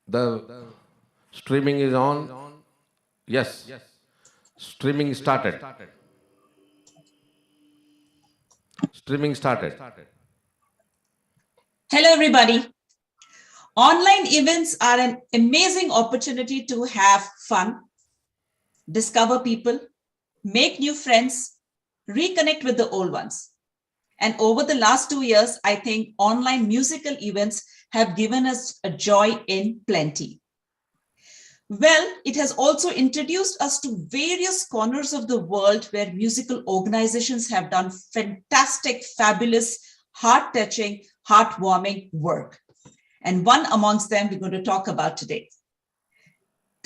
The streaming is on. Yes, streaming started. Streaming started. Hello, everybody. Online events are an amazing opportunity to have fun, discover people, make new friends, reconnect with the old ones. And over the last 2 years, I think online musical events have given us a joy in plenty. Well, it has also introduced us to various corners of the world where musical organizations have done fantastic, fabulous, heart-touching, heartwarming work. And one amongst them we're going to talk about today.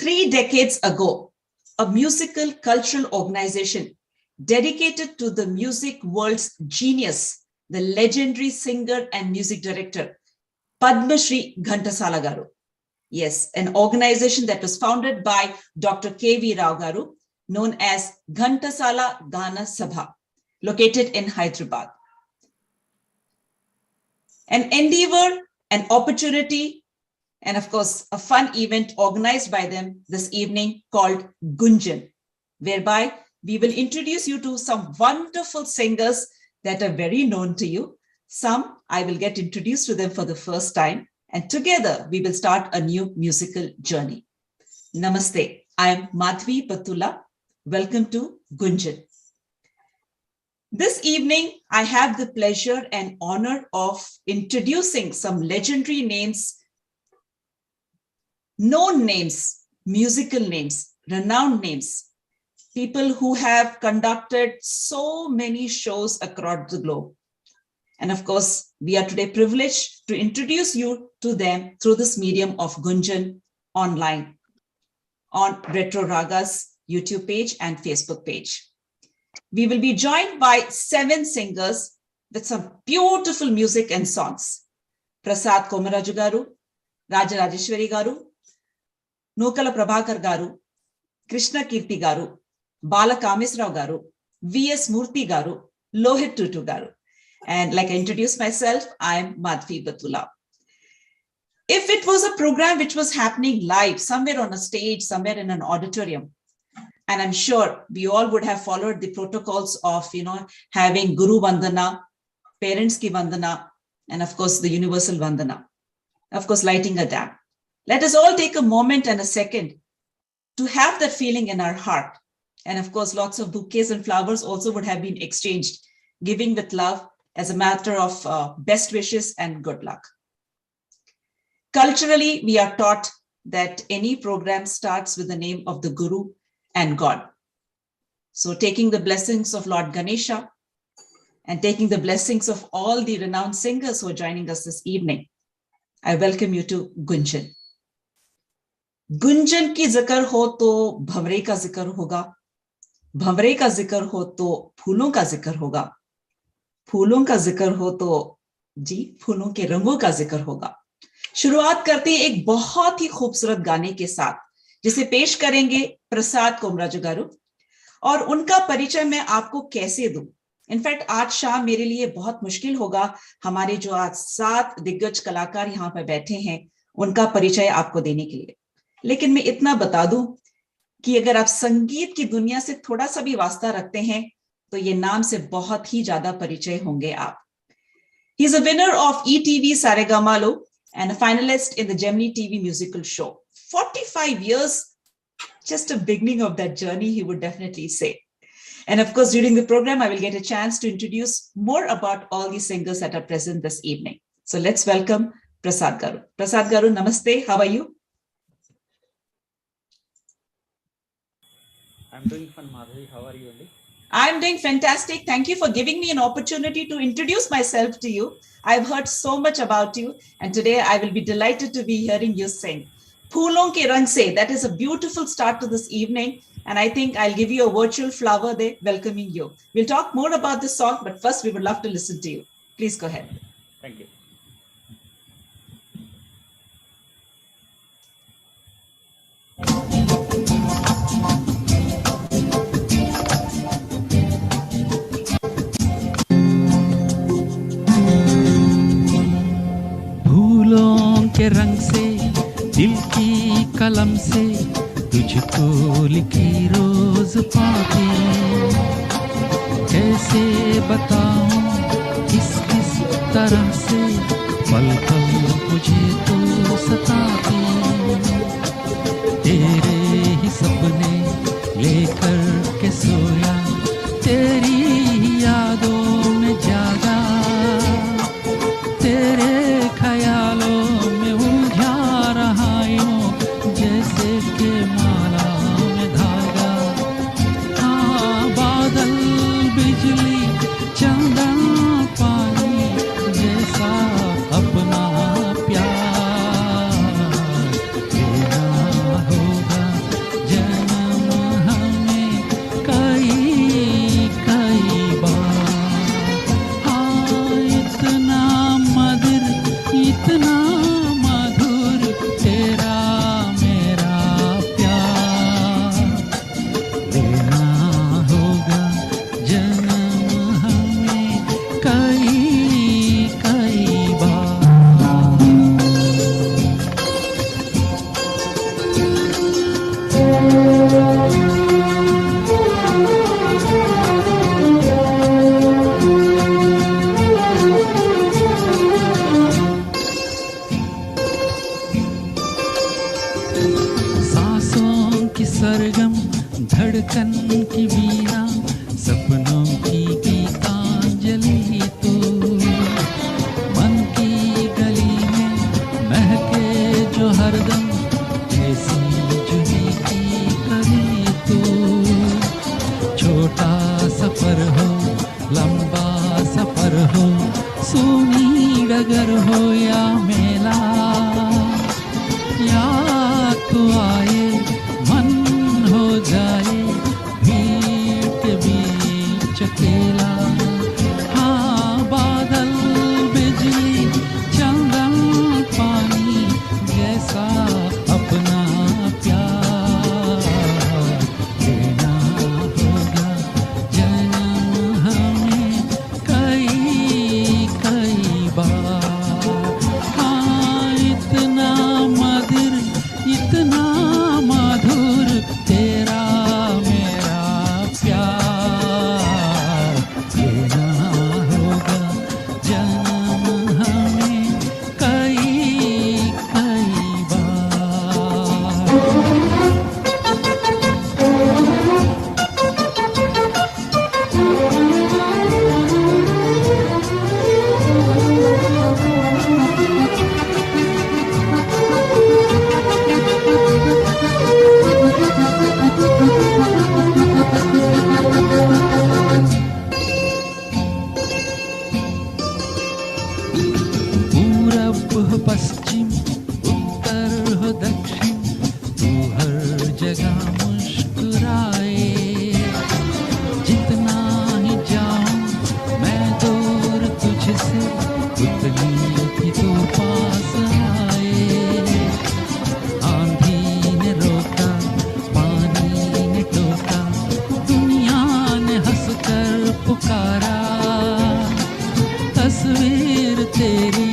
3 decades ago, a musical cultural organization dedicated to the music world's genius, the legendary singer and music director, Padma Shri Ghantasala garu. Yes, an organization that was founded by Dr. K.V. Rao garu, known as Ghantasala Gana Sabha, located in Hyderabad. An endeavor, an opportunity, and of course, a fun event organized by them this evening called Goonjan, whereby we will introduce you to some wonderful singers that are very known to you. Some I will get introduced to them for the first time, and together we will start a new musical journey. Namaste. I am Madhavi Bathula. Welcome to Goonjan. This evening, I have the pleasure and honor of introducing some legendary names, known names, musical names, renowned names, people who have conducted so many shows across the globe. And of course, we are today privileged to introduce you to them through this medium of Goonjan online on Retro Raga's YouTube page and Facebook page. We will be joined by 7 singers with some beautiful music and songs. Prasad Komaraju garu, Raja Rajeshwari garu, Nokala Prabhakar garu, Krishna Kirti garu, Bala Kamisrao garu, V.S. Murthy garu, Lohit Tutu garu. And like I introduced myself, I'm Madhavi Bathula. If it was a program which was happening live, somewhere on a stage, somewhere in an auditorium, and I'm sure we all would have followed the protocols of, having Guru Vandana, Parents Ki Vandana, and of course, the Universal Vandana. Of course, lighting a dam. Let us all take a moment and a second to have that feeling in our heart. And of course, lots of bouquets and flowers also would have been exchanged, giving with love as a matter of best wishes and good luck. Culturally, we are taught that any program starts with the name of the Guru and God. So taking the blessings of Lord Ganesha and taking the blessings of all the renowned singers who are joining us this evening, I welcome you to Goonjan. Goonjan ki zikr ho to bhamre ka zikr hoga. भंवरे का जिक्र हो तो फूलों का जिक्र होगा, फूलों का जिक्र हो तो जी फूलों के रंगों का जिक्र होगा। शुरुआत करते हैं एक बहुत ही खूबसूरत गाने के साथ, जिसे पेश करेंगे प्रसाद कोमराजू गारू। और उनका परिचय मैं आपको कैसे दूं? इनफैक्ट आज शाम मेरे लिए बहुत मुश्किल होगा, हमारे जो आज 7 दिग्गज कलाकार यहाँ पर बैठे हैं उनका परिचय आपको देने के लिए। लेकिन मैं इतना बता दूं कि अगर आप संगीत की दुनिया से थोड़ा सा भी वास्ता रखते हैं तो ये नाम से बहुत ही ज्यादा परिचय होंगे आप। He is a winner of ETV Saregamalu and a finalist in the Gemini TV musical show. 45 years, just a beginning of that journey, he would definitely say. And of course, during the program, I will get a chance to introduce more about all these singers that are present this evening. So let's welcome Prasad Garu. Prasad Garu, namaste. How are you? I'm doing fun, Madhavi. How are you, Andy? I'm doing fantastic. Thank you for giving me an opportunity to introduce myself to you. I've heard so much about you, and today I will be delighted to be hearing you sing. Phoolon ke rang se, that is a beautiful start to this evening, and I think I'll give you a virtual flower there welcoming you. We'll talk more about this song, but first we would love to listen to you. Please go ahead. Thank you. के रंग से दिल की कलम से तुझको लिखी रोज पाती, कैसे बताऊं किस किस तरह से पल पल मुझे तो सताती। तेरे ही सपने लेकर के सोया, तेरी यादों में जागा, तेरे ख्यालों में उलझा रहा यूं जैसे कि माला में धागा। हाँ, बादल बिजली चंदन पानी जैसा अपना प्यार देना होगा जन्म हमें कई कई बार। हाँ, इतना मधुर इतना मधुर तेरा मेरा प्यार देना होगा जन्म हमें कई कई बार। सांसों की सरगम धड़कन की वीणा, सपनों की गीतांजलि तू, मन की गली में महके जो हरदम ऐसी जुही की कली तू। छोटा सफर हो लंबा सफर हो, सूनी डगर हो या मेला, याद तो आए मन हो जाए भीड़ के बीच अकेला। हाँ, बादल बिजली चंदन पानी जैसा अपना प्यार देना होगा जन्म हमें कई कई बार। हाँ, इतना मधुर इतना मधुर तेरा मेरा प्यार देना होगा जन्म हमें कई कई बार। पूरब हो पश्चिम उत्तर हो दक्षिण, तू हर जगह मुस्कुराए। जितना ही जाऊं मैं दूर तुझसे, उतनी ही तू पास आए। आंधी ने रोका पानी ने टोका, दुनिया ने हंसकर पुकारा। तस्वीर तेरी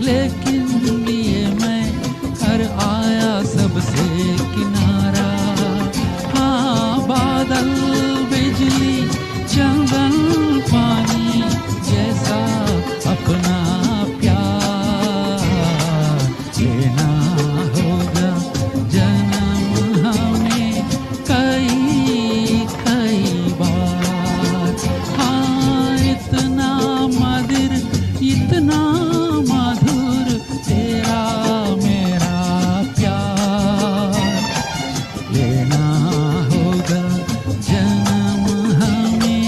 लेकिन लिए मैं हर आया सबसे किनारा। हाँ, बादल बिजली चंदन पानी जैसा अपना प्यार देना होगा जन्म हमें कई कई बार। हाँ, इतना मधुर इतना मधुर तेरा मेरा प्यार लेना होगा जन्म हमें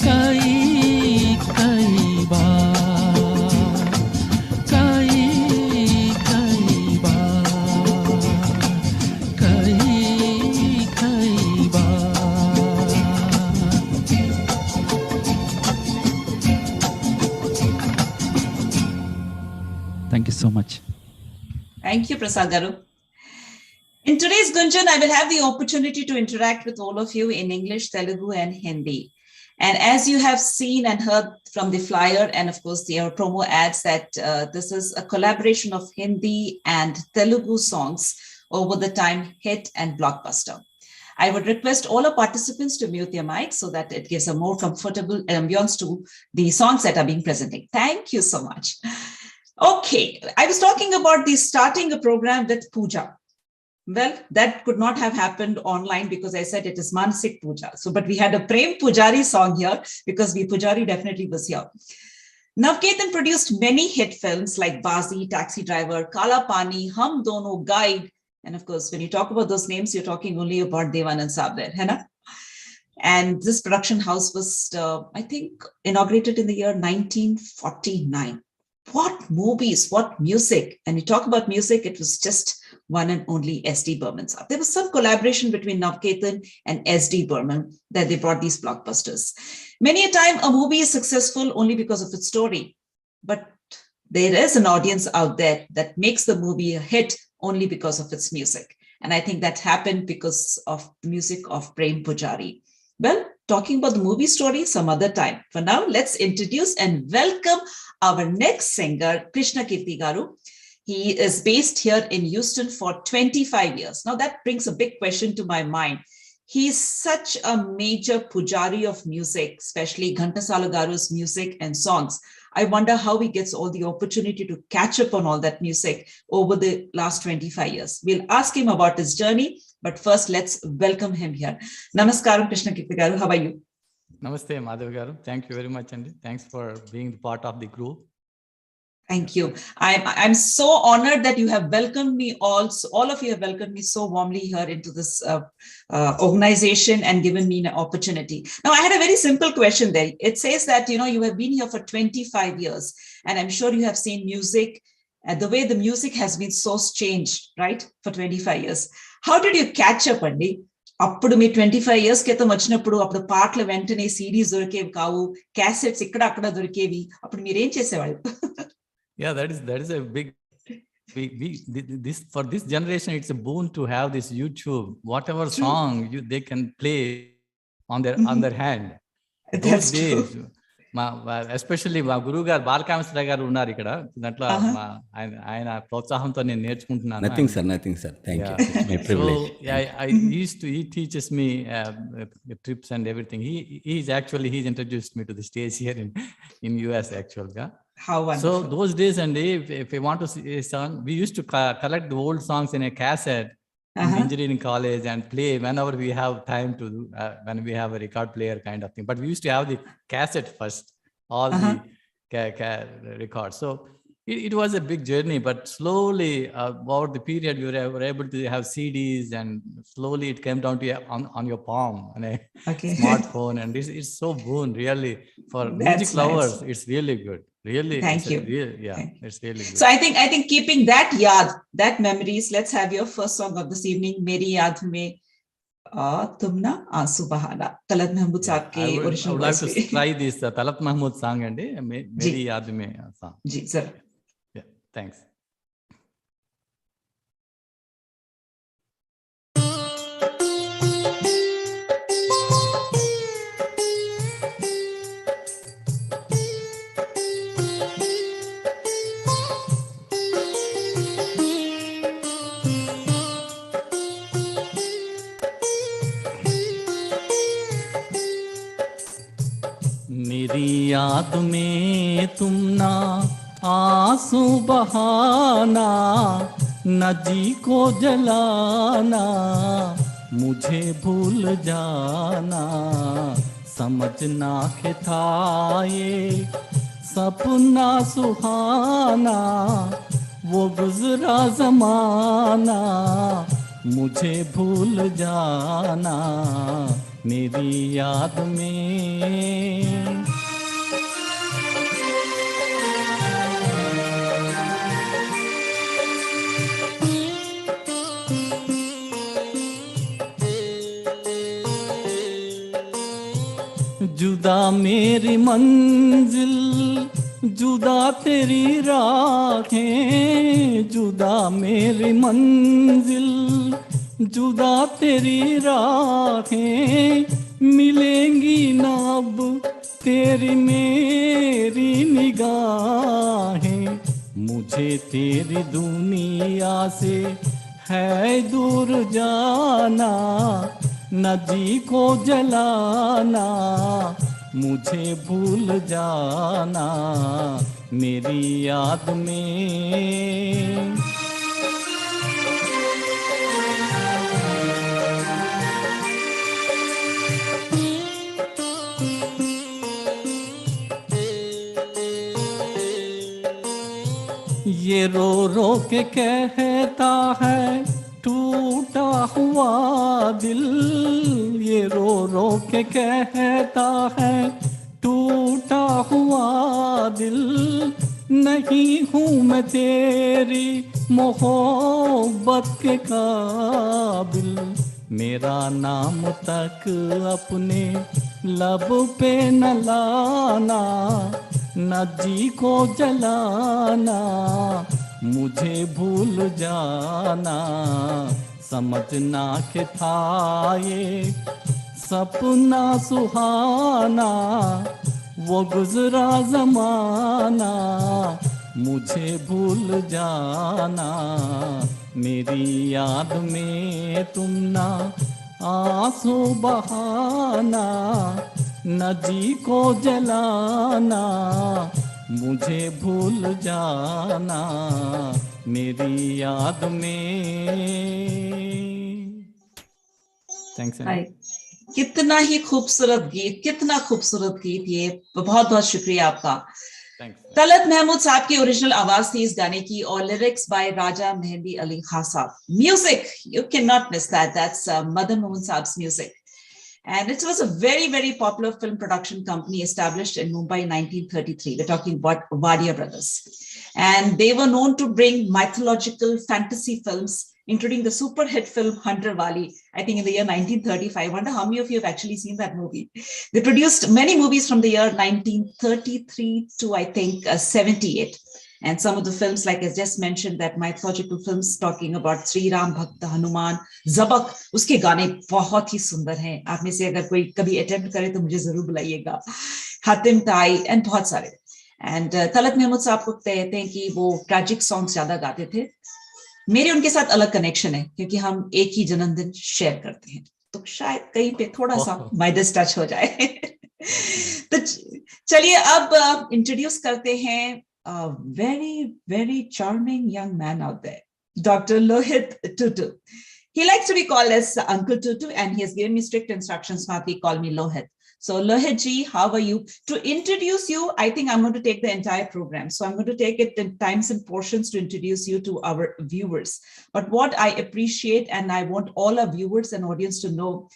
कई कई बार कई कई बार कई कई बार। Thank you so much. Thank you, Prasad Garu. In today's Goonjan, I will have the opportunity to interact with all of you in English, Telugu, and Hindi. And as you have seen and heard from the flyer and of course the promo ads that this is a collaboration of Hindi and Telugu songs over the time hit and blockbuster. I would request all our participants to mute their mics so that it gives a more comfortable ambience to the songs that are being presented. Thank you so much. Okay, I was talking about the starting a program with puja. Well, that could not have happened online because I said it is Mansik Puja. So, but we had a Prem Pujari song here because the Pujari definitely was here. Navketan produced many hit films like Bazi, Taxi Driver, Kala Pani, Hum Dono, Guide. And of course, when you talk about those names, you're talking only about Devanand Sabha, hai na? And this production house was, I think, inaugurated in the year 1949. What movies, what music. And you talk about music, it was just one and only S.D. Burman. There was some collaboration between Navketan and S.D. Burman that they brought these blockbusters. Many a time, a movie is successful only because of its story. But there is an audience out there that makes the movie a hit only because of its music. And I think that happened because of the music of Prem Pujari. Well, talking about the movie story some other time. For now, let's introduce and welcome our next singer, Krishna Kirti Garu. He is based here in Houston for 25 years. Now that brings a big question to my mind. He's such a major pujari of music, especially Ghantasala Garu's music and songs. I wonder how he gets all the opportunity to catch up on all that music over the last 25 years. We'll ask him about his journey, but first let's welcome him here. Namaskaram, Krishna Kirti Garu. How are you? Namaste, Madhavi garu. Thank you very much, and thanks for being part of the group. Thank you. I'm so honored that you have welcomed me all of you have welcomed me so warmly here into this organization and given me an opportunity. Now, I had a very simple question there. It says that, you have been here for 25 years, and I'm sure you have seen music, the way the music has been so changed, right, for 25 years. How did you catch up, Andy? అప్పుడు మీ 25 years క్రితం వచ్చినప్పుడు అప్పుడు పాటలు వెంటనే CDs దొరికేవి కావు, cassettes ఇక్కడ అక్కడ దొరికేవి. అప్పుడు మీరు ఏం చేసేవాళ్ళు? Yeah, that is a big. This for this generation, it's a boon to have this YouTube. Whatever song they can play on their hand. That's true. Especially మా గురువు గారు బాలకామేశ్వర గారు ఉన్నారు ఇక్కడ. దాంట్లో ఆయన ప్రోత్సాహంతో నేను నేర్చుకుంటున్నాను. Nothing sir. Thank you. It's my privilege. So he teaches me trips and everything. He's introduced me to the stage here in US actually. How wonderful. So those days, and if we want to see a song, we used to collect the old songs in a cassette in engineering college and play whenever we have time to do, when we have a record player kind of thing. But we used to have the cassette first, all the records. So it was a big journey, but slowly over the period we were able to have CDs, and slowly it came down to on your palm on a smartphone, and it's so boon really for music lovers. Nice. It's really good. Really, thank you. It's really good. So I think keeping that memories, let's have your first song of this evening. Meri yaad mein tumna aansu bahana. Talat Mahmood Saab ke original. I would like to try this Talat Mahmood song and Meri yaad mein song. Ji sir. Yeah, thanks. मेरी याद में तुम ना आंसू बहाना, नदी को जलाना, मुझे भूल जाना, समझना के था ये सपना सुहाना, वो गुजरा जमाना, मुझे भूल जाना मेरी याद में। जुदा मेरी मंजिल, जुदा तेरी राहें, जुदा मेरी मंजिल, जुदा तेरी राहें, मिलेंगी ना अब तेरी मेरी निगाहें, मुझे तेरी दुनिया से है दूर जाना, नदी को जलाना, मुझे भूल जाना मेरी याद में। ये रो रो के कहता है टूटा हुआ दिल, ये रो रो के कहता है टूटा हुआ दिल, नहीं हूँ मैं तेरी मोहब्बत के काबिल, मेरा नाम तक अपने लब पे न लाना, नदी को जलाना, मुझे भूल जाना, समझना कि था ये सपना सुहाना, वो गुजरा जमाना, मुझे भूल जाना मेरी याद में तुम ना आंसू बहाना, नदी को जलाना, मुझे भूल जाना मेरी याद में। थैंक्स। कितना ही खूबसूरत गीत, कितना खूबसूरत गीत ये, बहुत बहुत शुक्रिया आपका। तलत महमूद साहब की ओरिजिनल आवाज थी इस गाने की और lyrics by Raja Mehndi Ali Khan Sahab. Music you can not miss that, that's Madan Mohan साहब्स music. And it was a very, very popular film production company established in Mumbai in 1933. We're talking about Wadia Brothers. And they were known to bring mythological fantasy films, including the super hit film Hunter Wali, I think in the year 1935. I wonder how many of you have actually seen that movie. They produced many movies from the year 1933 to, I think, 78. And some of the films, like I just mentioned, that mythological films talking about Sri Ram, Bhakta, Hanuman, Zabak, उसके गाने बहुत ही सुंदर हैं। आप में से अगर कोई कभी अटेम्प्ट करे तो मुझे जरूर बुलाइएगा। हातिम ताई एंड बहुत सारे। एंड तलत महमूद साहब को कहते हैं कि वो ट्रैजिक सॉन्ग्स ज्यादा गाते थे। मेरे उनके साथ अलग कनेक्शन है क्योंकि हम एक ही जन्मदिन शेयर करते हैं, तो शायद कहीं पे थोड़ा सा माइडस टच हो जाए। तो चलिए अब इंट्रोड्यूस करते हैं very, very charming young man out there, Dr. Lohit Tutu. He likes to be called as Uncle Tutu, and he has given me strict instructions. Mati, call me Lohit. So Lohit ji, how are you? To introduce you, I think I'm going to take the entire program. So I'm going to take it in times and portions to introduce you to our viewers. But what I appreciate, and I want all our viewers and audience to know,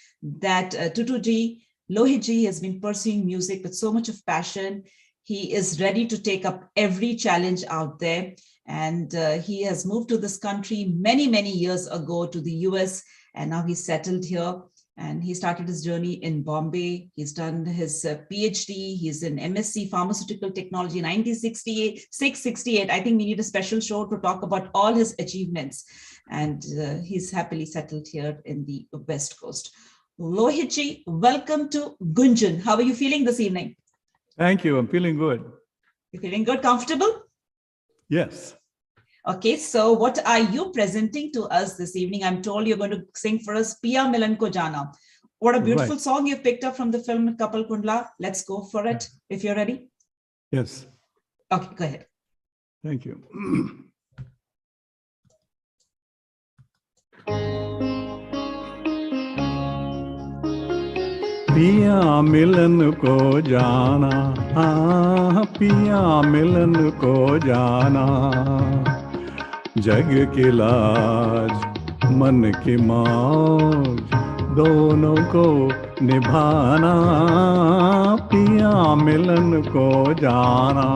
that Tutu ji, Lohit ji has been pursuing music with so much of passion. He is ready to take up every challenge out there. And he has moved to this country many, many years ago to the US. And now he's settled here. And he started his journey in Bombay. He's done his PhD. He's in MSc Pharmaceutical Technology, 1968. I think we need a special show to talk about all his achievements. And he's happily settled here in the West Coast. Lohit ji, welcome to Goonjan. How are you feeling this evening? Thank you. I'm feeling good. You're feeling good, comfortable? Yes. Okay, so what are you presenting to us this evening? I'm told you're going to sing for us Piya Milan Ko Jana. What a beautiful song you've picked up from the film Kapal Kundla. Let's go for it if you're ready. Yes. Okay, go ahead. Thank you. पिया मिलन को जाना, पिया मिलन को जाना, जग की लाज मन की मौज दोनों को निभाना, पिया मिलन को जाना,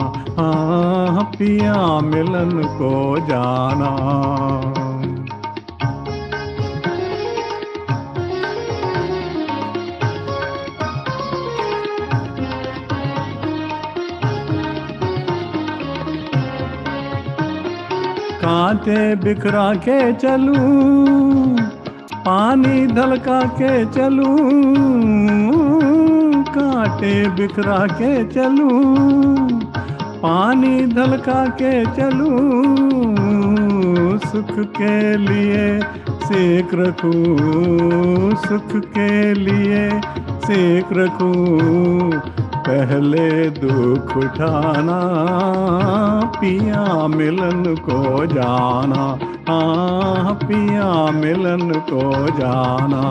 पिया मिलन को जाना। कांटे बिखरा के चलूं, पानी ढलका के चलूं, कांटे बिखरा के चलूं, पानी ढलका के चलूं, सुख के लिए सेक रखूं, सुख के लिए सेक रखूं, पहले दुख उठाना, पिया मिलन को जाना, हाँ पिया मिलन को जाना।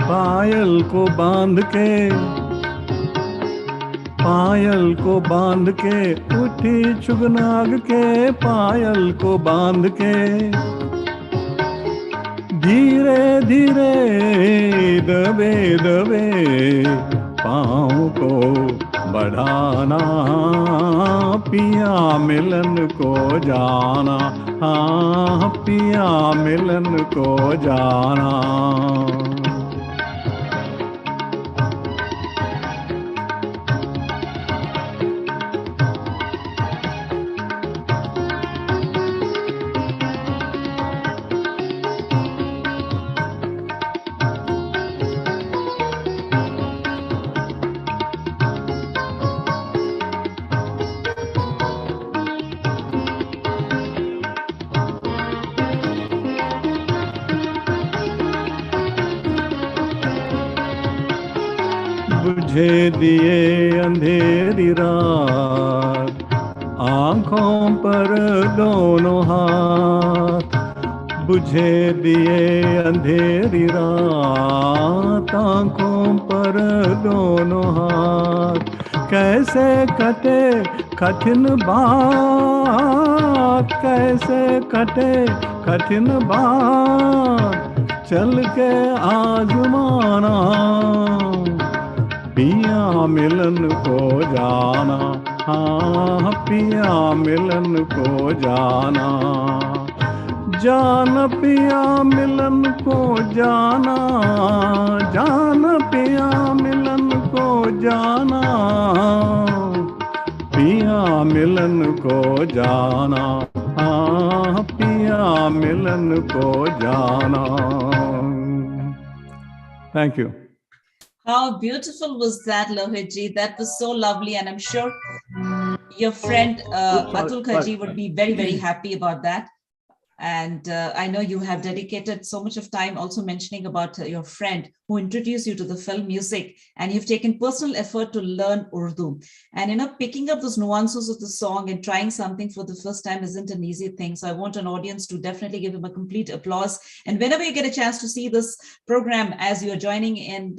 पायल को बांध के, पायल को बांध के, उठी चुगनाग के, पायल को बांध के, धीरे धीरे दबे दबे पाँव को बढ़ाना, पिया मिलन को जाना, हाँ पिया मिलन को जाना। बुझे दिए अंधेरी रात, आँखों पर दोनों हाथ, बुझे दिए अंधेरी रात, आँखों पर दोनों हाथ, कैसे कटे कठिन बात, कैसे कटे कठिन बात, चल के आजमाना, पिया मिलन को जाना, हाँ पिया मिलन को जाना, जान पिया मिलन को जाना, जान पिया मिलन को जाना, पिया मिलन को जाना, हाँ पिया मिलन को जाना। Thank you. How beautiful was that, Lohitji? That was so lovely, and I'm sure your friend Bathula ji would be very, very happy about that. And I know you have dedicated so much of time also mentioning about your friend who introduced you to the film music, and you've taken personal effort to learn Urdu. And, you know, picking up those nuances of the song and trying something for the first time isn't an easy thing. So I want an audience to definitely give him a complete applause. And whenever you get a chance to see this program as you're joining in,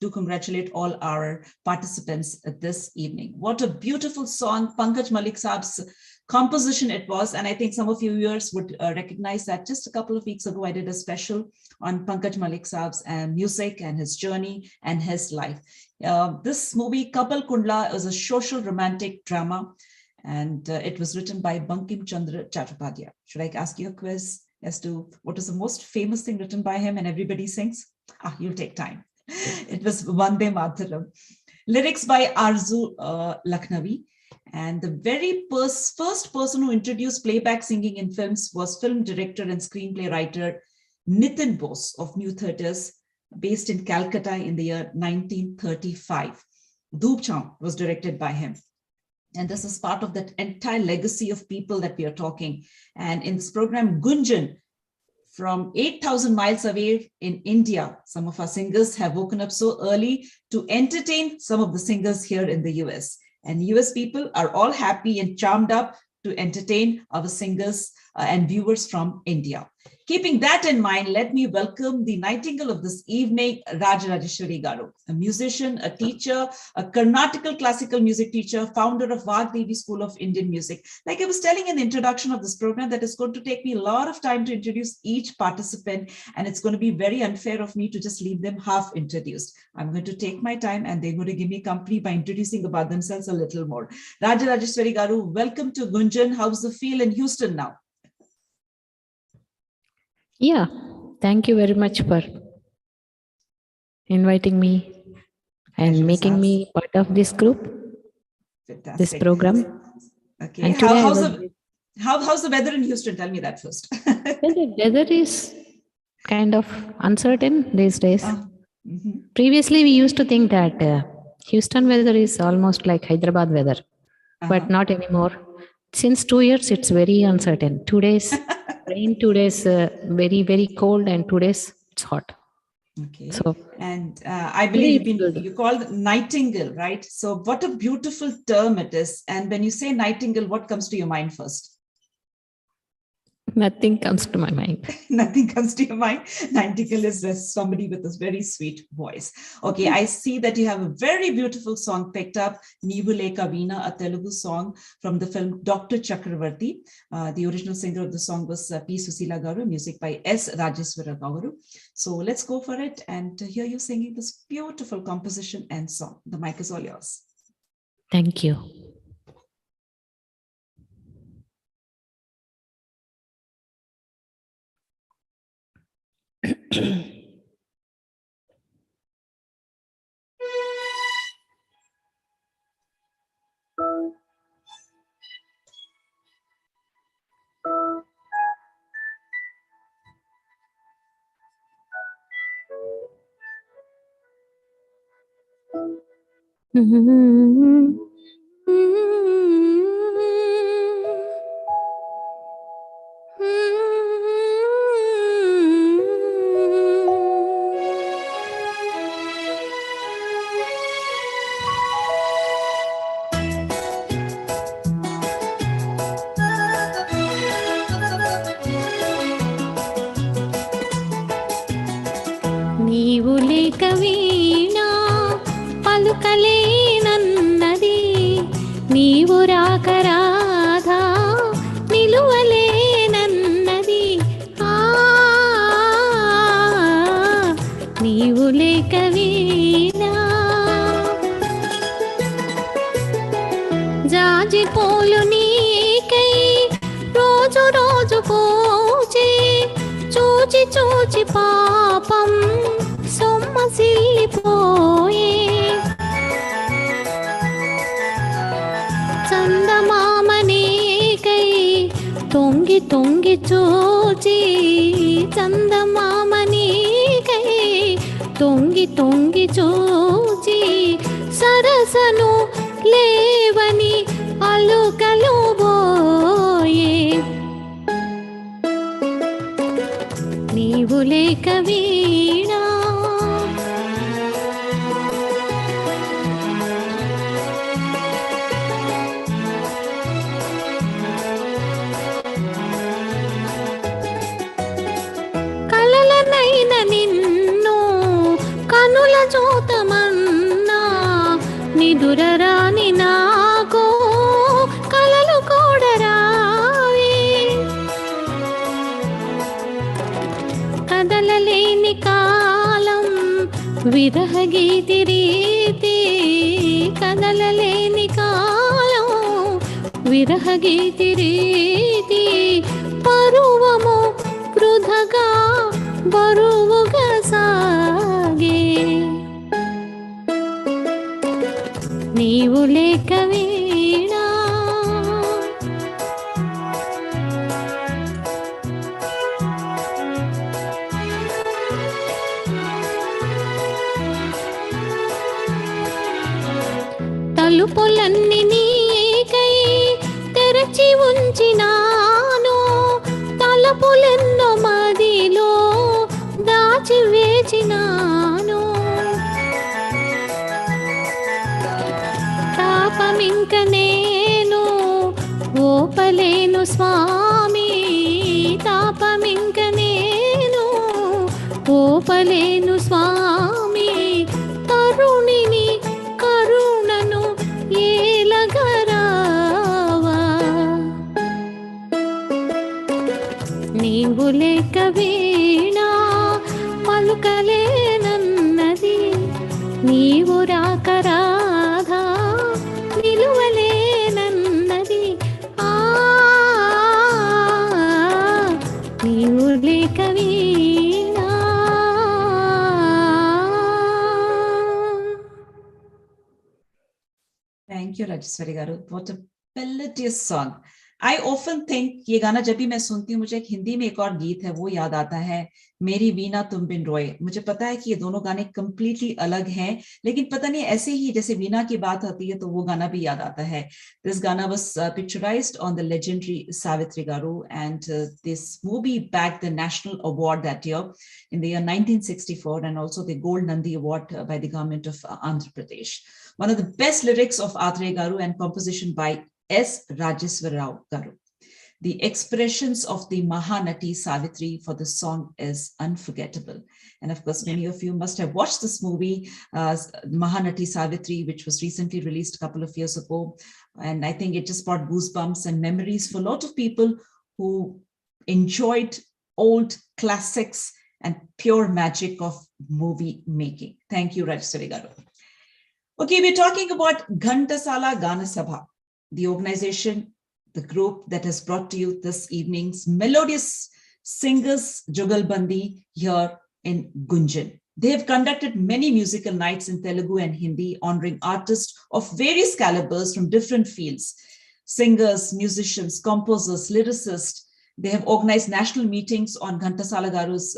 do congratulate all our participants this evening. What a beautiful song, Pankaj Malik Saab's composition it was, and I think some of you viewers would recognize that just a couple of weeks ago I did a special on Pankaj Malik Saab's music and his journey and his life. This movie Kapal Kundla is a social romantic drama, and it was written by Bankim Chandra Chattopadhyay. Should I ask you a quiz as to what is the most famous thing written by him and everybody sings? You'll take time. It was Vande Mataram. Lyrics by Arzu Lakhnavi. And the very first person who introduced playback singing in films was film director and screenplay writer Nitin Bose of New Theatres, based in Calcutta in the year 1935. Dhoop Chhaun was directed by him. And this is part of that entire legacy of people that we are talking. And in this program, Goonjan, from 8,000 miles away in India, some of our singers have woken up so early to entertain some of the singers here in the US. And US people are all happy and charmed up to entertain our singers and viewers from India. Keeping that in mind, let me welcome the nightingale of this evening, Rajeshwari Garu, a musician, a teacher, a Carnatical classical music teacher, founder of Vagdevi School of Indian Music. Like I was telling in the introduction of this program, that is going to take me a lot of time to introduce each participant, and it's going to be very unfair of me to just leave them half introduced. I'm going to take my time, and they're going to give me company by introducing about themselves a little more. Rajeshwari Garu, welcome to Goonjan. How's the feel in Houston now? Yeah, thank you very much for inviting me and making me part of this group, this program. Okay, and how's the weather in Houston? Tell me that first. Well, the weather is kind of uncertain these days. Previously, we used to think that Houston weather is almost like Hyderabad weather, but not anymore. Since 2 years, it's very uncertain. 2 days rain, 2 days very, very cold, and 2 days it's hot. Okay. So, and I believe you called nightingale, right? So what a beautiful term it is. And when you say nightingale, what comes to your mind first? nothing comes to my mind. Nothing comes to your mind. Nightingale is somebody with this very sweet voice. Okay, I see that you have a very beautiful song picked up, Nivule Kavina, a Telugu song from the film Dr. Chakravarti. The original singer of the song was P. Susila Garu, music by S. Rajeshwara Garu. So let's go for it and hear you singing this beautiful composition and song. The mic is all yours. Thank you. నీవు లేక వీణా పలుకలేనన్నది, నీవు రాక రాధా నిలువలేనన్నది. నీవు లేక వీణా జాజి pole నీకై రోజు రోజు పూచే, చూచి చూచి పాపం సొమ్మసిల్లిపోయే. చందమామనేకై తొంగి తొంగి చూచి, చందమామనేకై తొంగి తొంగి చూచి, సరసను లేవని అలుకలు బోయే. నీవు లేక వీణా కలలనైన నిన్ను కనుల చూతమన్నా, నిదురరాని నాకు కలలు కూడా రావే. కదలలేని కాలం విరహగీతి రీతి, కదలలేని కాలం విరహగీతి రీతి. పరువము వృధగా బరువుగా సాగే. నీవు లేక వీణా తలుపులన్నీ నీకై తెరచి ఉంచినాను, తలుపులెన్నో మదిలో దాచి వేచినాను. తాపమింక నేను ఓపలేను స్వామి, నీవు రాక రాధా నిలువలేనన్నది ఆ నీవు లేక వీణా. Thank you, Rajeshwari Garu. What a melodious song. I often think ये गाना जब भी मैं सुनती हूँ मुझे एक हिंदी में एक और गीत है वो याद आता है, मेरी वीणा तुम बिन रोए. मुझे पता है कि ये दोनों गाने completely अलग हैं, लेकिन पता नहीं ऐसे ही जैसे वीणा की बात होती है तो वो गाना भी याद आता है. This Gana was picturized on the legendary Savitri Garu, and this movie bagged the national award that year in the year 1964, and also the Gold Nandi Award by the government of Andhra Pradesh. One of the best lyrics of Athre Garu and composition by S. Rajeshwar Rao Garu. The expressions of the Mahanati Savitri for the song is unforgettable. And of course, many of you must have watched this movie, Mahanati Savitri, which was recently released a couple of years ago. And I think it just brought goosebumps and memories for a lot of people who enjoyed old classics and pure magic of movie making. Thank you, Rajeshwari Garu. Okay, we're talking about Ghantasala Gana Sabha, the organization, the group that has brought to you this evening's melodious singers Jugalbandi here in Goonjan. They have conducted many musical nights in Telugu and Hindi, honoring artists of various calibers from different fields, singers, musicians, composers, lyricists. They have organized national meetings on Ghantasala Garu's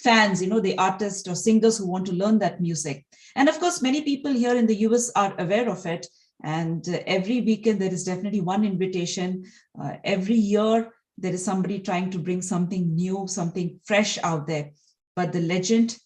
fans, the artists or singers who want to learn that music. And of course, many people here in the US are aware of it. And every weekend, there is definitely one invitation. Every year, there is somebody trying to bring something new, something fresh out there. But the legend,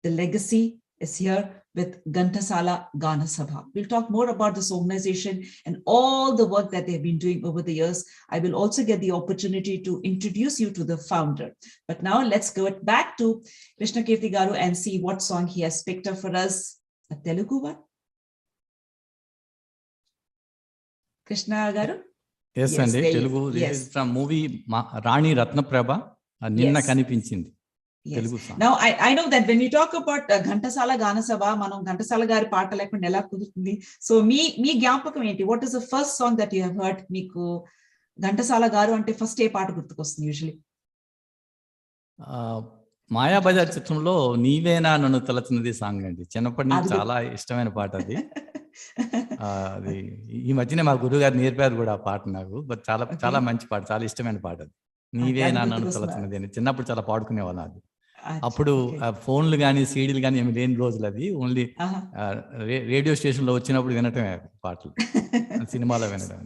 the legacy is here with Ghantasala Gana Sabha. We'll talk more about this organization and all the work that they've been doing over the years. I will also get the opportunity to introduce you to the founder. But now let's go back to Krishna Kirti Garu and see what song he has picked up for us. A Telugu one? Krishna Garu? Yes, అండి Telugu from movie రాణి రత్నప్రభ నిన్న కనిపించింది. Yes. Now I know that when we talk about Ghantasala Gana Sabha, మనం ఘంటసాల గారి పాట లేకుండా ఎలా కుదురుతుంది? సో మీ జ్ఞాపకం ఏంటి? What is the first song that you have heard? మీకు ఘంటసాల గారు అంటే ఫస్ట్ ఏ పాట గుర్తుకొస్తుంది యూజువల్లీ? మాయాబజార్ చిత్రంలో నీవేనా నన్ను తలచినది సాంగ్ అండి. చిన్నప్పటి నుంచి చాలా ఇష్టమైన పాట అది. అది ఈ మధ్యనే మా గురువు గారు నేర్పారు కూడా ఆ పాట నాకు. బట్ చాలా చాలా మంచి పాట, చాలా ఇష్టమైన పాట అది. నీవేనా నన్ను తలచినది అని చిన్నప్పుడు చాలా పాడుకునేవాళ్ళం అది. అప్పుడు ఫోన్లు కానీ సీడీలు కానీ ఏమి లేని రోజులు అది. ఓన్లీ రేడియో స్టేషన్ లో వచ్చినప్పుడు వినటమే పాటలు, సినిమాలో వినడం.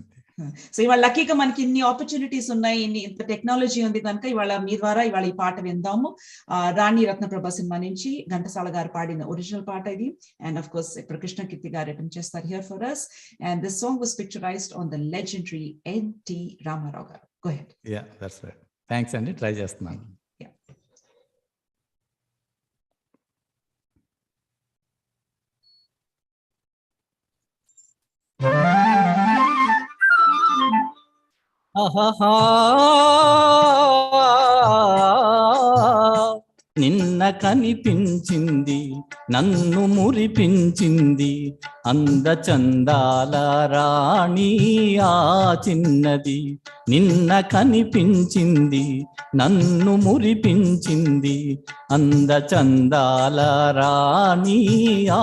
సో ఇవాళ లక్కీగా మనకి ఇన్ని ఆపర్చునిటీస్ ఉన్నాయి, ఇంత టెక్నాలజీ ఉంది కనుక ఇవాళ మీ ద్వారా ఇవాళ ఈ పాట విందాము. రాణి రత్నప్రభ సినిమా నుంచి ఘంటసాల గారు పాడిన ఒరిజినల్ పాట ఇది. అండ్ ఆఫ్ కోర్స్ ఇప్పుడు కృష్ణ కీర్తి గారు అటెంప్ట్ చేస్తారు here for us. And this song was picturized on the legendary N.T. Ramarao garu. Go ahead. Yeah, that's right. Thanks అండి, ట్రై చేస్తున్నాను. నిన్న కనిపించింది నన్ను మురిపించింది అందచందాల రాణి ఆ చిన్నది. నిన్న కనిపించింది నన్ను మురిపించింది అందచందాల రాణి ఆ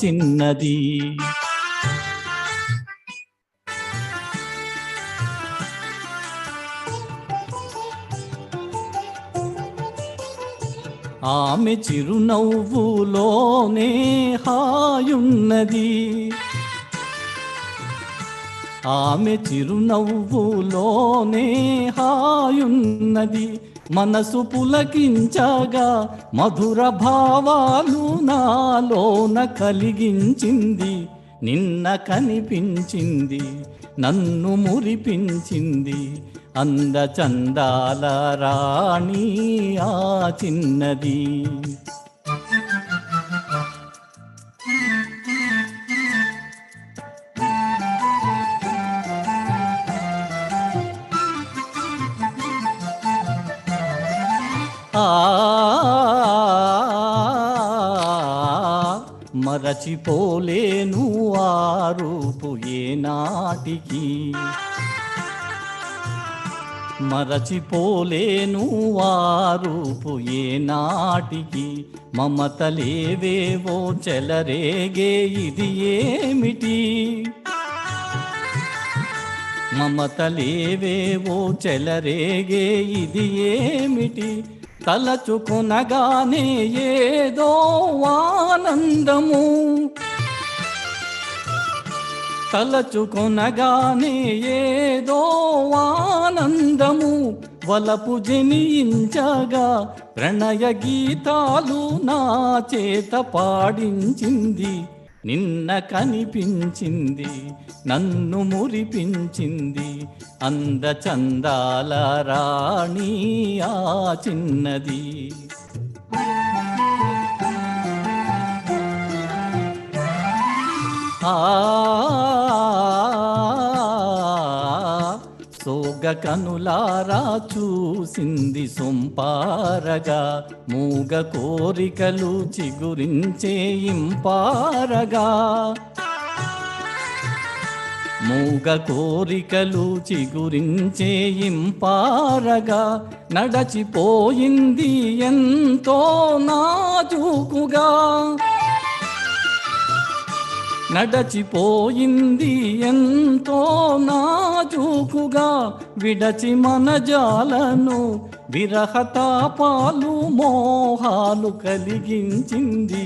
చిన్నది. ఆమె చిరునవ్వులోనే హాయున్నది, ఆమె చిరునవ్వులోనే హాయున్నది. మనసు పులకించగా మధుర భావాలు నాలోన కలిగించింది. నిన్న కనిపించింది నన్ను మురిపించింది అందచందాల రాణి ఆ చిన్నది. మరచిపోలేను ఆ రూపు ఏనాటికి, మరచిపోలేను ఆ రూపు ఏనాటికి. మమతలేవేవో చెలరేగే ఇది ఏమిటి, మమతలేవేవో చెలరేగే ఇది ఏమిటి. తలచుకునగానే ఏదో ఆనందము, తలచుకొనగానే ఏదో ఆనందము. వలపు జనించగా ప్రణయ గీతాలు నా చేత పాడించింది. నిన్న కనిపించింది నన్ను మురిపించింది, అందచందాల రాణి ఆ చిన్నది. సోగ కనులారా చూసింది సొంపారగా, మూగ కోరికలు చిగురించే ఇంపారగా, మూగ కోరికలు చిగురించే ఇంపారగా. నడచిపోయింది ఎంతో నాజూకుగా, నడచిపోయింది ఎంతో నాజూకుగా. విడచి మనజాలను విరహతాపాలు మోహాలు కలిగించింది.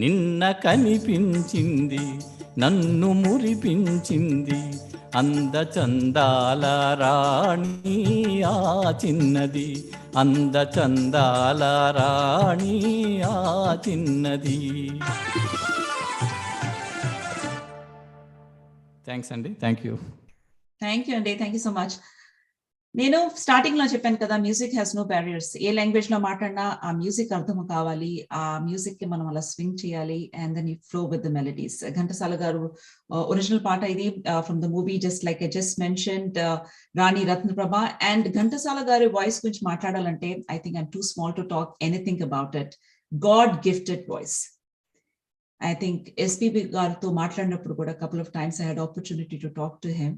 నిన్న కనిపించింది నన్ను మురిపించింది, అందచందాల రాణి ఆ చిన్నది, అందచందాల రాణి ఆ చిన్నది. థ్యాంక్స్ అండి, థ్యాంక్ యూ. థ్యాంక్ యూ అండి, థ్యాంక్ యూ సో మచ్. నేను స్టార్టింగ్ లో చెప్పాను కదా, మ్యూజిక్ హ్యాస్ నో బ్యారియర్స్. ఏ లాంగ్వేజ్ లో మాట్లాడినా ఆ మ్యూజిక్ అర్థం కావాలి, ఆ మ్యూజిక్ కి మనం అలా స్వింగ్ చేయాలి, and then you flow with the melodies. Ghantasala గారు ఒరిజినల్ పాట ఇది from the movie just like I just mentioned, Rani Ratnaprabha. And Ghantasala గారి వాయిస్ గురించి మాట్లాడాలంటే I think I'm too small to talk anything about it. God gifted voice. I think SPB గారితో మాట్లాడినప్పుడు కూడా couple of times I had opportunity to talk to him.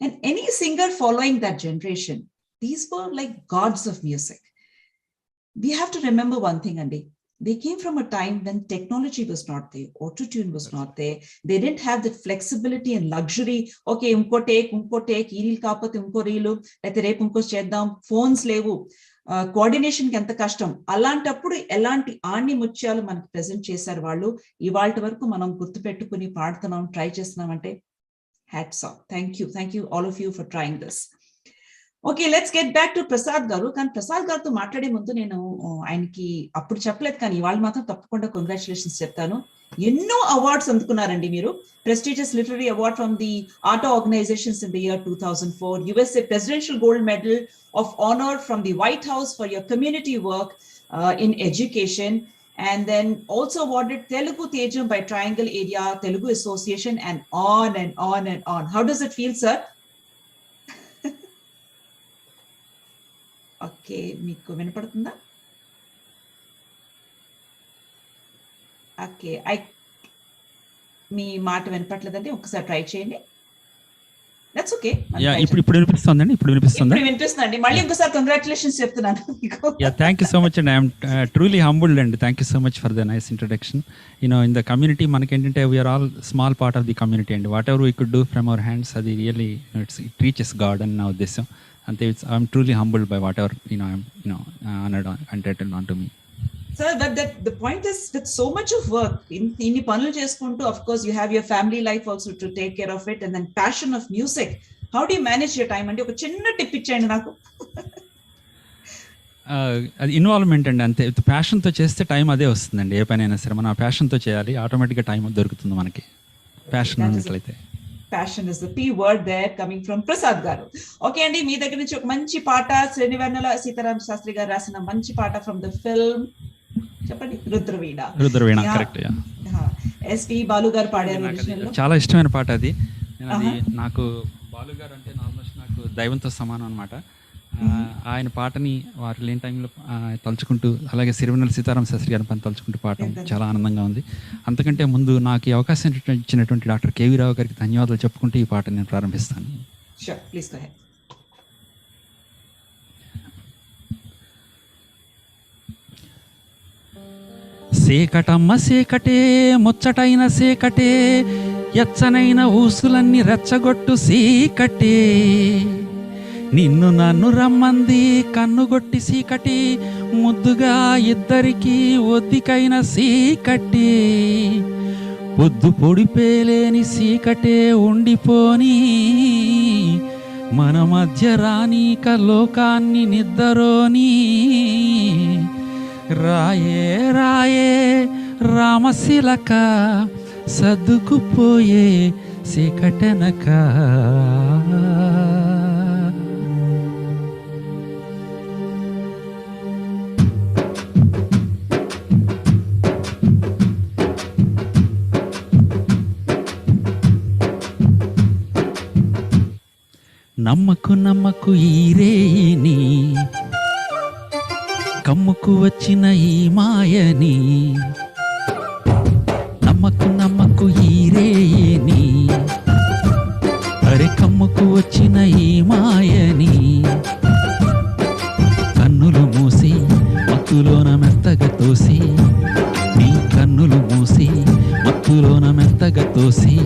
And any singer following that generation, these were like gods of music. We have to remember one thing, Andy. They came from a time when technology was not there, auto-tune was not there. They didn't have that flexibility and luxury. Okay, unko take, ee reel kaapothe unko reel, leite repu unko cheddam, phones levu. Coordination కి ఎంత కష్టం. అలాంటప్పుడు ఎలాంటి ఆణ్య ముత్యాలు మనకి present చేశారు వాళ్ళు. ఇవాళ వరకు మనం గుర్తుపెట్టుకుని పాడుతున్నాం, ట్రై చేస్తున్నాం అంటే hats off. Thank you all of you for trying this. Okay, let's get back to Prasad గారు. కానీ ప్రసాద్ గారితో మాట్లాడే ముందు నేను ఆయనకి అప్పుడు చెప్పలేదు, కానీ ఇవాళ మాత్రం తప్పకుండా కంగ్రాచులేషన్స్ చెప్తాను. ఎన్నో అవార్డ్స్ అందుకున్నారండి మీరు. Prestigious literary award from the auto organizations in the year 2004, USA presidential gold medal of honor from the White House for your community work in education, and then also awarded Telugu Tejam by Triangle Area Telugu Association, and on and on and on. How does it feel, sir? Okay, meeku vinapadutunda? Okay, మీ మాట వినపట్లేదంటే ఒకసారి try చేయండి. That's okay. ఇప్పుడు వినిపిస్తుందండి, ఇప్పుడు వినిపిస్తుందండి. మళ్ళీ ఇంకోసారి congratulations చెప్తున్నాను. థ్యాంక్ యూ సో మచ్ అండి. ఐఎమ్ ట్రూలీ హంబుల్డ్ అండి. Thank you so much for the nice introduction. In the community మనకేంటంటే we are all small part of the community అండి. Whatever we could do from our hands, అది really it reaches God అని నా ఉద్దేశం. అంతే. I'm truly humbled by whatever I'm honored and entitled onto me. Sir, but the point is, with so much of work, inni panulu cheskuntu, of course you have your family life also to take care of it, and then passion of music. How do you manage your time? Andi oka chinna tip ichchandi naku. అది involvement అండి. అంతే. ప్యాషన్తో చేస్తే time అదే వస్తుందండి. ఏ పని అయినా సరే మనం ఆ ప్యాషన్తో చేయాలి, ఆటోమేటిక్గా టైం దొరుకుతుంది మనకి, ప్యాషన్ ఉన్నట్లయితే. Passion is the P word there coming from Prasad garu. Okay andi, మీ దగ్గర నుంచి ఒక మంచి పాట, శ్రీనివన్నల సీతారామ శాస్త్రి గారు రాసిన మంచి పాట ఫ్రమ్ ద ఫిల్మ్ చెప్పండి, రుద్రవీణ. కరెక్ట్. ఎస్పి బాలు గారు పాడారు. చాలా ఇష్టమైన పాట అది. నాకు బాలు గారు అంటే ఆల్మోస్ట్ నాకు దైవంతో సమానం అనమాట. ఆయన పాటని వారు లేని టైంలో తలుచుకుంటూ, అలాగే సిరివెన్నెల సీతారామ శాస్త్రి గారి పని తలుచుకుంటూ పాడటం చాలా ఆనందంగా ఉంది. అంతకంటే ముందు నాకు ఈ అవకాశం ఇచ్చినటువంటి డాక్టర్ కేవీ రావు గారికి ధన్యవాదాలు చెప్పుకుంటూ ఈ పాట నేను ప్రారంభిస్తాను. సేకటమ్మ సేకటే ముచ్చటైన సేకటే, ఎచ్చనైన ఊసులన్నీ రెచ్చగొట్టు సీకటే, నిన్ను నన్ను రమ్మంది కన్నుగొట్టి సీకటి, ముద్దుగా ఇద్దరికి ఒద్దికైన సీకటి, పొద్దు పొడిపేలేని సీకటే ఉండిపోని, మన మధ్య రానీక లోకాన్ని నిద్దరోని, రాయే రాయే రామశిలక సర్దుకుపోయే సీకటెనక. నమ్మకు నమ్మకు ఈరేని, కమ్ముకు వచ్చిన ఈ మాయని, నమ్మకు నమ్మకు ఈరేని, అరే కమ్ముకు వచ్చిన ఈ మాయని, కన్నులు మూసి మత్తులోన మెత్తగా తోసి, నీ కన్నులు మూసి మత్తులోన మెత్తగా తోసి,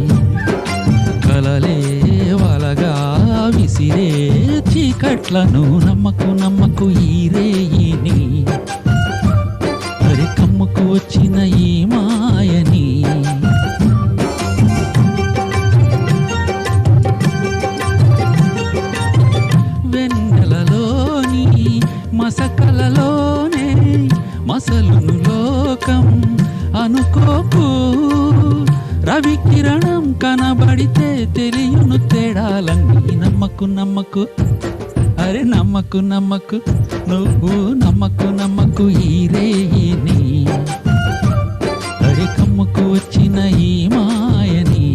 కలలే వలగా విసిరే చీకట్లను నమ్మకు నమ్మకు ఈరేయిని, అరే కమ్ముకు వచ్చిన ఈ మాయని. వెన్నెలలోని మసకలలోనే మసలును లోకం అనుకోకు, రవి కిరణం కనబడితే తెలియను తేడాలన్నీ. నమ్మకు నమ్మకు అరే నమ్మకు నమ్మకు, నువ్వు నమ్మకు నమ్మకు ఈరేయిని, అరే కమ్ముకు వచ్చిన ఈ మాయని.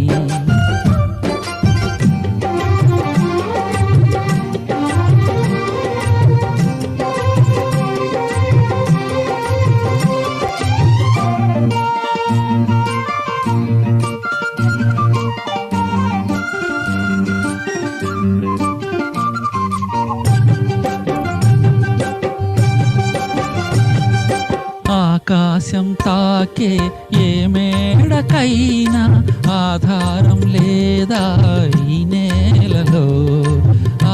ఆకాశం తాకే ఏ మేడకైనా ఆధారం లేదా ఈ నేలలో,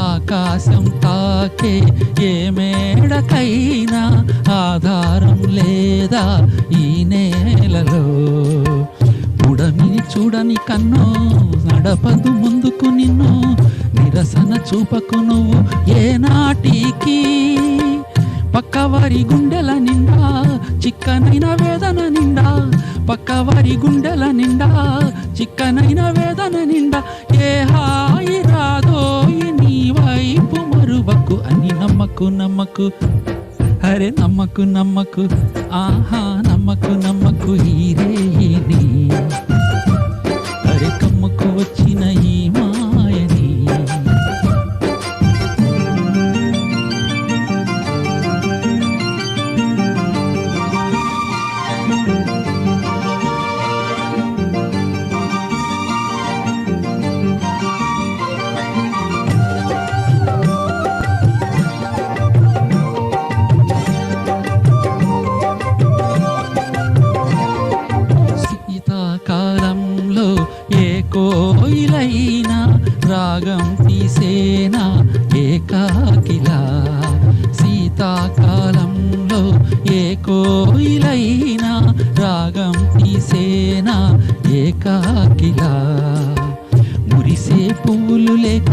ఆకాశం తాకే ఏ మేడకైనా ఆధారం లేదా ఈ నేలలో, పుడమిని చూడని కన్నో నడపదు ముందుకు నిన్ను, నిరసన చూపకు నువ్వు ఏనాటికి, పక్కవారి గుండెల నిండా చిక్కనైన వేదన నిండా, పక్కవారి గుండెల నిండా చిక్కనైన వేదన నిండా, ఏ హాయి రాదోయి నీ వైపు మరువకు అని. నమ్మకు నమ్మకు అరే నమ్మకు నమ్మకు, ఆహా నమ్మకు నమ్మకు ఈరేయిని, అరే కమ్ముకు వచ్చిన ఈ మాయని. శీతాకాలంలో ఏ కోయిలైనా రాగం తీసేనా ఏకాకిలా, శీతాకాలంలో ఏ కోయిలైనా రాగం తీసేనా ఏకాకిలా, మురిసే పువ్వులు లేక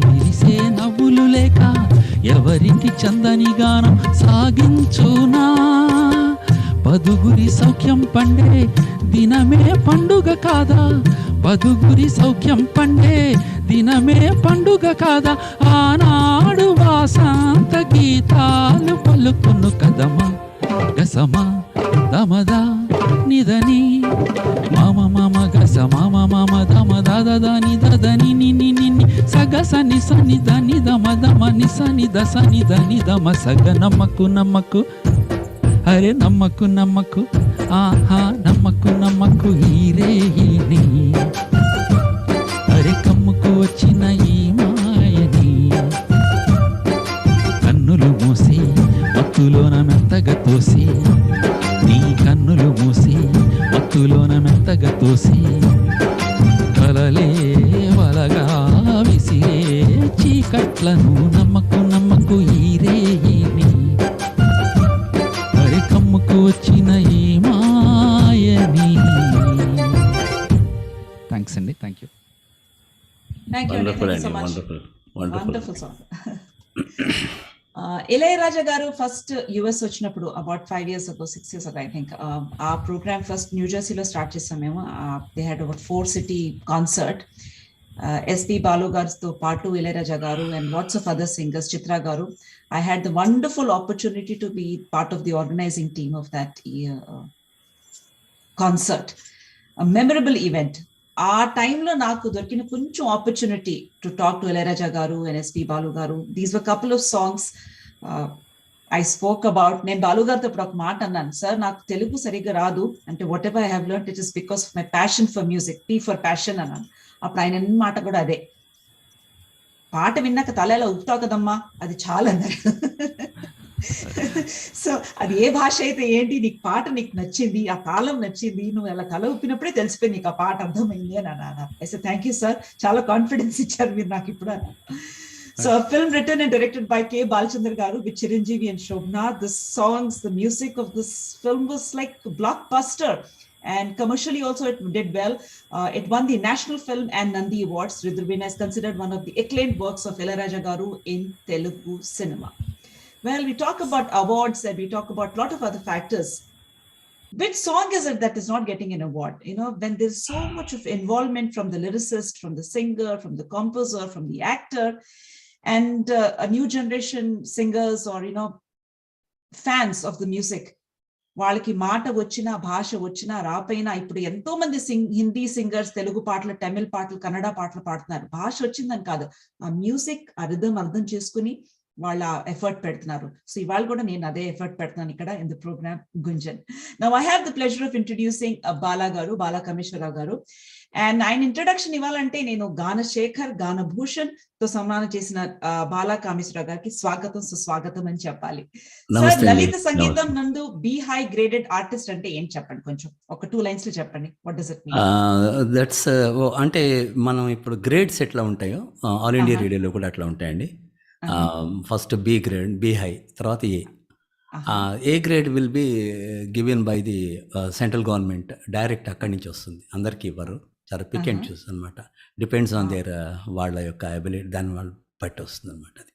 విరిసే నవ్వులు లేక, ఎవరికి చందని గానం సాగించునా, పదుగురి సౌఖ్యం పండే దినమే పండుగ కాదా, పదుగురి సౌఖ్యం పండే దినమే పండుగ కాదా, ఆనాడు వాసంత గీతాలు పలుకును కదమా, గసమా దమదా నిదని, మమ మమ గస మమ మమ దమ దదని దదని నిని నిని సగ గసని సని దని దమ దమ ని సని దసని దని దమ సగ నమ్మకు నమ్మకు అరే నమ్మకు నమ్మకు ఆహా నమ్మకు నమ్మకు ఈరే ఈని అరే కమ్ముకు వచ్చిన ఈ మాయని కన్నులు మూసి మత్తులోన మెత్తగా తోసి నీ కన్నులు మూసి మత్తులోన మెత్తగా తోసి కలలే వలగా విసిరే చీకట్లను నమ్మకు నమ్మకు ఈరే ఈని అరే కమ్ముకు వచ్చిన ఈ మాయని. థ్యాంక్స్ అండి, thank you. Thank you, Wonderful, thank you so Andy. much. Wonderful. Wonderful song. Ilaiyaraaja garu first US వచ్చినప్పుడు about 5 years ago, 6 years ago, I think, ఆ ప్రోగ్రామ్ ఫస్ట్ న్యూ జెర్సీలో స్టార్ట్ చేసాం మేము. They had about 4 city concert. S P Balu గారితో పాటు Ilaiyaraaja garu and lots of other singers, Chithra garu. I had the wonderful opportunity to be part of the organizing team of that concert. A memorable event. ఆ టైంలో నాకు దొరికిన కొంచెం opportunity to talk to Ilaiyaraaja garu and SP Balu గారు. These were couple of songs I spoke about. నేను బాలు గారితో ఇప్పుడు ఒక మాట అన్నాను, సార్ నాకు తెలుగు సరిగ్గా రాదు అంటే what ever I have learned it is because of my passion for music, P for passion అన్నాను. అప్పుడు ఆయన అన్న మాట కూడా అదే, పాట విన్నాక తల ఎలా ఊపుతావు కదమ్మా అది చాలా అన్నారు. సో అది ఏ భాష అయితే ఏంటి, నీకు పాట నీకు నచ్చింది, ఆ తాళం నచ్చింది, నువ్వు అలా తల ఊపినప్పుడే తెలిసిపోయింది నీకు ఆ పాట అర్థమైంది అని అన్నారు. అయితే థ్యాంక్ యూ సార్, చాలా కాన్ఫిడెన్స్ ఇచ్చారు మీరు నాకు ఇప్పుడు అన్నారు. So a film written and directed by K. Balchandra garu with Chiranjeevi and Shobna. The songs, the music of this film was like a blockbuster. And commercially also it did well. It won the National Film and Nandi Awards. Ridhurvin is considered one of the acclaimed works of Ilayaraja garu in Telugu cinema. Well, we talk about awards and we talk about a lot of other factors. Which song is it that is not getting an award? You know, when there's so much of involvement from the lyricist, from the singer, from the composer, from the actor, and a new generation singers or, you know, fans of the music. వాళ్ళకి మాట వచ్చినా భాష వచ్చినా రాపైనా ఇప్పుడు ఎంతో మంది Hindi singers Telugu పాటలు, తమిళ పాటలు, కన్నడ పాటలు పాడుతున్నారు. భాష వచ్చిందని కాదు, ఆ మ్యూజిక్ ఆ రిథమ్ అర్థం చేసుకుని వాళ్ళ ఎఫర్ట్ పెడుతున్నారు. సో ఇవాళ కూడా నేను అదే ఎఫర్ట్ పెడుతున్నాను ఇక్కడ in the program Gunjan. Now I have the pleasure of introducing Bala గారు, బాలా కామేశ్వరరావు గారు. అండ్ ఆయన ఇంట్రడక్షన్ ఇవ్వాలంటే నేను గానశేఖర్, గానభూషణ్ తో సన్మానం చేసిన బాలా కామేశ్వరరావు గారికి స్వాగతం, సుస్వాగతం అని చెప్పాలి. సార్, లలిత సంగీతం నందు బి హై గ్రేడెడ్ ఆర్టిస్ట్ అంటే ఏం చెప్పండి, కొంచెం ఒక 2 lines లో చెప్పండి. What does it mean? That's అంటే మనం ఇప్పుడు గ్రేడ్స్ ఎట్లా ఉంటాయో ఆల్ ఇండియా రేడియోలో కూడా అట్లా ఉంటాయండి. First B grade, B high, తర్వాత A grade will be given by the central government. Direct అక్కడి నుంచి వస్తుంది, అందరికీ ఇవ్వరు, చాలా పిక్ అండ్ చూస్ అనమాట. డిపెండ్స్ ఆన్ దేర్ వాళ్ళ యొక్క అబిలిటీ, దాని వాళ్ళు బట్టి వస్తుంది అనమాట అది.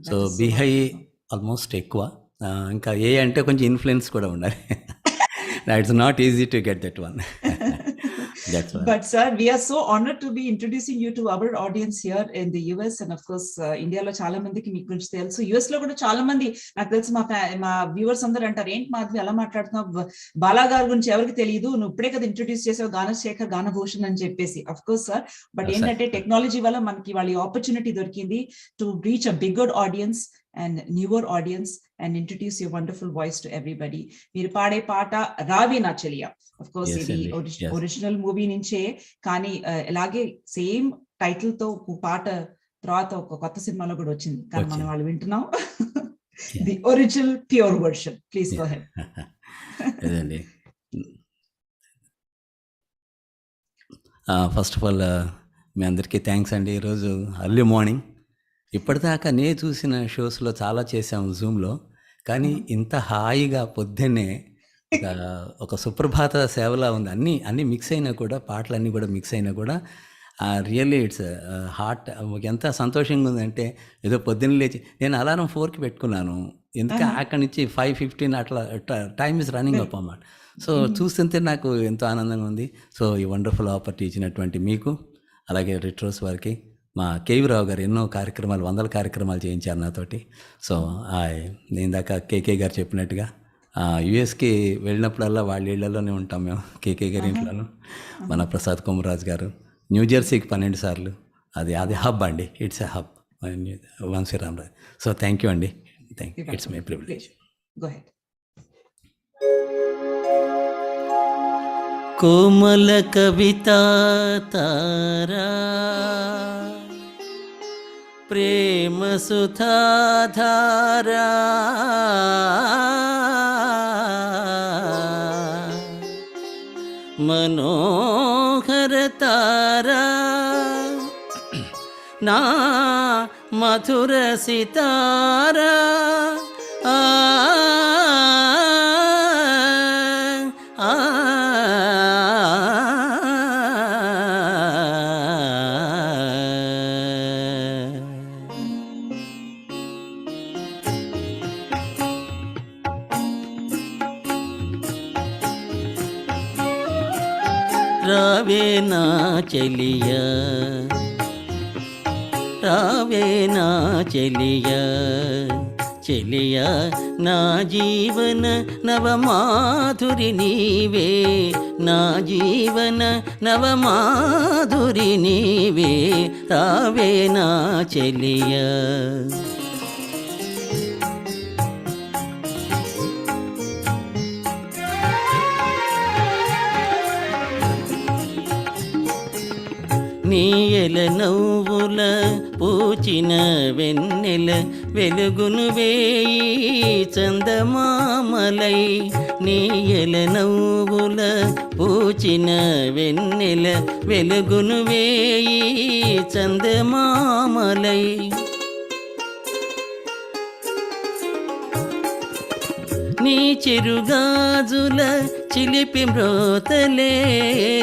సో బి హై ఆల్మోస్ట్ ఎక్కువ. ఇంకా ఏ అంటే కొంచెం ఇన్ఫ్లుయెన్స్ కూడా ఉండాలి. It's not easy to get that one. But sir, we are so honored to be introducing you to our audience here in the US and of course India lo chaala mandiki meeku gurinchi telusu, US lo kuda chaala mandi నాకు తెలుసు మా viewers అందరూ అంటారు, ఏంటి మాధవి అలా మాట్లాడుతున్నావు, బాలా గారి గురించి ఎవరికి తెలియదు, నువ్వు ఇప్పుడే కదా ఇంట్రొడ్యూస్ చేసావు గానశేఖర్, గానభూషణ్ అని చెప్పేసి. అఫ్ కోర్స్ సార్, బట్ ఏంటంటే టెక్నాలజీ వల్ల మనకి వాళ్ళ ఆపర్చునిటీ దొరికింది to reach a bigger audience and newer audience and introduce your wonderful voice to everybody. మీరు పాడే పాట రావి నా చెలియా, of course ఇది ఒరిజినల్ మూవీ నుంచే, కానీ ఇలాగే సేమ్ టైటిల్ తో పాట తర్వాత ఒక కొత్త సినిమాలో కూడా వచ్చింది, కానీ మనం వాళ్ళు వింటున్నాం the original pure version. Please go ahead. First of all మీ అందరికీ థ్యాంక్స్ అండి. ఈరోజు అర్లీ మార్నింగ్, ఇప్పటిదాకా నేను చూసిన షోస్లో చాలా చేసాము జూమ్లో, కానీ ఇంత హాయిగా పొద్దున్నే ఒక సుప్రభాత సేవలా ఉంది. అన్నీ మిక్స్ అయినా కూడా, పాటలన్నీ కూడా మిక్స్ అయినా కూడా రియల్లీ ఇట్స్ హార్ట్. ఎంత సంతోషంగా ఉందంటే, ఏదో పొద్దున్న లేచి నేను అలారం 4కి పెట్టుకున్నాను, ఎందుకంటే అక్కడి నుంచి 5:15 అట్లా టైమ్ ఇస్ రన్నింగ్ అప్ అన్నమాట. సో చూస్తుంటే నాకు ఎంతో ఆనందంగా ఉంది. సో ఈ వండర్ఫుల్ ఆపర్చునిటీ ఇచ్చినటువంటి మీకు, అలాగే రిట్రోస్ వారికి, మా కేవీరావు గారు ఎన్నో కార్యక్రమాలు, 100 కార్యక్రమాలు చేయించారు నాతోటి. సో నేను దాకా కేకే గారు చెప్పినట్టుగా యుఎస్కి వెళ్ళినప్పుడల్లా వాళ్ళ ఇళ్లలోనే ఉంటాం మేము, కేకే గారి ఇంట్లోనూ. మన ప్రసాద్ కొమరాజ్ గారు న్యూజెర్సీకి 12 సార్లు, అది అది హబ్ అండి, it's a hub Vamsiram. So thank you అండి, it's my privilege. Go ahead. కోమల కవితా తారా ప్రేమ సుధాధారా మనోహర తారా నా మధుర సితారా ఆ రావే నా చెలియా, రావే నా చెలియా, చెలియా నా జీవన నవమాధురి నీవే, నా జీవన నవమాధురి నీవే, రావే నా చెలియా. నీయల నవ్వుల పూచిన వెన్నెల వెలుగును వేయి చందమామలై, నీయల నవ్వుల పూచిన వెన్నెల వెలుగును వేయి చందమామలై, నీ చిరుగాజుల చిలిపి మ్రోతలే,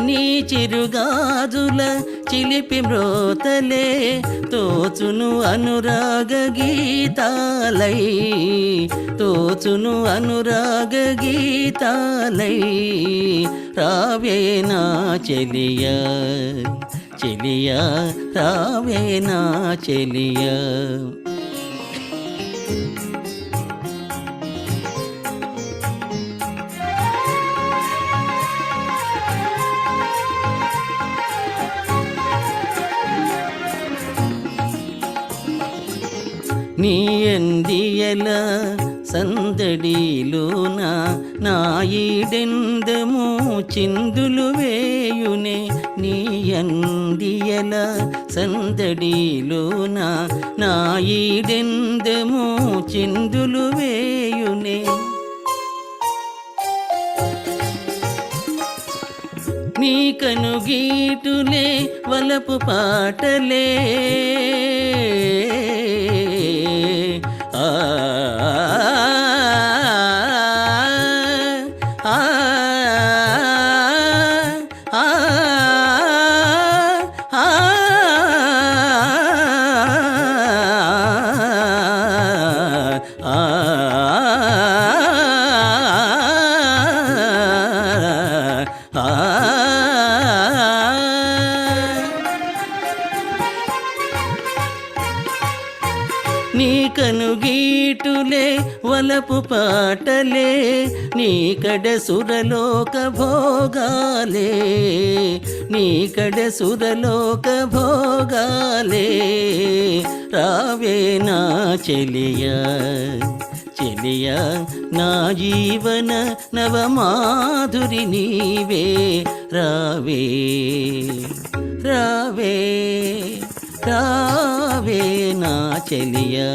నీ చిరుగాజుల చిలిపి మ్రోతలే తోచును అనురాగ గీతాలై, తోచును అనురాగ గీతాలై, రావే నా చెలియా, చెలియా రావే నా చెలియా. నీ ఎందియల సందడిలోన నా ఈడెందము చిందులు వేయునే, నీ ఎందియల సందడిలోన నా ఈడెందము చిందులు వేయునే, నీ కనుగీటులే వలపు పాటలే ఆ ఆ ఆ నీ కనుగీటులే వలపు పాటలే, నీ కడ సురలోక భోగాలే, నీ కడ సురలోక భోగాలే, రావే నా చెలియా, చెలియా నా జీవన నవమాధురి నీవే, రావే రావే రావే నా చెలియా.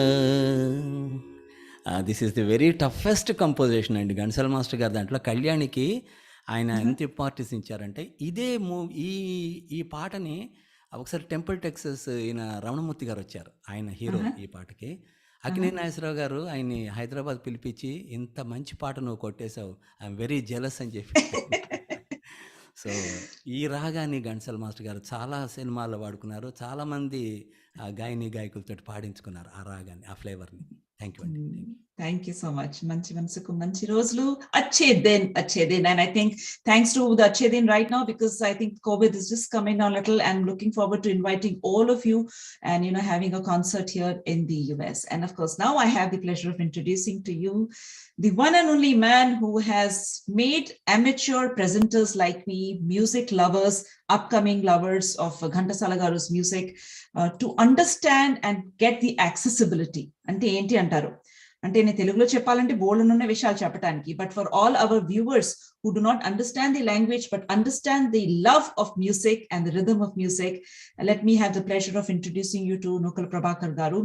This is the very toughest composition అండి ఘంటసాల మాస్టర్ గారు. దాంట్లో కళ్యాణికి ఆయన ఎంత ఇంపార్టెన్స్ ఇచ్చారంటే, ఇదే ఈ పాటని ఒకసారి టెంపుల్ టెక్సస్ ఈయన రమణమూర్తి గారు వచ్చారు, ఆయన హీరో ఈ పాటకి. అక్కినేని నాగేశ్వరరావు గారు ఆయన్ని హైదరాబాద్ పిలిపించి, ఇంత మంచి పాట నువ్వు కొట్టేశావు, ఐఎమ్ వెరీ జెలస్ అని చెప్పి. సో ఈ రాగాన్ని ఘంటసాల మాస్టర్ గారు చాలా సినిమాల్లో వాడుకున్నారు, చాలామంది గాయని గాయకులతో పాడించుకున్నారు ఆ రాగాన్ని, ఆ ఫ్లేవర్ని. థ్యాంక్ యూ అండి. Thank you so much. Manchi mansuku manchi rojulu acche din. And I think thanks to the acche din right now, because I think COVID is just coming down a little, and looking forward to inviting all of you and, having a concert here in the US. And of course, now I have the pleasure of introducing to you the one and only man who has made amateur presenters like me, music lovers, upcoming lovers of Ghantasala garu's music, to understand and get the accessibility. Ante enti antaru. అంటే నేను తెలుగులో చెప్పాలంటే బోల్డనున్న విషయాలు చెప్పడానికి, but for all our viewers who do not understand the language but understand the love of music and the rhythm of music, let me have the pleasure of introducing you to Nukal Prabhakar garu.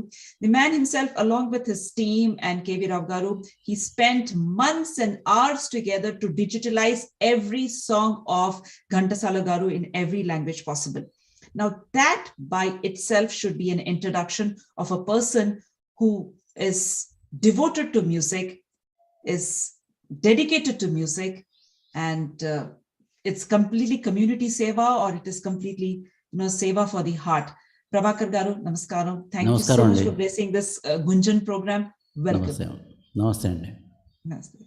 The man himself, along with his team and KV Rao garu, he spent months and hours together to digitalize every song of Ghantasala garu in every language possible. Now that by itself should be an introduction of a person who is devoted to music, is dedicated to music, and it's completely community seva, or it is completely seva for the heart. Prabhakar garu, namaskaram. Thank you so much for blessing this Goonjan program. Welcome. Namaste andi. Namaste.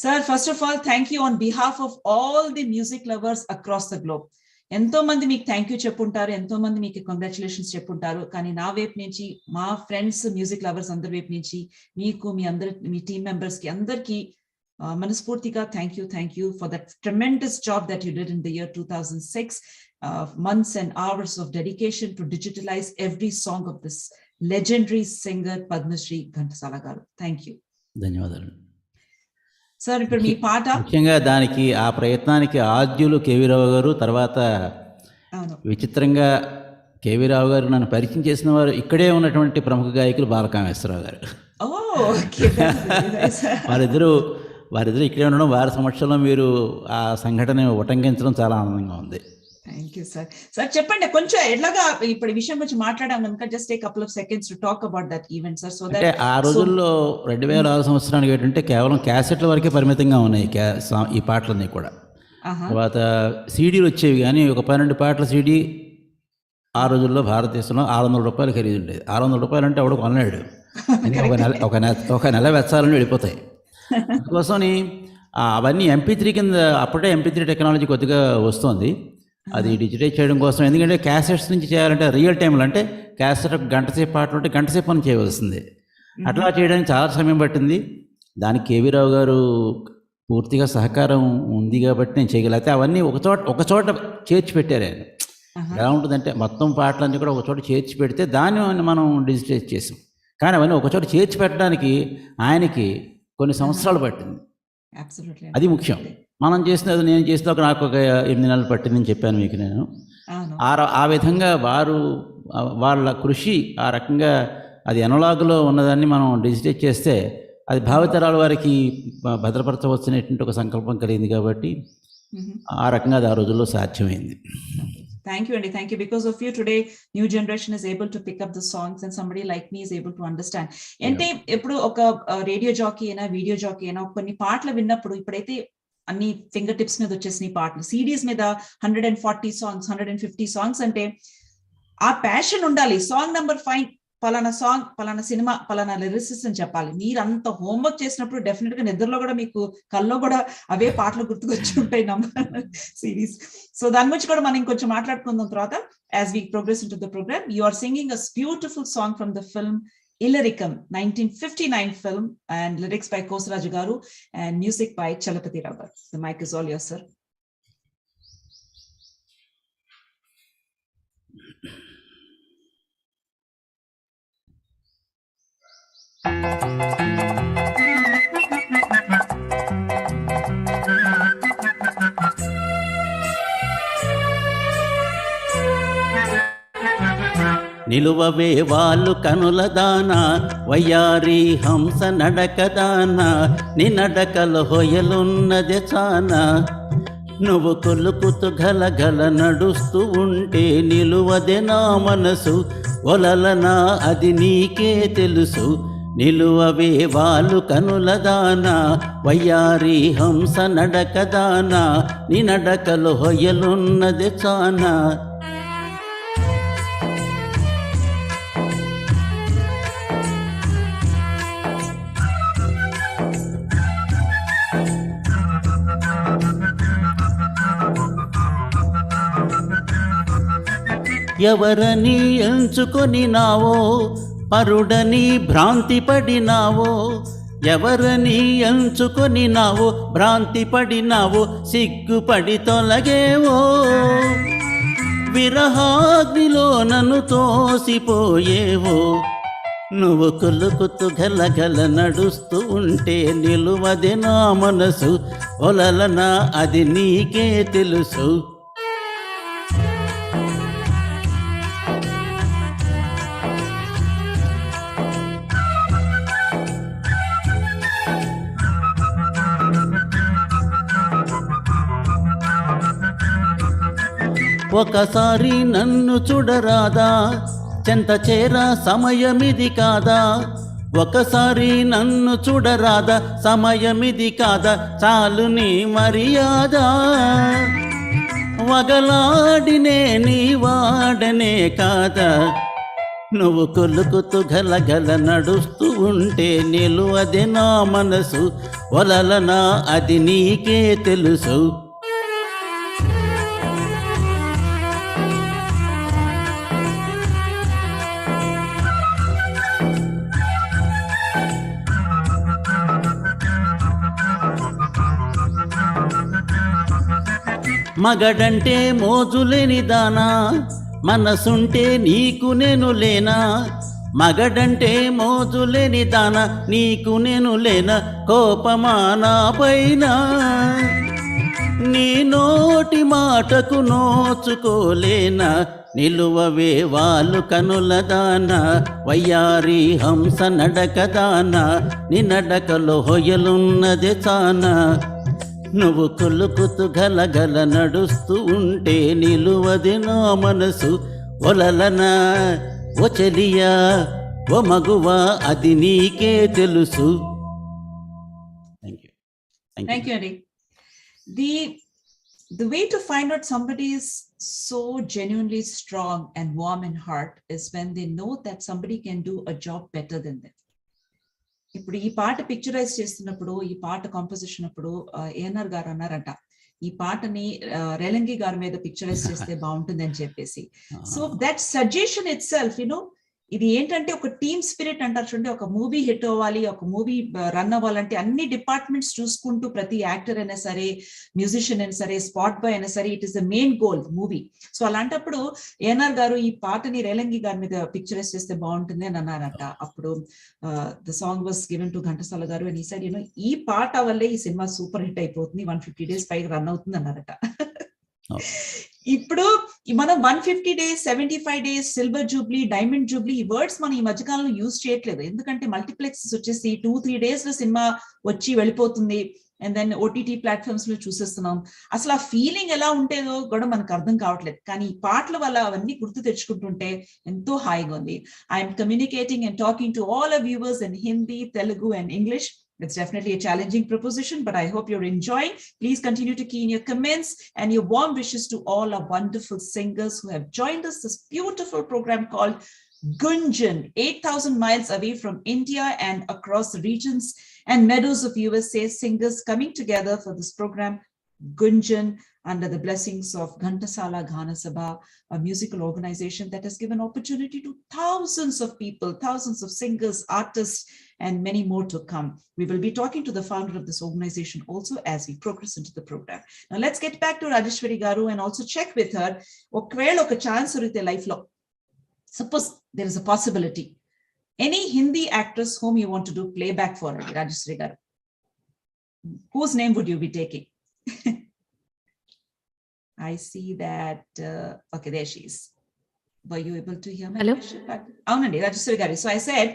Sir, first of all, thank you on behalf of all the music lovers across the globe. ఎంతో మంది మీకు thank you చెప్పుంటారు, ఎంతో మంది మీకు congratulations చెప్పుంటారు, కానీ నా వైపు నుంచి, మా ఫ్రెండ్స్ మ్యూజిక్ లవర్స్ అందరి వైపు నుంచి మీకు, మీ టీమ్ మెంబర్స్ కి అందరికి మనస్ఫూర్తిగా thank you for that tremendous job that you did in the year 2006, months and hours of dedication to digitalize every song of this legendary singer Padma Shri Ghantasala garu. Thank you. ధన్యవాదాలు sir. ఇప్పుడు మీ పాట ముఖ్యంగా దానికి ఆ ప్రయత్నానికి ఆద్యులు KV రావు గారు. తర్వాత విచిత్రంగా కేవీ రావు గారు నన్ను పరిచయం చేసిన వారు ఇక్కడే ఉన్నటువంటి ప్రముఖ గాయకులు బాలకామేశ్వరరావు గారు. వారిద్దరూ ఇక్కడే ఉండడం, వారి సమక్షంలో మీరు ఆ సంఘటన ఉటంకించడం చాలా ఆనందంగా ఉంది. Thank you sir. సార్ చెప్పండి, కొంచెం ఎట్లాగా ఇప్పుడు ఈ విషయం గురించి మాట్లాడాం కనుక just take couple of seconds to talk about that event sir. So that ఆ రోజుల్లో 2006 సంవత్సరానికి ఏంటంటే కేవలం క్యాసెట్ల వరకే పరిమితంగా ఉన్నాయి ఈ పాటలన్నీ కూడా. తర్వాత సీడీలు వచ్చేవి, కానీ ఒక 12 పాటల సీడీ ఆ రోజుల్లో భారతదేశంలో 600 రూపాయలు ఖరీదు ఉండేది. 600 రూపాయలు అంటే ఎవడు కొనలేడు, ఒక నెల వెచ్చాలని వెళ్ళిపోతాయి. అందుకోసమని అవన్నీ MP3 కింద, అప్పుడే MP3 టెక్నాలజీ కొద్దిగా వస్తుంది, అది డిజిటైజ్ చేయడం కోసం. ఎందుకంటే క్యాసెట్స్ నుంచి చేయాలంటే రియల్ టైంలో, అంటే క్యాసెట్ ఒక గంట సేపు పాటలు ఉంటే గంట సేపు అని చేయవలసింది. అట్లా చేయడానికి చాలా సమయం పట్టింది. దానికి కేవీ రావు గారు పూర్తిగా సహకారం ఉంది కాబట్టి నేను చేయగలిగితే అవన్నీ ఒక చోట చేర్చి పెట్టారు ఆయన. ఎలా ఉంటుందంటే మొత్తం పాటలన్నీ కూడా ఒక చోట చేర్చి పెడితే దాన్ని మనం డిజిటైజ్ చేసాం. కానీ అవన్నీ ఒక చోట చేర్చి పెట్టడానికి ఆయనకి కొన్ని సంవత్సరాలు పట్టింది. అది ముఖ్యం. మనం చేసినది, నేను చేసిన నాకు ఒక 8 నెలలు పట్టిందని చెప్పాను మీకు నేను. ఆ విధంగా వాళ్ళ కృషి ఆ రకంగా, అది అనలాగ్లో ఉన్నదాన్ని మనం డిజిటైజ్ చేస్తే అది భావితరాల వారికి భద్రపరచవచ్చునేటువంటి ఒక సంకల్పం కలిగింది కాబట్టి ఆ రకంగా అది ఆ రోజుల్లో సాధ్యమైంది. Thank you, Andy. Thank you. Because of you today, new generation is able to pick up the songs, and somebody like me is able to understand. అంటే ఇప్పుడు ఒక రేడియో జాకీ అయినా, వీడియో జాకీ అయినా కొన్ని పాటలు విన్నప్పుడు, ఇప్పుడైతే అన్ని ఫింగర్ టిప్స్ మీద వచ్చేసిన పాటలు, సిడీస్ మీద 140 సాంగ్స్, 150 సాంగ్స్, అంటే ఆ ప్యాషన్ ఉండాలి. సాంగ్ నెంబర్ 5 పలానా సాంగ్, పలానా సినిమా, పలానా లిరిసిస్ట్ అని చెప్పాలి. మీరు అంత హోంవర్క్ చేసినప్పుడు డెఫినెట్ గా నిద్రలో కూడా మీకు కల్లో కూడా అవే పాటలు గుర్తుకొచ్చి ఉంటాయి నంబర్ సిరీస్. సో దాని గురించి కూడా మనం ఇంకొంచెం మాట్లాడుకుందాం తర్వాత. As we progress into the program, you are singing a beautiful song from the film Illyricum, 1959 film, and lyrics by Kosaraju garu and music by Chalapati Rao garu. The mic is all yours, sir. నిలువవే వాళ్ళు కనుల దాన, వయ్యారి హంస నడకదాన, నీ నడకల హొయలున్నది చాన. నువ్వు కొలుకుతూ గలగల నడుస్తూ ఉంటే నిలువదే నా మనసు, ఒలలనా అది నీకే తెలుసు. నిలువవే వాళ్ళు కనుల దాన, వయ్యారి హంస నడకదాన, నీ నడకల హొయలున్నది చాన. ఎవరని ఎంచుకొని నావో పరుడని భ్రాంతి పడినావో, ఎవరని ఎంచుకొని నావో భ్రాంతి పడినావో, సిగ్గుపడి తొలగేవో, విరహాగ్నిలో నన్ను తోసిపోయేవో, నువ్వు కులుకుతూ గలగల నడుస్తూ ఉంటే నిలువది నా మనసు, ఒలలనా అది నీకే తెలుసు. ఒకసారి నన్ను చూడరాదా, చెంత చేర సమయమిది కాదా, ఒకసారి నన్ను చూడరాదా, సమయమిది కాదా, చాలు నీ మర్యాద, వగలాడినే నీ వాడనే కాదా, నువ్వు కొలుకుతూ గలగల నడుస్తూ ఉంటే నిలువదే నా మనసు, ఒలలనా అది నీకే తెలుసు. మగడంటే మోజులేని దానా, మనసుంటే నీకు నేను లేనా, మగడంటే మోజులేని దానా, నీకు నేను లేనా, కోపమా నా పైన, నీ నోటి మాటకు నోచుకోలేనా, నిలువవే వాళ్ళు కనుల దానా, వయ్యారి హంస నడకదానా, నీ నడకలో హొయలున్నదే చానా, నువ్వు కొలుకుతూ గలగల నడుస్తూ ఉంటే నిలువది నా మనసు, ఒలలనా ఓ చెలియా ఓ మగువా అది నీకే తెలుసు. Thank you, Adi. The way to find out somebody is so genuinely strong and warm in heart is when they know that somebody can do a job better than them. ఇప్పుడు ఈ పాట పిక్చరైజ్ చేస్తున్నప్పుడు, ఈ పాట composition అప్పుడు ఏఎన్ఆర్ గారు అన్నారంట, ఈ పాటని రేలంగి గారి మీద పిక్చరైజ్ చేస్తే బాగుంటుంది అని చెప్పేసి. So that suggestion it self ఇది ఏంటంటే ఒక టీమ్ స్పిరిట్ అంటారు చూడండి. ఒక మూవీ హిట్ అవ్వాలి, ఒక మూవీ రన్ అవ్వాలంటే అన్ని డిపార్ట్మెంట్స్ చూసుకుంటూ ప్రతి యాక్టర్ అయినా సరే, మ్యూజిషియన్ అయినా సరే, స్పాట్ బాయ్ అయినా సరే, it is the main goal movie. So అలాంటప్పుడు ఏఎన్ఆర్ గారు ఈ పాటని రేలంగి గారి మీద పిక్చరైజ్ చేస్తే బాగుంటుంది అని అన్నారంట. అప్పుడు the song was given to Ghantasala గారు అండ్ ఈ సైడ్ ఈ పాట వల్లే ఈ సినిమా సూపర్ హిట్ అయిపోతుంది, 150 days పైగా రన్ అవుతుంది అన్నారట. ఇప్పుడు మనం 150 days, 75 days, silver Jubilee, diamond Jubilee, ఈ వర్డ్స్ మనం ఈ మధ్యకాలంలో యూజ్ చేయట్లేదు. ఎందుకంటే మల్టీప్లెక్సెస్ వచ్చేసి 2-3 days లో సినిమా వచ్చి వెళ్ళిపోతుంది, అండ్ దెన్ ఓటీటీ ప్లాట్ఫామ్స్ లో చూసేస్తున్నాం. అసలు ఆ ఫీలింగ్ ఎలా ఉంటేదో కూడా మనకు అర్థం కావట్లేదు. కానీ ఈ పాటల వల్ల అవన్నీ గుర్తు తెచ్చుకుంటుంటే ఎంతో హాయిగా ఉంది. I'm communicating and talking to all our viewers in Hindi, Telugu and English. It's definitely a challenging proposition, but I hope you're enjoying. Please continue to key in your comments and your warm wishes to all our wonderful singers who have joined us this beautiful program called Goonjan, 8,000 miles away from India and across the regions and meadows of USA, singers coming together for this program, Goonjan, under the blessings of Ghantasala, Gana, Sabha, a musical organization that has given opportunity to thousands of people, thousands of singers, artists, and many more to come. We will be talking to the founder of this organization also as we progress into the program. Now let's get back to Rajeshwari Garu and also check with her. Okvela oka chance urite life lo. Suppose there is a possibility. Any Hindi actress whom you want to do playback for, Rajeshwari Garu? Whose name would you be taking? I see that. Okay, there she is. Were you able to hear my question? Aunandi, Rajeshwari Garu. So I said,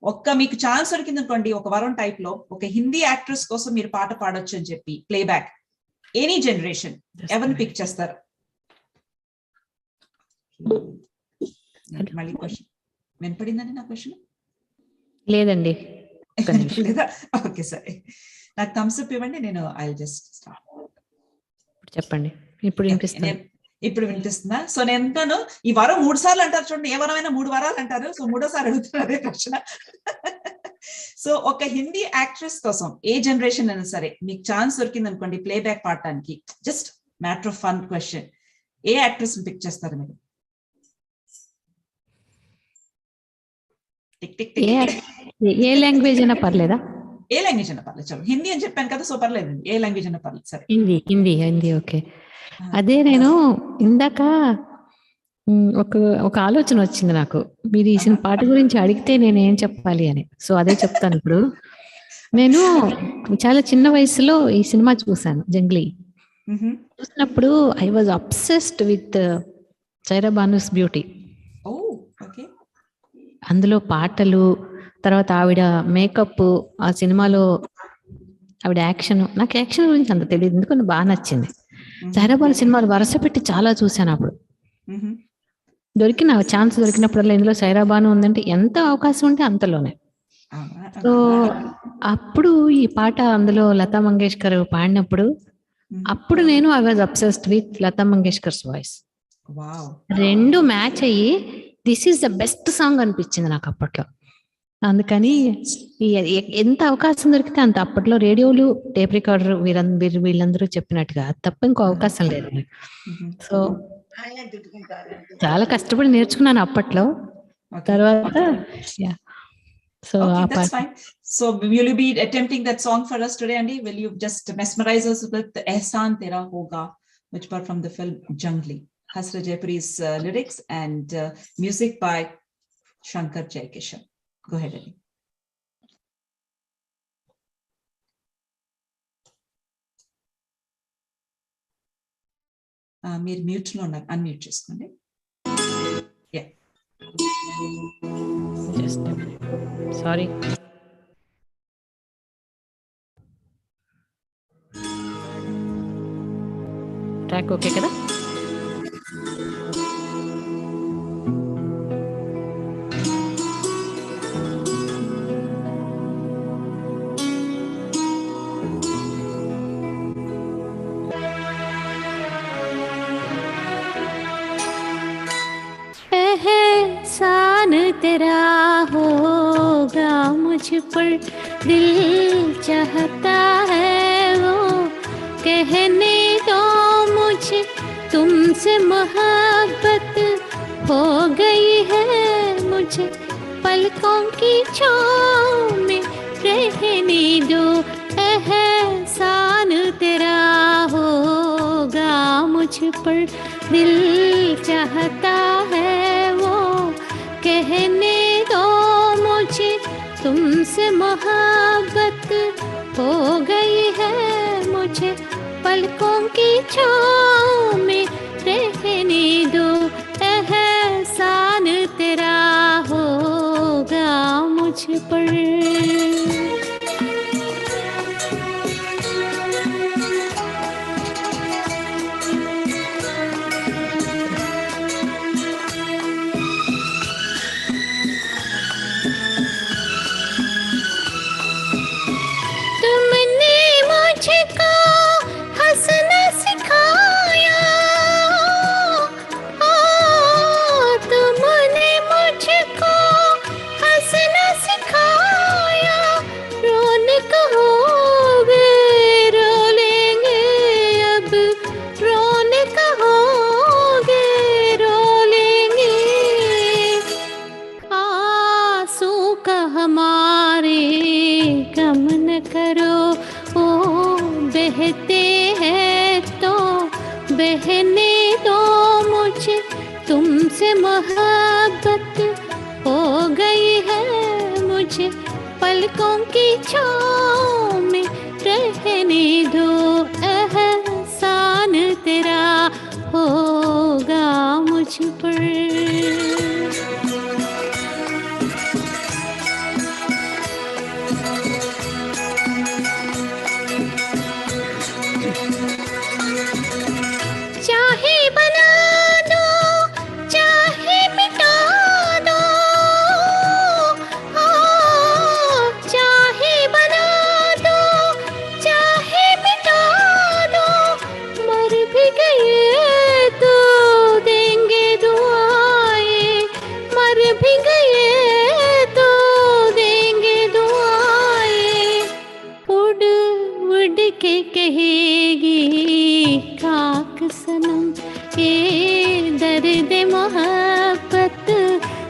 ఒక్క మీకు chance దొరికింది అనుకోండి, ఒక వారం type లో ఒక Hindi actress కోసం మీరు పాట పాడొచ్చు అని చెప్పి ప్లేబ్యాక్, ఎనీ జనరేషన్, ఎవరిని పిక్ చేస్తారు? మళ్ళీ క్వశ్చన్ వినపడిందండి నా క్వశ్చన్? లేదండి. లేదా? ఓకే సరే, నాకు థమ్స్ అప్ ఇవ్వండి, నేను ఐ జస్ట్ స్టార్ట్. చెప్పండి. ఇప్పుడు వినిపిస్తుందా? సో నేను అంటాను, ఈ వారం 3 సార్లు అంటారు చూడండి, ఏ వారమైనా 3 వారాలు అంటారు. సో 3వ సారి అడుగుతున్నారు అదే ప్రశ్న. సో ఒక హిందీ యాక్ట్రెస్ కోసం ఏ జనరేషన్ అయినా సరే మీకు ఛాన్స్ దొరికింది అనుకోండి ప్లేబ్యాక్ పాడటానికి, just matter of fun question, A actress ని పిక్ చేస్తారు మీరు? టిక్ టిక్ టిక్ ఏ లాంగ్వేజ్ అయినా పర్లేదా? ఏ లాంగ్వేజ్ అయినా పర్లేదు. చలో హిందీ అని చెప్పాను కదా, సో పర్లేదు, ఏ లాంగ్వేజ్ అయినా పర్లేదు. సరే, హిందీ ఓకే. అదే నేను ఇందాక ఒక ఆలోచన వచ్చింది నాకు, మీరు ఈ పాట గురించి అడిగితే నేను ఏం చెప్పాలి అని. సో అదే చెప్తాను ఇప్పుడు. నేను చాలా చిన్న వయసులో ఈ సినిమా చూసాను, జంగ్లీ. చూసినప్పుడు I was obsessed with Saira Banu's beauty. అందులో పాటలు, తర్వాత ఆవిడ మేకప్, ఆ సినిమాలో ఆవిడ యాక్షన్. నాకు యాక్షన్ గురించి అంత తెలియదు, ఎందుకంటే బాగా నచ్చింది. సైరా బాను సినిమాలు వరుస పెట్టి చాలా చూశాను. అప్పుడు ఛాన్స్ దొరికినప్పుడల్లా ఇందులో సైరా బాను ఉందంటే ఎంత అవకాశం ఉంటే అంతలోనే. సో అప్పుడు ఈ పాట అందులో లతా మంగేష్కర్ పాడినప్పుడు, అప్పుడు నేను I was obsessed with Lata Mangeshkar's voice. రెండు మ్యాచ్ అయ్యి this is the best song అనిపించింది నాకు అప్పట్లో. అందుకని ఎంత అవకాశం దొరికితే అంత. అప్పట్లో రేడియోలు, టేప్ రికార్డర్, వీళ్ళందరూ చెప్పినట్టుగా తప్ప ఇంకో అవకాశం లేదు. సో చాలా కష్టపడి నేర్చుకున్నాను అప్పట్లో. తర్వాత so that's fine. So will you be attempting that song for us today, Andy? Will you just mesmerize us with Ehsan Tera Hoga, which part from the film Jungli? Hasra Jaipuri's lyrics and music by Shankar Jaikishan. Go ahead, Andy. మీరు mute లో ఉన్నారు, unmute చేసుకోండి. Just sorry. Track okay కదా? एहसान तेरा होगा मुझ पर, दिल चाहता है वो कहने दो मुझे, तुमसे मोहब्बत हो गई है मुझे, पलकों की छाँव में रहने दो। एहसान तेरा होगा मुझ पर, दिल चाहता है वो कहने दो मुझे, तुमसे मोहब्बत हो गई है मुझे, पलकों की छाँव में रहने दो। एहसान तेरा होगा मुझ पर। बहने दो मुझे, तुमसे मोहब्बत हो गई है मुझे, पलकों की छाँव में रहने दो। एहसान तेरा होगा मुझ पर।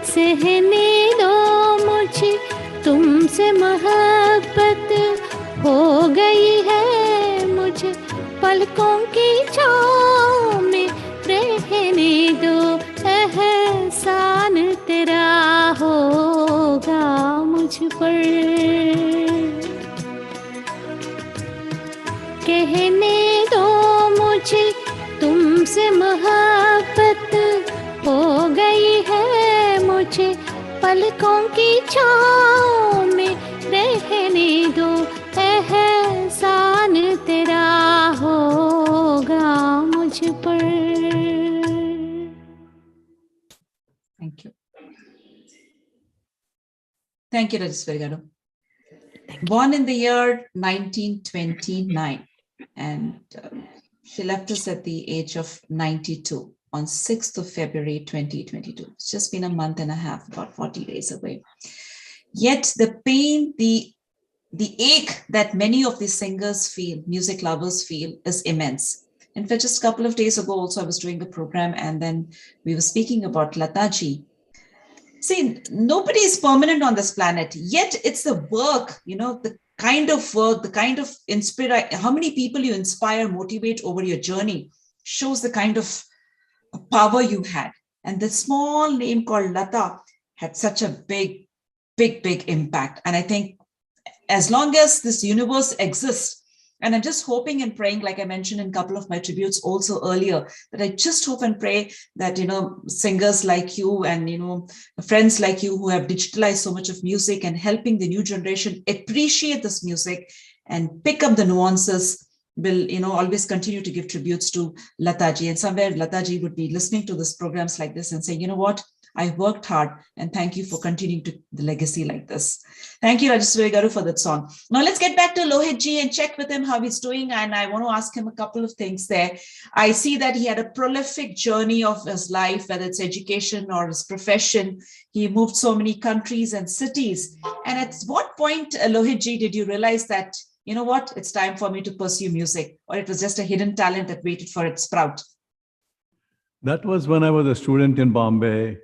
सहने दो मोहब्बत हो गई है मुझे, पलकों की छाँव में रहने दो, एहसान तेरा होगा मुझ पर। कहने दो मुझे तुमसे मोहब्बत हो गई है मुझे, पलकों की छाँव में रहने दो, एहसान तेरा होगा मुझ पर। Thank you. Thank you, Rajeshwari Garu. Born in the year 1929, and she left us at the age of 92 on 6th of February 2022. It's just been a month and a half, about 40 days away. Yet the pain, the ache that many of the singers feel, music lovers feel, is immense. In fact, just a couple of days ago also, I was doing a program and then we were speaking about Lataji. See, nobody is permanent on this planet, yet it's the work, the kind of work, the kind of how many people you inspire, motivate over your journey shows the kind of power you had. And the small name called Lata had such a big impact. And I think as long as this universe exists, and I'm just hoping and praying, like I mentioned in a couple of my tributes also earlier, that I just hope and pray that, singers like you and, friends like you who have digitalized so much of music and helping the new generation appreciate this music and pick up the nuances will, always continue to give tributes to Lataji. And somewhere Lataji would be listening to this programs like this and saying, you know what? I worked hard and thank you for continuing to the legacy like this. Thank you, Rajeshwari Garu, for that song. Now let's get back to Lohit ji and check with him how he's doing. And I want to ask him a couple of things there. I see that he had a prolific journey of his life, whether it's education or his profession. He moved so many countries and cities. And at what point, Lohit ji, did you realize that, you know what, it's time for me to pursue music, or it was just a hidden talent that waited for its sprout? That was when I was a student in Bombay.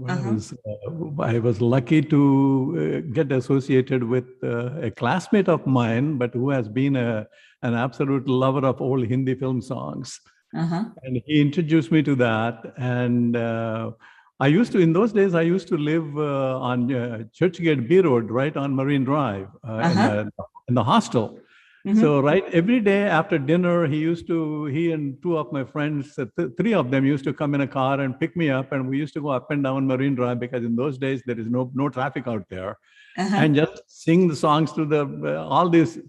I was lucky to get associated with a classmate of mine, but who has been an absolute lover of old Hindi film songs. And he introduced me to that. And I used to, in those days, I used to live on Churchgate B Road, right on Marine Drive, in the hostel. So right every day after dinner, he and two of my friends, three of them used to come in a car and pick me up, and we used to go up and down Marine Drive because in those days there is no traffic out there, and just sing the songs to all these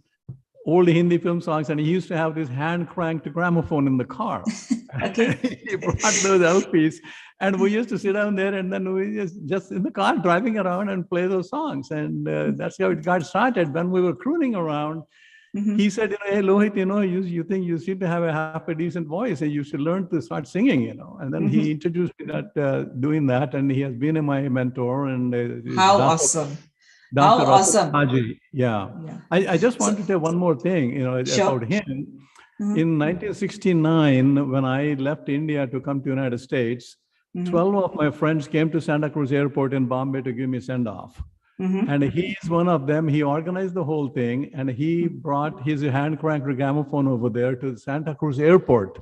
old Hindi film songs. And he used to have this hand cranked gramophone in the car. He brought those LPs, and we used to sit down there, and then we just in the car driving around and play those songs, and that's how it got started. When we were crooning around, he said, hey, Lohit, you think you seem to have a decent voice and you should learn to start singing, And then he introduced me that doing that, and he has been my mentor. And how awesome. Dr. How awesome. Haji. Yeah. I just want to say one more thing, about him. In 1969, when I left India to come to United States, 12 of my friends came to Santa Cruz Airport in Bombay to give me send-off. And he is one of them. He organized the whole thing, and he brought his hand cranked gramophone over there to Santa Cruz Airport.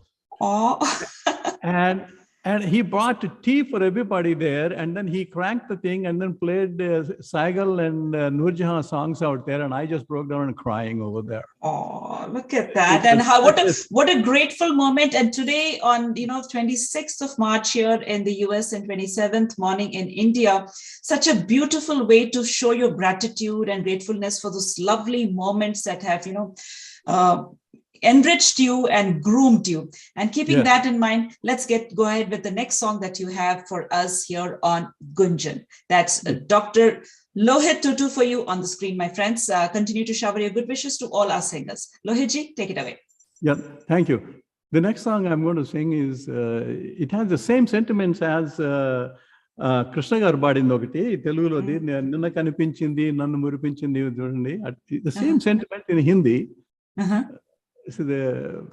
And he brought tea for everybody there, and then he cranked the thing and then played Saigal and Nurjahan songs out there, and I just broke down and crying over there. Oh, look at that. And what a grateful moment. And today on 26th of March here in the US and 27th morning in India, such a beautiful way to show your gratitude and gratefulness for those lovely moments that have enriched you and groomed you. And keeping that in mind, let's go ahead with the next song that you have for us here on Goonjan. That's Dr. Lohit Tutu for you on the screen, my friends. Continue to shower your good wishes to all our singers. Lohit ji, take it away. Yeah, thank you. The next song I'm going to sing is, it has the same sentiments as Krishna garu paadindi okati Telugulo di ninna kanipinchindi nannu muripinchindi chudandi, the same sentiment in Hindi. This is the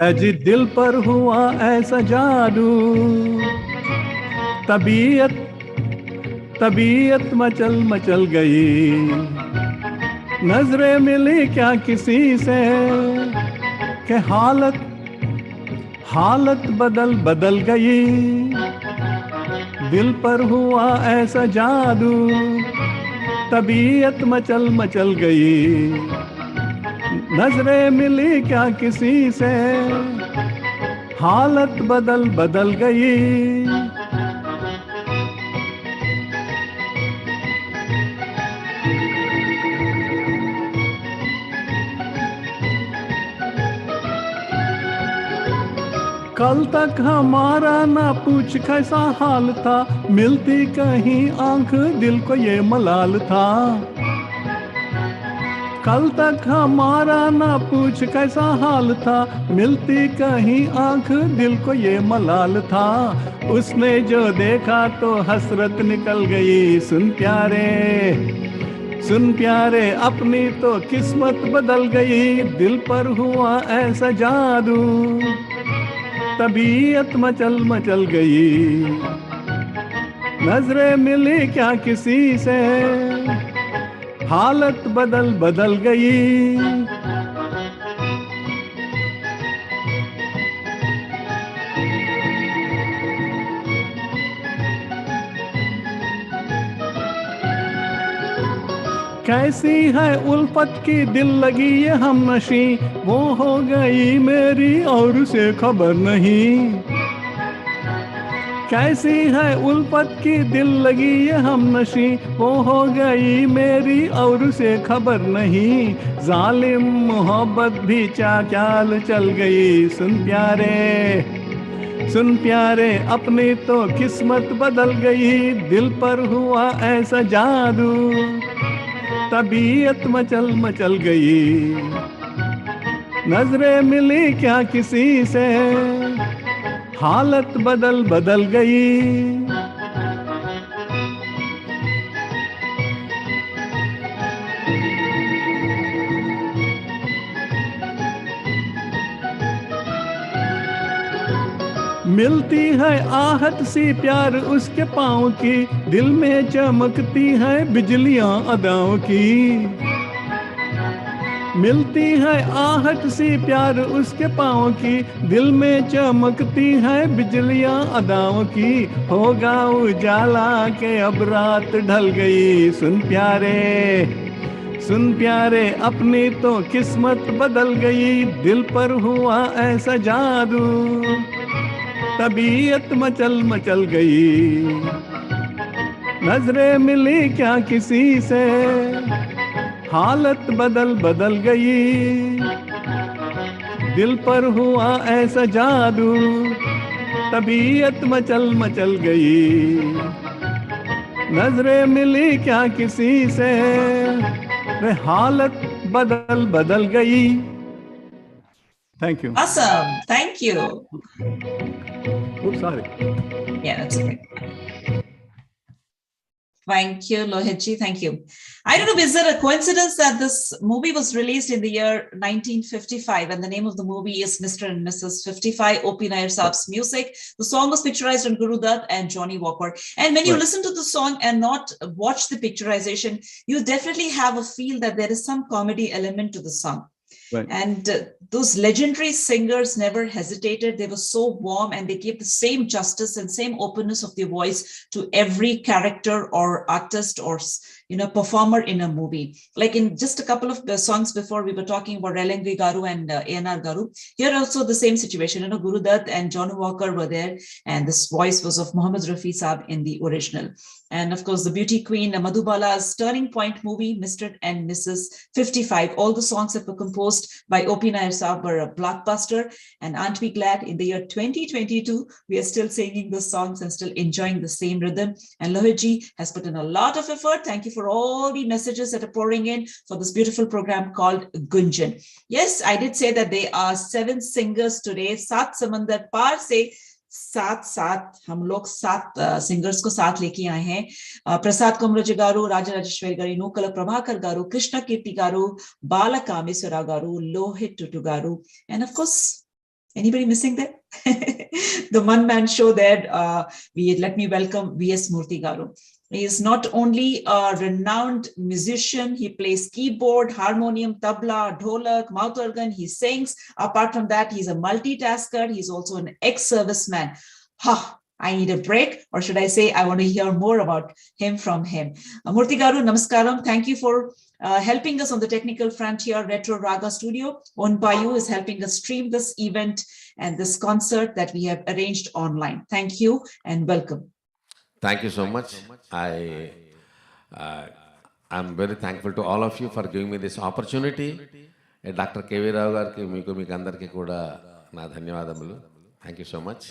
अजी दिल पर हुआ ऐसा जादू, तबीयत तबीयत मचल मचल गई, नजरें मिली क्या किसी से कि हालत बदल बदल गई, दिल पर हुआ ऐसा जादू, तबीयत मचल मचल गई, नजरें मिली क्या किसी से, हालत बदल बदल गई। कल तक हमारा ना पूछ कैसा हाल था, मिलती कहीं आंख दिल को ये मलाल था। कल तक हमारा ना पूछ कैसा हाल था, मिलती कहीं आंख दिल को ये मलाल था। उसने जो देखा तो हसरत निकल गई, सुन प्यारे अपनी तो किस्मत बदल गई, दिल पर हुआ ऐसा जादू, तबीयत मचल मचल गई, नजरें मिली क्या किसी से, हालत बदल बदल गई। कैसी है उल्फत की दिल लगी ये हमनशी, वो हो गई मेरी और उसे खबर नहीं। कैसी है उल्फत की दिल लगी ये हमनशी, वो हो गई मेरी और उसे खबर नहीं। जालिम मोहब्बत भी चाल चल गई, सुन प्यारे अपनी तो किस्मत बदल गई, दिल पर हुआ ऐसा जादू, तबीयत मचल मचल गई, नजरें मिली क्या किसी से, हालत बदल बदल गई। मिलती है आहट सी प्यार उसके पाँव की, दिल में चमकती है बिजलियां अदाओं की। मिलती है आहट सी प्यार उसके पाँव की, दिल में चमकती है बिजलियां अदाओं की। होगा उजाला के अब रात ढल गई, सुन प्यारे अपनी तो किस्मत बदल गई, दिल पर हुआ ऐसा जादू, तबीयत मचल मचल गई, नजरें मिली क्या किसी से, हालत बदल बदल गई, दिल पर हुआ ऐसा जादू, तबीयत मचल मचल गई, नजरें मिली क्या किसी से, हालत बदल बदल गई। Thank you. Awesome. Thank you. Oops, sorry. Yeah, that's okay. Thank you, Lohitji. Thank you. I don't know, is there a coincidence that this movie was released in the year 1955 and the name of the movie is Mr. and Mrs. 55, O.P. Nair Saab's music. The song was picturized on Guru Dutt and Johnny Walker. And when you listen to the song and not watch the picturization, you definitely have a feel that there is some comedy element to the song. Right. And those legendary singers never hesitated. They were so warm and they gave the same justice and same openness of their voice to every character or artist or performer in a movie. Like in just a couple of songs before, we were talking about Relengri Garu and A.N.R. Garu. Here also the same situation. Guru Dutt and Johnny Walker were there, and this voice was of Mohammad Rafi Saab in the original. And of course, the beauty queen, Madhubala's turning point movie, Mr. and Mrs. 55. All the songs that were composed by O.P. Nair Saab were a blockbuster. And aren't we glad in the year 2022, we are still singing the songs and still enjoying the same rhythm. And Lohitji has put in a lot of effort. Thank you for all the messages that are pouring in for this beautiful program called Goonjan. Yes, I did say that there are 7 singers today. Saat Samandar Par se साथ हम लोग 7 singers को साथ लेके आए हैं. प्रसाद कमरोजी गारू, राजा राजेश्वरी गारू, नूकल प्रभाकर गारू, कृष्ण कीर्ति गारू, बाला कामेश्वरा गारू, लोहित टुटू गारू, and of course, anybody missing there? The one-man show there. Let me welcome V.S. Murthy garu. He is not only a renowned musician, he plays keyboard, harmonium, tabla, dholak, mouth organ, he sings. Apart from that, he's a multitasker. He's also an ex-serviceman. I need a break, or should I say, I want to hear more about him from him. Murthy Garu, namaskaram. Thank you for helping us on the technical frontier. Retro Raga Studio, owned by you, is helping us stream this event and this concert that we have arranged online. Thank you and welcome. Thank you so much. I'm very thankful to all of you for giving me this opportunity. Dr. K.V. Rao gariki meeku andarki kuda na dhanyavadamulu. Thank you so much.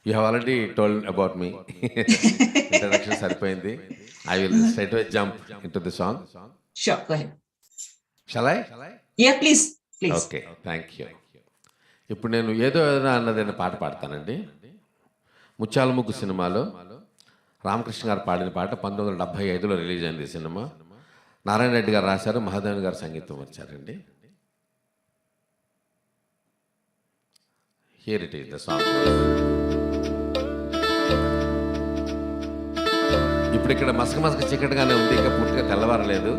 You have already told about me. Introduction saripoyindi. I will straight away jump into the song. Sure, go ahead. Shall I? Yeah, please. Okay, thank you. ఇప్పుడు నేను ఏదో అన్నదైన పాట పాడతానండి. ముత్యాల ముగ్గు సినిమాలో రామకృష్ణ గారు పాడిన పాట 1975లో రిలీజ్ అయింది ఈ సినిమా. నారాయణ రెడ్డి గారు రాశారు, మహాదేవన్ గారు సంగీతం వచ్చారండి. Here it is the song. ఇప్పుడు ఇక్కడ మసక చీకటిగానే ఉంది, ఇంకా పూర్తిగా తెల్లవారలేదు.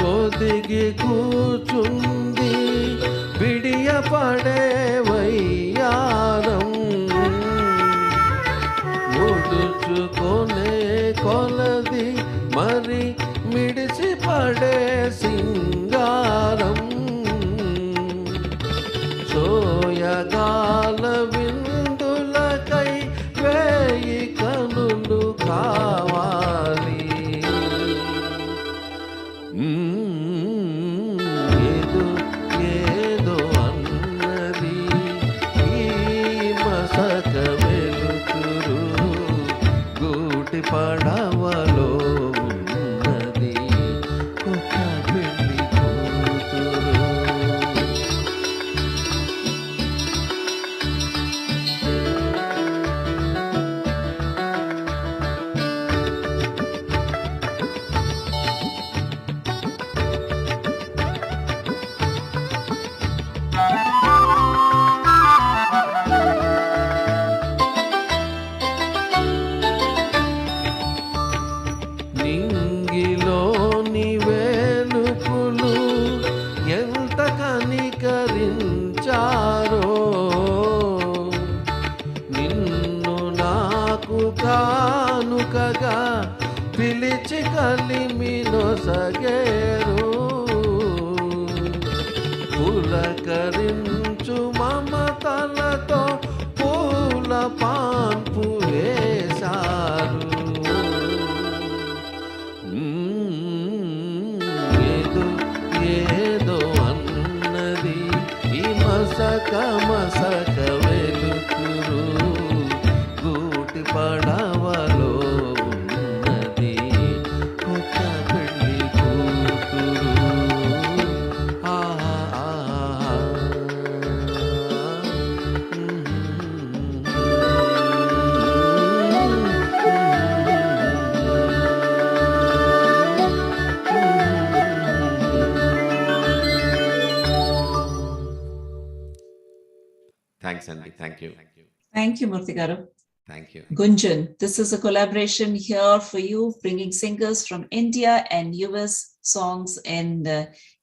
ఒదిగి కూచుంది బిడియ పడే వయ్యారం, ముడుచుకొనే కొలది మరి మిడిసి పడే సింగారం, సోయగాల విందులకై వేయి కనులు కావాలి. ఏదో అన్నది ఈ మసక వెలుతురు, గూటి పడవలో ఉన్నది ఒక పెళ్లి కూతురు. నింగిలోని వేలుపులు ఎంత కనికరించారో, నిన్ను నాకు కానుకగా పిలిచి కలిమినొసగేరు, పులకరించు మమతలతో పూల పాన్పు వేశారు. ఏదో అన్నది ఈ మసక వెలుతురు, గూటి పడవలో ఉన్నది ఒక పెళ్లి కూతురు. Thank you Thank you, Murthy garu. Thank you Goonjan, this is a collaboration here for you, bringing singers from India and US songs in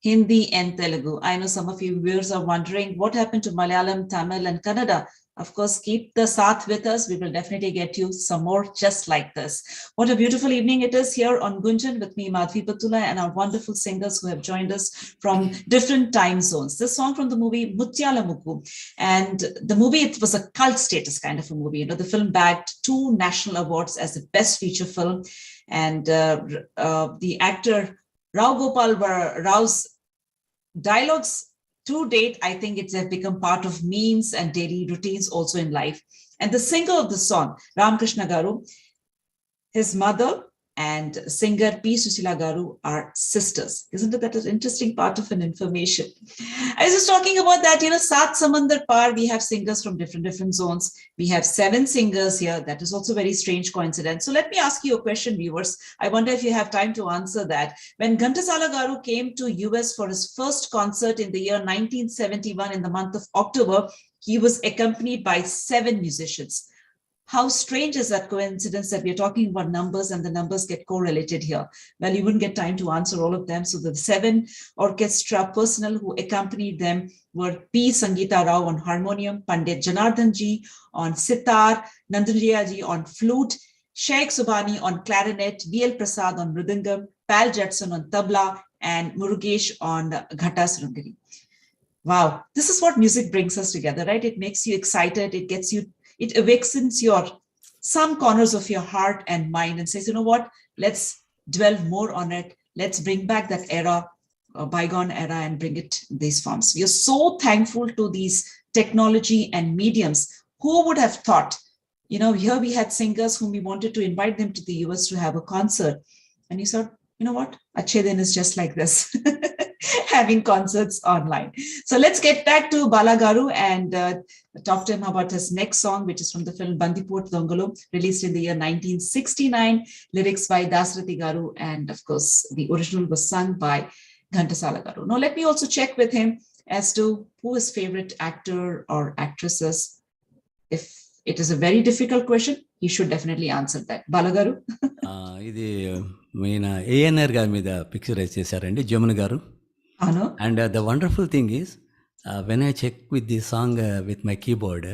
Hindi and Telugu. I know some of you viewers are wondering what happened to Malayalam, Tamil, and Kannada. Of course, keep the saath with us. We will definitely get you some more just like this. What a beautiful evening it is here on Goonjan with me, Madhavi, Bathula, and our wonderful singers who have joined us from different time zones. This song from the movie Mutyala Mukku. And the movie, it was a cult status kind of a movie. You know, the film bagged 2 national awards as the best feature film. And the actor Rao Gopal Rao's dialogues to date, I think it's have become part of memes and daily routines also in life. And the singer of the song, Ramakrishna Garu, his mother and singer P. Susila Garu are sisters. Isn't that an interesting part of an information? I was just talking about that, you know, Sat Samandar Par, we have singers from different zones. We have 7 singers here. That is also a very strange coincidence. So let me ask you a question, viewers. I wonder if you have time to answer that. When Ghantasala Garu came to US for his first concert in the year 1971 in the month of October, he was accompanied by 7 musicians. How strange is that coincidence that we're talking about numbers and the numbers get correlated here? Well, you wouldn't get time to answer all of them. So the 7 orchestra personnel who accompanied them were P. Sangeeta Rao on harmonium, Pandit Janardhan Ji on sitar, Nandanjaya Ji on flute, Sheikh Subhani on clarinet, B.L. Prasad on mridangam, Pal Judson on tabla, and Murugesh on Ghantasala. Wow, this is what music brings us together, right? It makes you excited. It awakens some corners of your heart and mind and says, you know what, let's dwell more on it. Let's bring back that era, bygone era, and bring it in these forms. We are so thankful to these technology and mediums. Who would have thought, you know, here we had singers whom we wanted to invite them to the US to have a concert. And you thought, you know what, Achhe Din is just like this. Having concerts online. So let's get back to Bala Garu and talk to him about his next song, which is from the film Bandiport Dongalo, released in the year 1969, lyrics by Dasrathi Garu, and of course, the original was sung by Ghantasala Garu. Now, let me also check with him as to who his favorite actor or actress is. If it is a very difficult question, he should definitely answer that. Bala Garu? ఇది main ANR గారి మీద picturise చేశారండి జమున గారు. And the wonderful thing is, when I check with the song with my keyboard,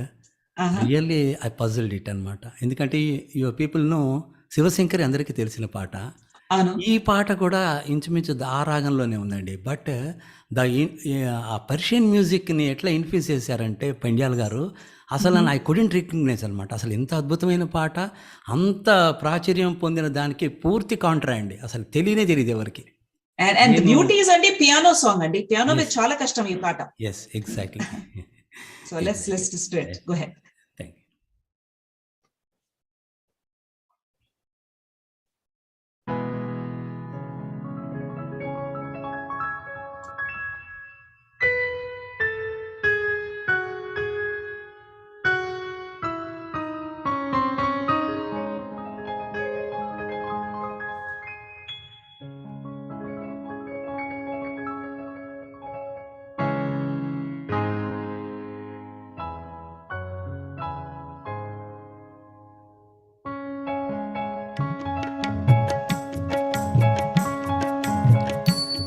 really I puzzled it అనమాట. ఎందుకంటే your people no Shivashankari అందరికీ తెలిసిన పాట. ఈ పాట కూడా ఇంచుమించు ఆ రాగంలోనే ఉందండి. బట్ ఆ పర్షియన్ మ్యూజిక్ని ఎట్లా ఇన్ఫ్లూయెన్స్ చేశారంటే పెండ్యాల్ గారు, అసలు ఐ కుడెంట్ రికగ్నైజ్ అనమాట. అసలు ఎంత అద్భుతమైన పాట, అంత ప్రాచుర్యం పొందిన దానికి పూర్తి కాంట్రా అండి. అసలు తెలియదు ఎవరికి. And the beauty is andi piano song andi. Piano with chala kashtam ee paata. Yes, exactly. So let's just do it. Go ahead. Thank you.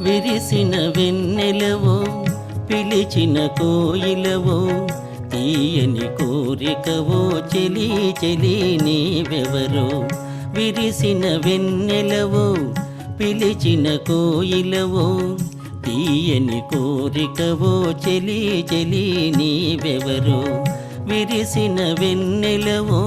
విరిసిన వెన్నెలవో పిలిచిన కోయిలవో తీయని కోరికవో చెలి చెలి నీవెవరో. విరిసిన వెన్నెలవో పిలిచిన కోయిలవో తీయని కోరికవో చెలి చెలి నీవెవరో. విరిసిన వెన్నెలవో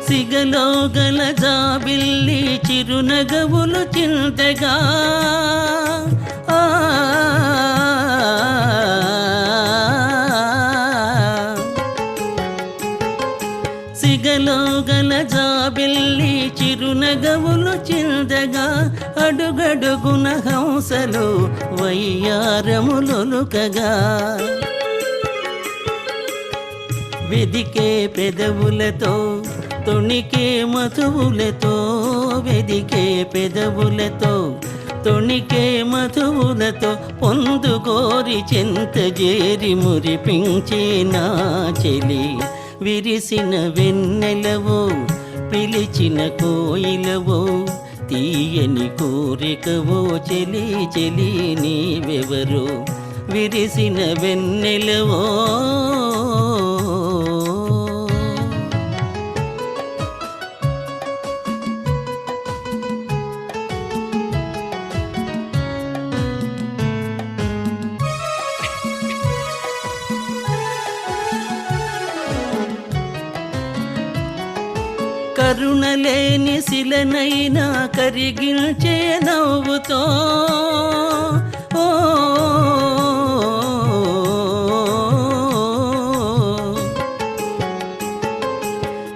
సిగలో గల జాబిల్లి చిరునగవులు చింతగా సిగలో గల జాబిల్లి చిరునగవులు చింతగా అడుగడుగున హంసలు వయ్యారములొలుకగా వెదికే పెదవులతో తొణికే మధువులతో వెదికే పెదవులతో తొణికే మధువులతో పొందుకోరి చెంత జేరి మురిపించే నా చెలి విరిసిన వెన్నెలవో పిలిచిన కోయిలవో తీయని కోరికవో చెలి చెలి నీవెవరో విరిసిన వెన్నెలవో కరుణలేని శిలనైనా కరిగించే నవ్వుతో ఓ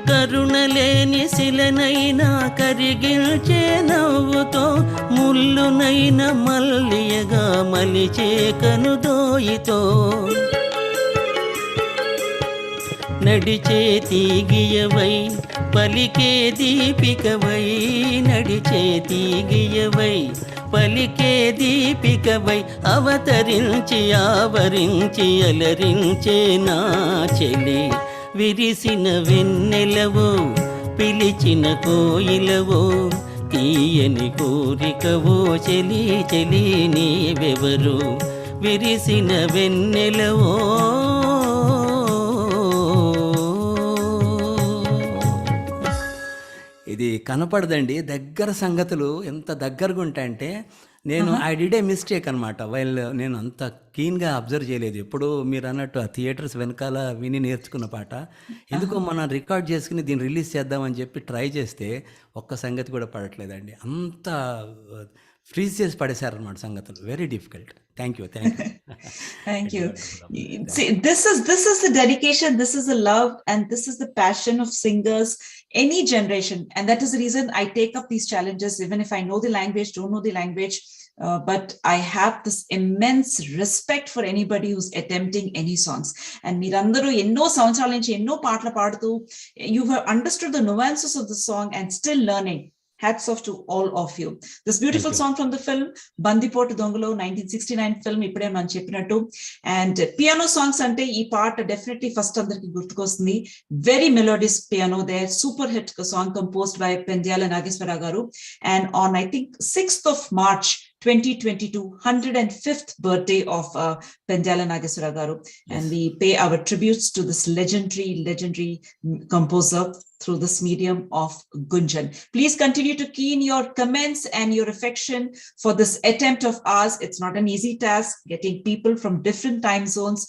కరుణలేని శిలనైనా కరిగించే నవ్వుతో ముల్లునైన మల్లియగా మలిచే కనుదోయితో నడిచే తీగియవై పలికే దీపికవై నడిచే తీగియవై పలికే దీపికవై అవతరించి ఆవరించి అలరించే నా చెలి విరిసిన వెన్నెలవో పిలిచిన కోయిలవో తీయని కోరికవో చెలి చెలి నీవెవరు విరిసిన వెన్నెలవో ఇది కనపడదండి, దగ్గర సంగతులు ఎంత దగ్గరగా ఉంటాయంటే నేను ఐ డిడ్ ఏ మిస్టేక్ అనమాట. వైల్ నేను అంత కీన్గా అబ్జర్వ్ చేయలేదు. ఎప్పుడు మీరు అన్నట్టు ఆ థియేటర్స్ వెనకాల విని నేర్చుకున్న పాట ఎందుకో మనం రికార్డ్ చేసుకుని దీన్ని రిలీజ్ చేద్దామని చెప్పి ట్రై చేస్తే ఒక్క సంగతి కూడా పడట్లేదండి. అంత ఫ్రీజ్ చేసి పడేశారనమాట సంగతులు. Very difficult. Thank you. Thank you. See, this is the dedication, this is the love, and this is the passion of singers, any generation. And that is the reason I take up these challenges, even if I know the language, don't know the language. But I have this immense respect for anybody who's attempting any songs. And Mirandaru enno samvatsaralu nunchi enno paatla padutu, you have understood the nuances of the song and still learning. Hats off to all of you. This beautiful song from the film Bandipotu Dongalo 1969 film ipude man cheppinattu, and piano songs ante ee part definitely first andariki gurtukostundi. Very melodious piano there, super hit song composed by Pendyala Nageswara garu, and on I think 6th of March 2022, 105th birthday of Pendyala Nageswara garu. Yes. And we pay our tributes to this legendary composer through this medium of Goonjan. Please continue to key in your comments and your affection for this attempt of ours. It's not an easy task, getting people from different time zones,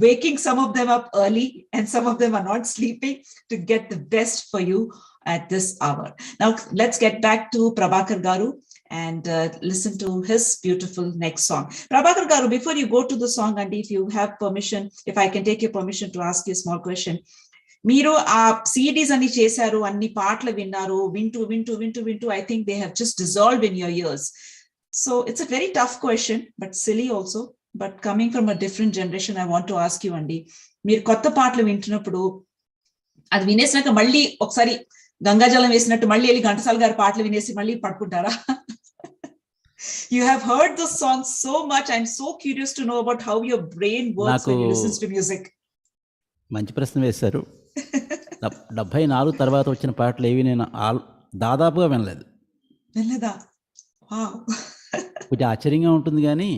waking some of them up early and some of them are not sleeping, to get the best for you at this hour. Now let's get back to Prabhakar garu and listen to his beautiful next song. Prabhakar garu, before you go to the song, and if you have permission, if I can take your permission to ask you a small question. మీరు ఆ CDs అన్ని చేశారు, అన్ని పాటలు విన్నారు, వింటూ I think they have just dissolved in your years. So it's a very tough question, but silly also. But coming from a different generation, I want to ask you అండి, మీరు కొత్త పాటలు వింటున్నప్పుడు అది వినేసినాక మళ్ళీ ఒకసారి గంగాజలం వేసినట్టు మళ్ళీ వెళ్ళి ఘంటసాల గారి పాటలు వినేసి మళ్ళీ పడుకుంటారా? You have heard the song so much. I'm so curious to know about how your brain works when you listen to music. మంచి ప్రశ్న వేశారు. 74 తర్వాత వచ్చిన పాటలు ఏవి నేను దాదాపుగా వినలేదు. కొంచెం ఆశ్చర్యంగా ఉంటుంది, కానీ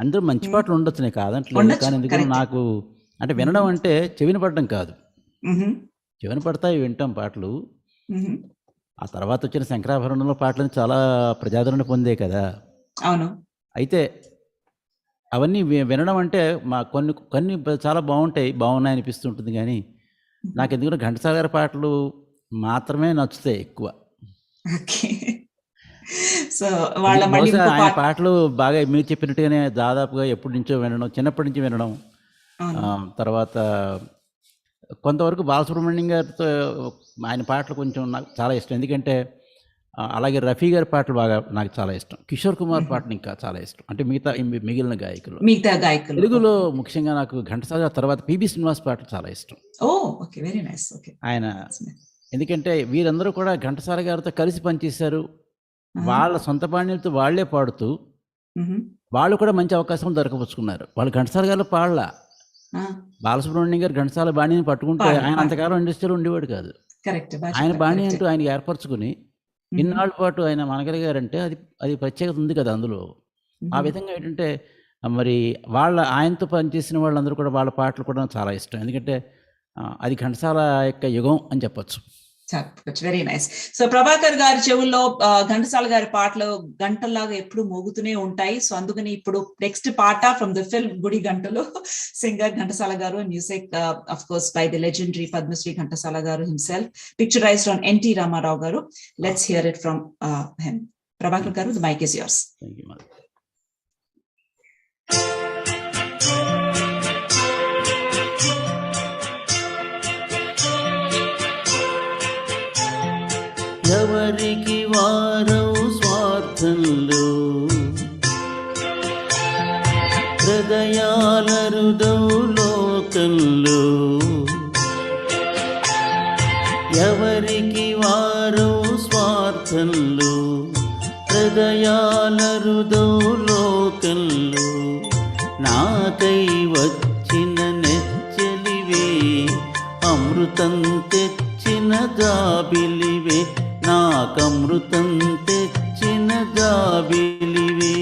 అందరూ మంచి పాటలు ఉండొచ్చు, నేను కాదంటలేదు. కానీ ఎందుకంటే నాకు అంటే వినడం అంటే చెవిన పడడం కాదు, చెవిన పడతాయి వింటాం పాటలు. ఆ తర్వాత వచ్చిన శంకరాభరణంలో పాటలు చాలా ప్రజాదరణ పొందే కదా. అవును. అయితే అవన్నీ వినడం అంటే మా కొన్ని చాలా బాగున్నాయి అనిపిస్తుంటుంది, కానీ నాకు ఎందుకంటే ఘంటసాల గారి పాటలు మాత్రమే నచ్చుతాయి ఎక్కువ. ఆయన పాటలు బాగా మీరు చెప్పినట్టుగానే దాదాపుగా ఎప్పటి నుంచో వినడం, చిన్నప్పటి నుంచి వినడం. తర్వాత కొంతవరకు బాలసుబ్రహ్మణ్యం గారితో ఆయన పాటలు కొంచెం నాకు చాలా ఇష్టం. ఎందుకంటే అలాగే రఫీ గారి పాటలు బాగా నాకు చాలా ఇష్టం. కిషోర్ కుమార్ పాటలు ఇంకా చాలా ఇష్టం. అంటే మిగిలిన గాయకులు తెలుగులో ముఖ్యంగా నాకు ఘంటసాల తర్వాత పిబి శ్రీనివాస్ పాటలు చాలా ఇష్టం. Okay, very nice. ఓకే, ఆయన ఎందుకంటే వీరందరూ కూడా ఘంటసాల గారితో కలిసి పనిచేశారు. వాళ్ళ సొంత బాణ్యంతో వాళ్లే పాడుతూ వాళ్ళు కూడా మంచి అవకాశం దొరకపుచ్చుకున్నారు. వాళ్ళు ఘంటసాల గారు పాడలా, బాలసుబ్రహ్మణ్యం గారు ఘంటసాల బాణిని పట్టుకుంటే ఆయన అంతకాలం ఇండస్ట్రీలో ఉండేవాడు కాదు. ఆయన బాణి అంటూ ఆయన ఏర్పరచుకుని ఇన్నాళ్ళ పాటు ఆయన మనగలిగారంటే అది ప్రత్యేకత ఉంది కదా అందులో. ఆ విధంగా ఏంటంటే మరి ఆయనతో పనిచేసిన వాళ్ళందరూ కూడా వాళ్ళ పాటలు కూడా చాలా ఇష్టం. ఎందుకంటే అది ఘంటసాల యొక్క యుగం అని చెప్పొచ్చు. Very nice. సో ప్రభాకర్ గారి చెవుల్లో ఘంటసాల గారి పాటలు గంటల్లాగా ఎప్పుడు మోగుతూనే ఉంటాయి. సో అందుకని ఇప్పుడు నెక్స్ట్ పాట ఫ్రమ్ ద ఫిల్మ్ గుడి గంటలు, singer Ghantasala garu, music of course by the legendary Padmashri Ghantasala garu himself, picturized on NT Ramarao garu. Let's hear it from him. Prabhakar garu, the mic is yours. Thank you Madhavi. ఎవరికి వారం స్వార్థంలో హృదయాలరుదౌ లోకంలో, ఎవరికి వారం స్వార్థంలో హృదయాలరుదౌ లోకంలో, నాకై వచ్చిన నెచ్చలివే అమృతం తెచ్చిన జాబిలివే, నాకమృతం తెచ్చిన జాబిలివే.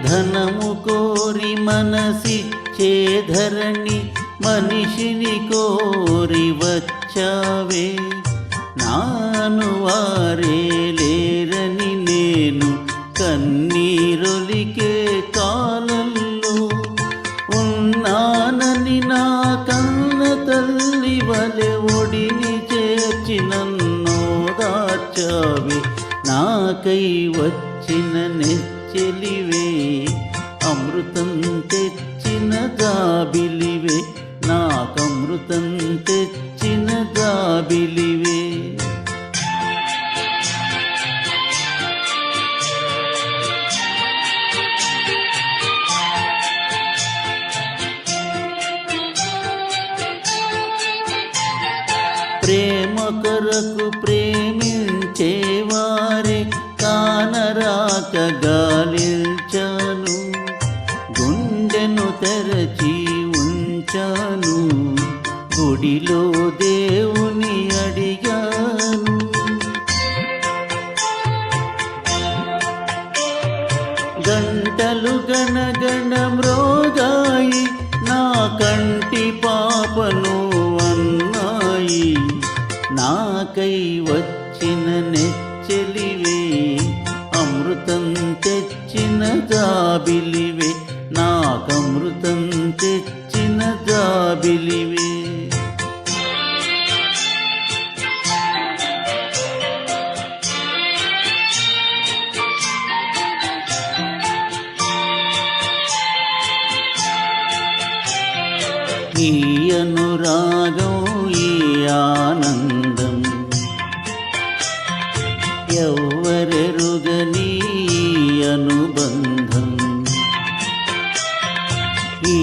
ధనము కోరి మనసిచ్చే ధరణి మనిషిని కోరి వచ్చావే, నాను వారే లేరని నేను కన్నీరొలికే కాలంలో, ఉన్నానని నా కన్న తల్లి వలె ఒడిని చేర్చి నన్ను దాచావే, నాకై వచ్చిన నెచ్చలివే అమృతం తెచ్చిన జాబిలివే, నాకమృతం తెచ్చిన జాబిలివే. ప్రేమ కొరకు ప్రేమించేవారే కానరాక గాలించాను, గుండెను తెరచి ఉంచాను, గుడిలో దేవుని అడిగాను. గంటలు గణగణ మ్రోగాయి, నా కంటి పాపను అన్నాయి, నాకై వచ్చిన నెచ్చలివే అమృతం తెచ్చిన జాబిలివే, నాకమృతం తెచ్చిన జాబిలివే. ఈ అనురాగం ఈ ఆనందం ఎవ్వరెరుగని అనుబంధం, ఈ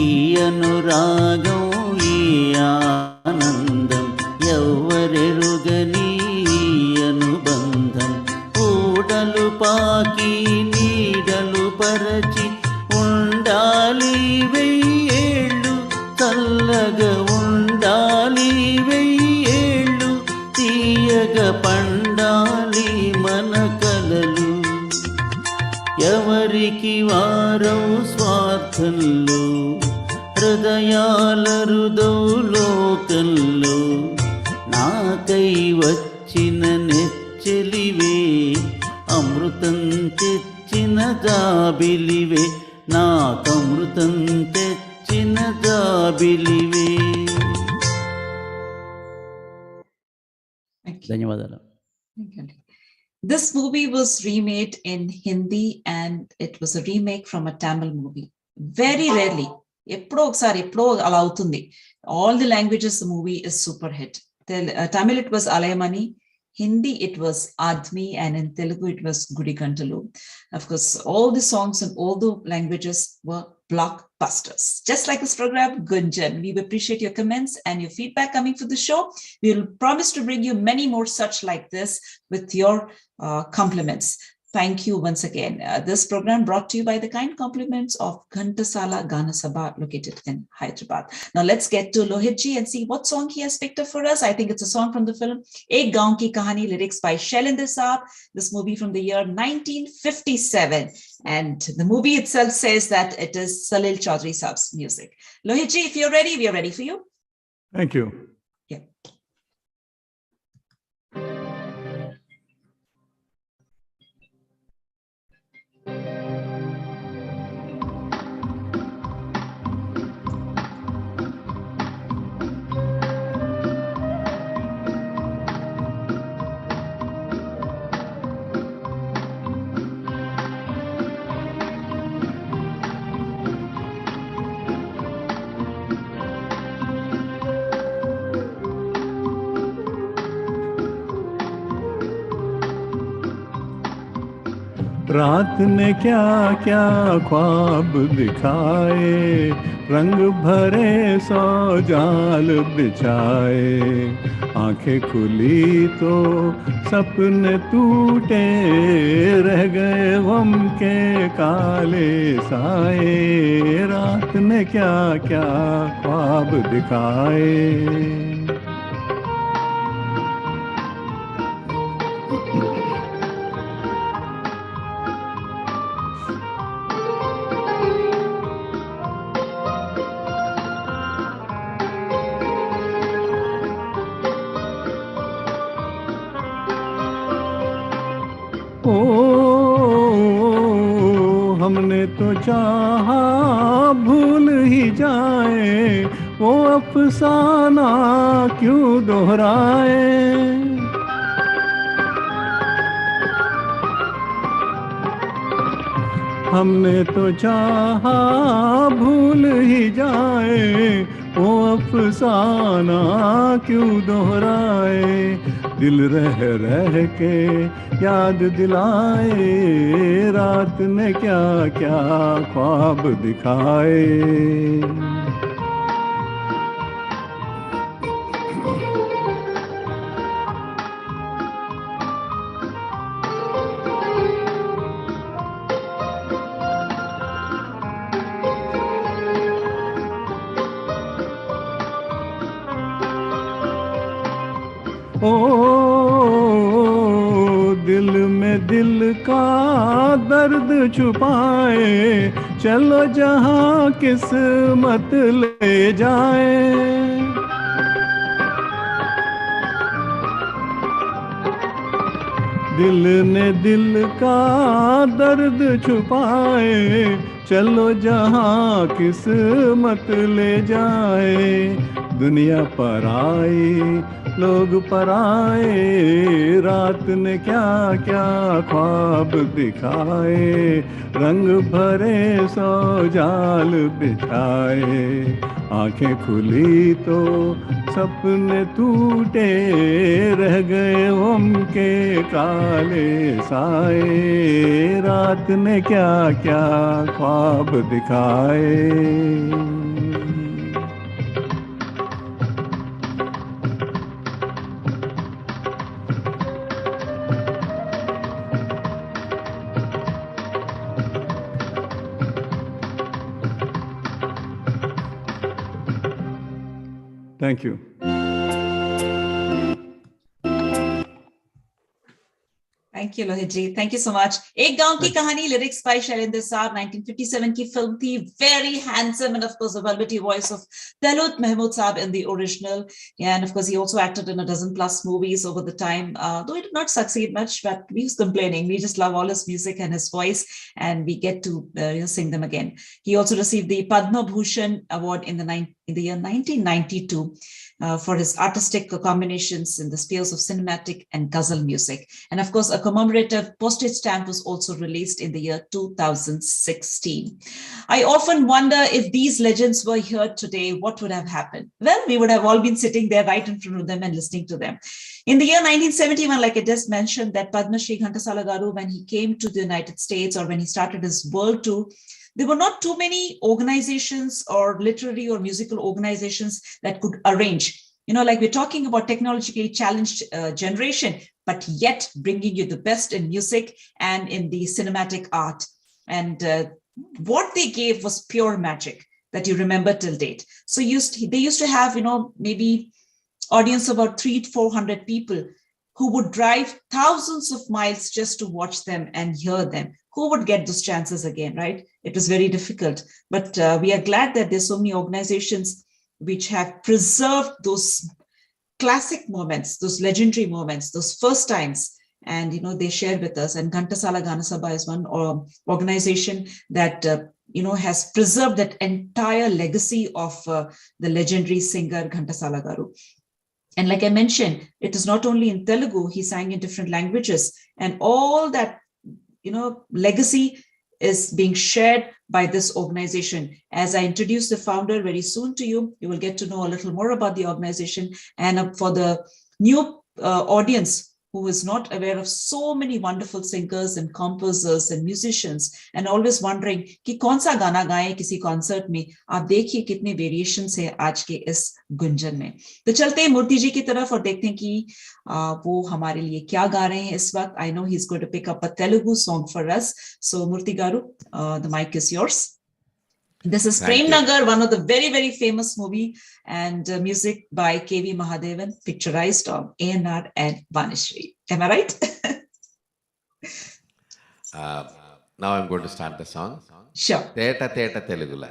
అనురాగం ఈ ఆనందం ఎవ్వరెరుగని అనుబంధం, ఊడలు పాకి నీడలు పరచి ఉండాలి వెయ్యేళ్ళు, చల్లగా ఉండాలి వెయ్యేళ్ళు, తీయగా పండాలి మన కలలు, ఎవరికి వారం స్వార్థంలో హృదయాలరుదౌ లోకంలో, నాకై వచ్చిన నెచ్చలివే అమృతం తెచ్చిన జాబిలివే, నాకమృతం తెచ్చిన జాబిలివే. ధన్యవాదాలు. This movie was remade in Hindi and it was a remake from a Tamil movie. Very rarely. All the languages, the movie is super hit. Tamil, it was Alayamani. Hindi, it was Admi, and in Telugu, it was Gudi Gantalu. Of course, all the songs in all the languages were blockbusters. Just like this program, Goonjan. We appreciate your comments and your feedback coming for the show. We'll promise to bring you many more such like this with your compliments. Thank you once again. This program brought to you by the kind compliments of Ghantasala, Gana, Sabha, located in Hyderabad. Now let's get to Lohitji and see what song he has picked up for us. I think it's a song from the film Ek Gaon Ki Kahani, lyrics by Shailendra Saab. This movie from the year 1957. And the movie itself says that it is Salil Chaudhary Saab's music. Lohitji, if you're ready, we are ready for you. Thank you. Yeah. रात ने क्या क्या ख्वाब दिखाए, रंग भरे सौ जाल बिछाए, आंखें खुली तो सपने टूटे, रह गए गम के काले साए, रात ने क्या क्या ख्वाब दिखाए। हमने तो चाहा भूल ही जाए, वो अफसाना क्यों दोहराए। हमने तो चाहा भूल ही जाए, वो अफसाना क्यों दोहराए। दिल रह रह के याद दिलाए, रात ने क्या क्या ख्वाब दिखाए। ओ दिल में दिल का दर्द छुपाए, चलो जहां किस्मत ले जाए। दिल ने दिल का दर्द छुपाए, चलो जहां किस्मत ले जाए। दुनिया पर आई लोग पर आए, रात ने क्या क्या ख्वाब दिखाए, रंग भरे सौ जाल बिछाए। आंखें खुली तो सपने टूटे, रह गए उनके काले साए, रात ने क्या क्या ख्वाब दिखाए। Thank you. Thank you, Lohitji. Thank you so much. Ek Gaon Ki Kahani, lyrics by Shailendra Saab, 1957 की film थी. Very handsome and of course the velvety voice of Talut Mahmood Saab in the original. Yeah, and of course he also acted in a dozen plus movies over the time. Though he did not succeed much, but we was complaining. We just love all his music and his voice, and we get to sing them again. He also received the Padma Bhushan Award in the in the year 1992 for his artistic combinations in the spheres of cinematic and ghazal music. And of course, a commemorative postage stamp was also released in the year 2016. I often wonder if these legends were here today, what would have happened? Well, we would have all been sitting there right in front of them and listening to them. In the year 1971, like I just mentioned, that Padma Shri Ghantasala Garu, when he came to the United States or when he started his world tour, there were not too many organizations or literary or musical organizations that could arrange. Like we're talking about technologically challenged generation, but yet bringing you the best in music and in the cinematic art. And what they gave was pure magic that you remember till date. So they used to have, maybe audience of about 300-400 people who would drive thousands of miles just to watch them and hear them. Who would get those chances again, right? It was very difficult. But we are glad that there's so many organizations which have preserved those classic moments, those legendary moments, those first times, and they share with us. And Ghantasala Gana Sabha is one organization that has preserved that entire legacy of the legendary singer Ghantasala Garu. And like I mentioned, it is not only in Telugu, he sang in different languages, and all that legacy is being shared by this organization. As I introduce the founder very soon to you, you will get to know a little more about the organization. And for the new audience who is not aware of so many wonderful singers and composers and musicians and always wondering कि कौन सा गाना गाएं किसी concert में, आप देखिए कितने वेरिएशंस है आज के इस गुंजन में. तो चलते हैं मूर्ति जी की तरफ और देखते हैं कि वो हमारे लिए क्या गा रहे हैं इस वक्त. I know he's going to pick up a Telugu song for us. So Murthy Garu, the mic is yours. This is Prem Nagar, one of the very, very famous movie, and music by K.V. Mahadevan, picturized on A&R and Vanishri. Am I right? Now I'm going to start the song. Sure. Teta Teta Telugula.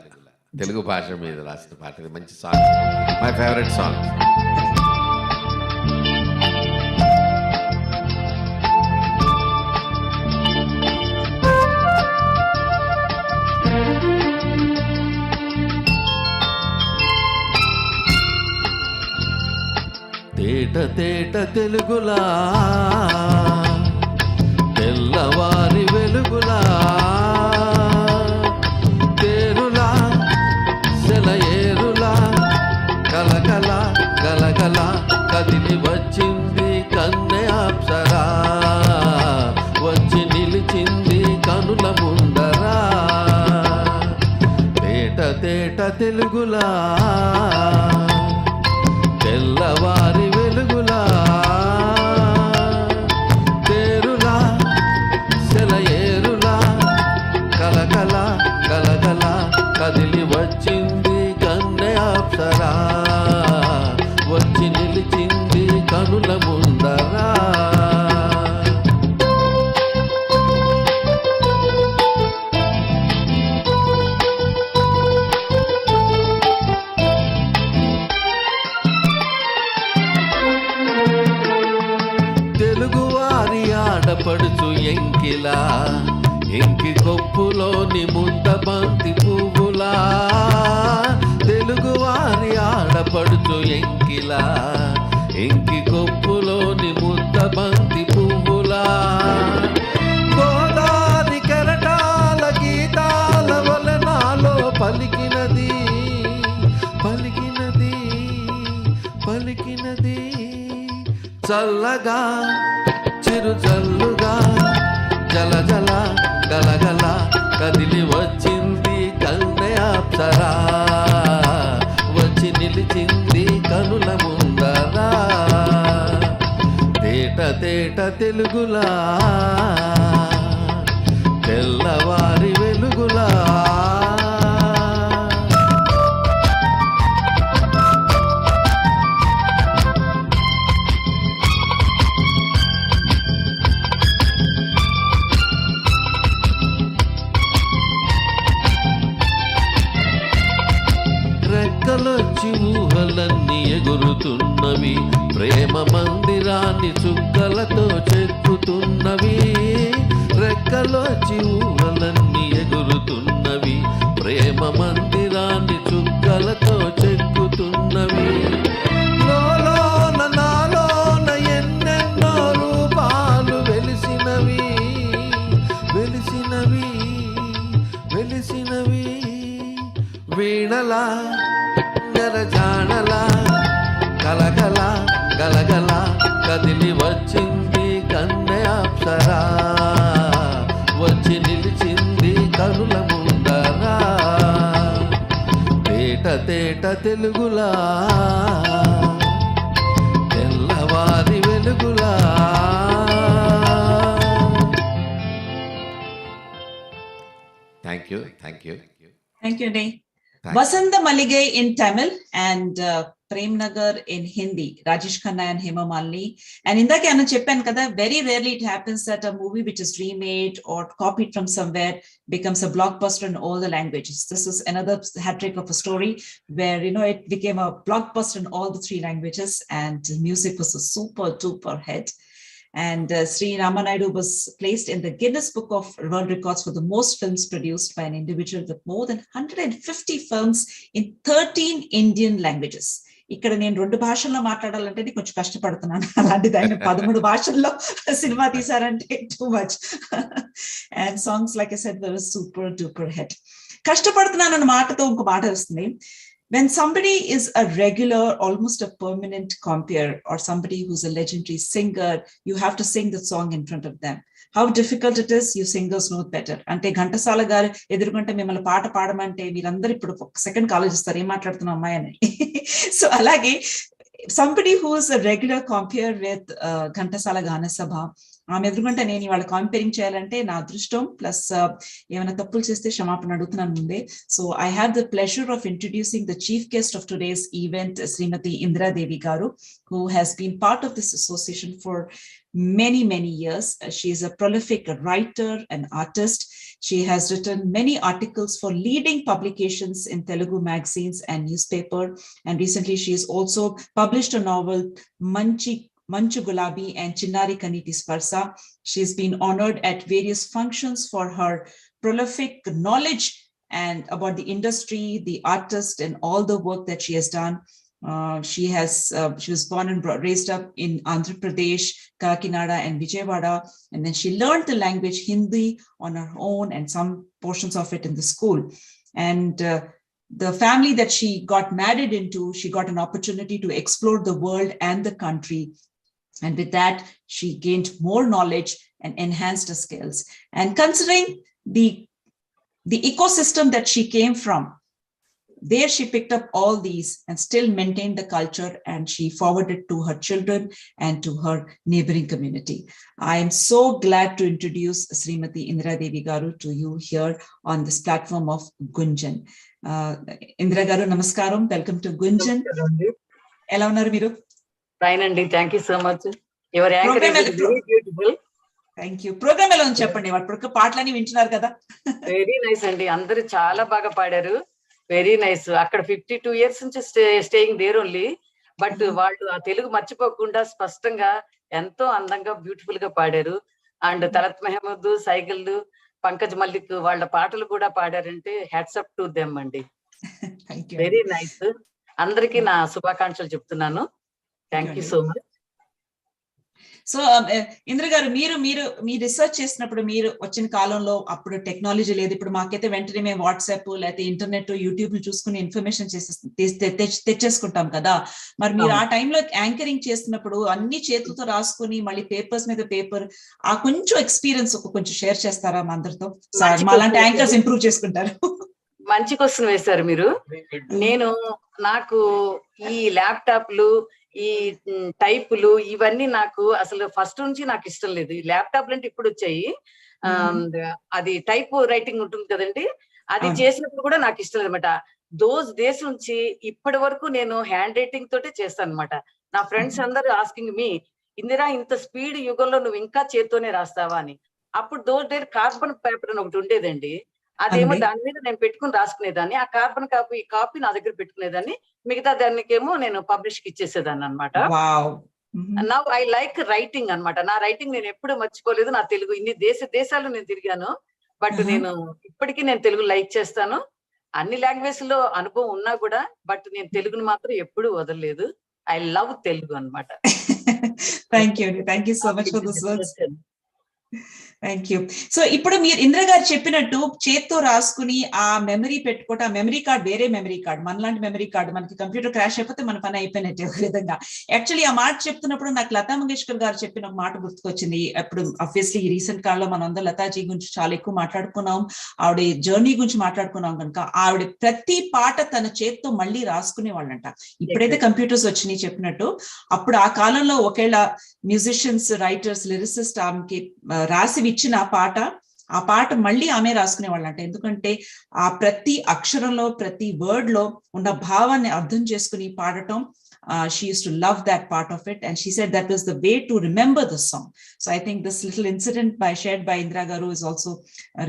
Telugu Bhasha మీద రాసిన పాట ఇది మంచి song. My favorite song. తేట తేట తెలుగులా తెల్లవారి వెలుగులా తేరులా సెలయేరులా కలకల గలగల కదిలి వచ్చింది కన్నె అప్సరా వచ్చి నిలిచింది కనుల ముందరా తేట తేట తెలుగులా తెల్లవారి వెలుగులా తేరులా సెలయేరులా కలకల గలగల కదిలి వచ్చింది కన్నె అప్సరా వచ్చి నిలిచింది కనుల ముందరా. తెలుగువారి ఆడపడుచు ఎంకిలా ఎంకి కొప్పులోని ముద్ద బంతి పువ్వులా తెలుగువారి ఆడపడుచు ఎంకిలా ఎంకి కొప్పులోని ముద్ద బంతి పువ్వులా గోదారి కెరటాల గీతాల వల నాలో పలికినది పలికినది పలికినది చల్లగా చిరు జల్లుగా జల జల గలగల కదిలి వచ్చింది కన్నె అప్సరా వచ్చి నిలిచింది కనుల ముందరా తేట తేట తెలుగులా తెల్లవారి వెలుగులా. రెక్కలొచ్చి ఊహలన్నీ ఎగురుతున్నవి ప్రేమ మందిరాన్ని చుక్కలతో చెక్కుతున్నవి రెక్కలొచ్చి ఊహలన్నీ ఎగురుతున్నవి ప్రేమ మందిరాన్ని చుక్క కలతో చెక్కుతున్నవి. లోలోన నాలోన ఎన్నెన్నో రూపాలు వెలిసినవి, వెలిసినవి, వెలిసినవి. వీణలా నెరజాణలా కలగల గలగల కదిలి వచ్చింది కన్యాప్సరా, వచ్చి నిలిచింది కనుల ముందరా. తేట తేట తెలుగులా తెల్లవారి వెలుగులా. Thank you, thank you. Thank you, Nay. Vasanta Malige in Tamil and Prem Nagar in Hindi, Rajesh Khanna and Hema Malini. And in the Kana Cheppan Kada, very rarely it happens that a movie which is remade or copied from somewhere becomes a blockbuster in all the languages. This is another hat trick of a story where, you know, it became a blockbuster in all the 3 languages, and the music was a super duper hit. And Sri Ramanaidu was placed in the Guinness Book of World Records for the most films produced by an individual with more than 150 films in 13 Indian languages. ఇక్కడ నేను 2 భాషల్లో మాట్లాడాలంటే కొంచెం కష్టపడుతున్నాను. అలాంటిది ఆయన 13 భాషల్లో cinema తీశారంటే too much. And songs like I said were super duper hit. కష్టపడుతున్నాను అన్న మాటతో ఇంకో మాట వస్తుంది. When somebody is a regular, almost a permanent compeer, or somebody who's a legendary singer, you have to sing the song in front of them. How difficult it is, you singers know it better. Ante Ghantasala garu ఎదురుకుంటే మిమ్మల్ని పాట పాడమంటే మీరందరూ ఇప్పుడు ఒక second ఆలోచిస్తారు ఏం మాట్లాడుతున్నాం అమ్మాయి అని. సో అలాగే somebody who is a regular compeer with Ghantasala Gana Sabha, ఆమె ఎదురుకుంటే నేను ఇవాళ కాంపేరింగ్ చేయాలంటే నా అదృష్టం ప్లస్ ఏమైనా తప్పులు చేస్తే క్షమాపణ అడుగుతున్నాను ముందే. So I have the pleasure of introducing the chief guest of today's event, Shrimati Indiradevi garu, who has been part of this association for many years. She is a prolific writer and artist. She has written many articles for leading publications in Telugu magazines and newspaper, and recently she has also published a novel, Manchu Gulabi and Chinnari Kaniti Sparsa. She's been honored at various functions for her prolific knowledge and about the industry, the artist, and all the work that she has done. She was born and raised up in Andhra Pradesh, Kakinada and Vijayawada, and then she learned the language Hindi on her own and some portions of it in the school. And the family that she got married into, she got an opportunity to explore the world and the country. And with that, she gained more knowledge and enhanced her skills. And considering the ecosystem that she came from, there she picked up all these and still maintained the culture, and she forwarded to her children and to her neighboring community. I am so glad to introduce Srimati Indira Devi Garu to you here on this platform of Goonjan. Indira Garu, namaskaram. Welcome to Goonjan. Ela unnaru meeru? Fine andi, thank you so much. Your anchor is very beautiful. Thank you. Program ఎలా ఉంది చెప్పండి. ఇప్పుడు పాటలని వింటున్నారు కదా. Very nice అండి, అందరూ చాలా బాగా పాడారు. Very nice. అక్కడ 52 years నుంచి స్టేయింగ్ దేర్ ఓన్లీ, బట్ వాళ్ళు ఆ తెలుగు మర్చిపోకుండా స్పష్టంగా ఎంతో అందంగా బ్యూటిఫుల్ గా పాడారు. అండ్ తలత్ మెహమూద్, సైకిల్, పంకజ్ మల్లిక్ వాళ్ళ పాటలు కూడా పాడారంటే హ్యాట్స్ అప్ టు దెమ్ అండి. Very nice. అందరికీ నా శుభాకాంక్షలు చెప్తున్నాను. Thank you so much. So Indra గారు, మీ రిసెర్చ్ చేసినప్పుడు మీరు వచ్చిన కాలంలో అప్పుడు టెక్నాలజీ లేదు. ఇప్పుడు మాకైతే వెంటనే మేము వాట్సాప్ లేకపోతే ఇంటర్నెట్, యూట్యూబ్ చూసుకుని ఇన్ఫర్మేషన్ తెచ్చేసుకుంటాం కదా. మరి మీరు ఆ టైంలో యాంకరింగ్ చేస్తున్నప్పుడు అన్ని చేతులతో రాసుకుని మళ్ళీ పేపర్స్ మీద పేపర్, ఆ కొంచెం ఎక్స్పీరియన్స్ కొంచెం షేర్ చేస్తారా మా అందరితో? మాలాంటి యాంకర్స్ ఇంప్రూవ్ చేసుకుంటారు. మంచి క్వశ్చన్ వేశారు మీరు. నాకు ఈ ల్యాప్టాప్లు, ఈ టైపులు ఇవన్నీ నాకు అసలు ఫస్ట్ నుంచి నాకు ఇష్టం లేదు. ఈ ల్యాప్టాప్లు అంటే ఇప్పుడు వచ్చాయి. అది టైప్ రైటింగ్ ఉంటుంది కదండి, అది చేసినప్పుడు కూడా నాకు ఇష్టం లేదన్నమాట. దోస్ డేస్ నుంచి ఇప్పటి వరకు నేను హ్యాండ్ రైటింగ్ తోటే చేస్తాను అనమాట. నా ఫ్రెండ్స్ అందరూ ఆస్కింగ్ మీ, ఇందిరా ఇంత స్పీడ్ యుగంలో నువ్వు ఇంకా చేత్తోనే రాస్తావా అని. అప్పుడు దోస్ డే కార్బన్ పేపర్ అని ఒకటి ఉండేదండి, అదేమో దాని మీద నేను పెట్టుకుని రాసుకునేదాన్ని. ఆ కార్బన్ కాపీ నా దగ్గర పెట్టుకునేదాన్ని, మిగతా దానికేమో నేను పబ్లిష్ కి ఇచ్చేసేదాన్ని అనమాట. నౌ ఐ లైక్ రైటింగ్ అనమాట. నా రైటింగ్ నేను ఎప్పుడు మర్చిపోలేదు. నా తెలుగు ఇన్ని దేశాలు నేను తిరిగాను, బట్ నేను ఇప్పటికీ నేను తెలుగు లైక్ చేస్తాను. అన్ని లాంగ్వేజ్ లో అనుభవం ఉన్నా కూడా బట్ నేను తెలుగుని మాత్రం ఎప్పుడూ వదలలేదు. ఐ లవ్ తెలుగు అన్నమాట. Thank you so much for this words. Thank you. So ఇప్పుడు మీరు ఇంద్ర గారు చెప్పినట్టు చేత్తో రాసుకుని ఆ మెమరీ పెట్టుకోవటం, ఆ మెమరీ కార్డ్ వేరే మెమరీ కార్డ్, మనలాంటి మెమరీ కార్డ్, మనకి కంప్యూటర్ క్రాష్ అయిపోతే మన పని అయిపోయినట్టే ఒక విధంగా. యాక్చువల్లీ ఆ మాట చెప్తున్నప్పుడు నాకు లతా మంగేష్కర్ గారు చెప్పిన ఒక మాట గుర్తుకొచ్చింది. అప్పుడు ఆబ్వియస్లీ ఈ రీసెంట్ కాలంలో మనం అందరూ లతాజీ గురించి చాలా ఎక్కువ మాట్లాడుకున్నాం, ఆవిడ జర్నీ గురించి మాట్లాడుకున్నాం కనుక ఆవిడ ప్రతి పాట తన చేత్తో మళ్ళీ రాసుకునే వాళ్ళంట. ఇప్పుడైతే కంప్యూటర్స్ వచ్చినాయి చెప్పినట్టు, అప్పుడు ఆ కాలంలో ఒకేళ మ్యూజిషియన్స్, రైటర్స్, లిరిసిస్ట్ ఆమెకి రాసి ఇచ్చిన ఆ పాట మళ్ళీ ఆమె రాసుకునే వాళ్ళంట. ఎందుకంటే ఆ ప్రతి అక్షరంలో, ప్రతి వర్డ్ లో ఉన్న భావాన్ని అర్థం చేసుకుని పాడటం. She used to love that part of it, and she said that was the way to remember the song. So I think this little incident shared by Indra Garu is also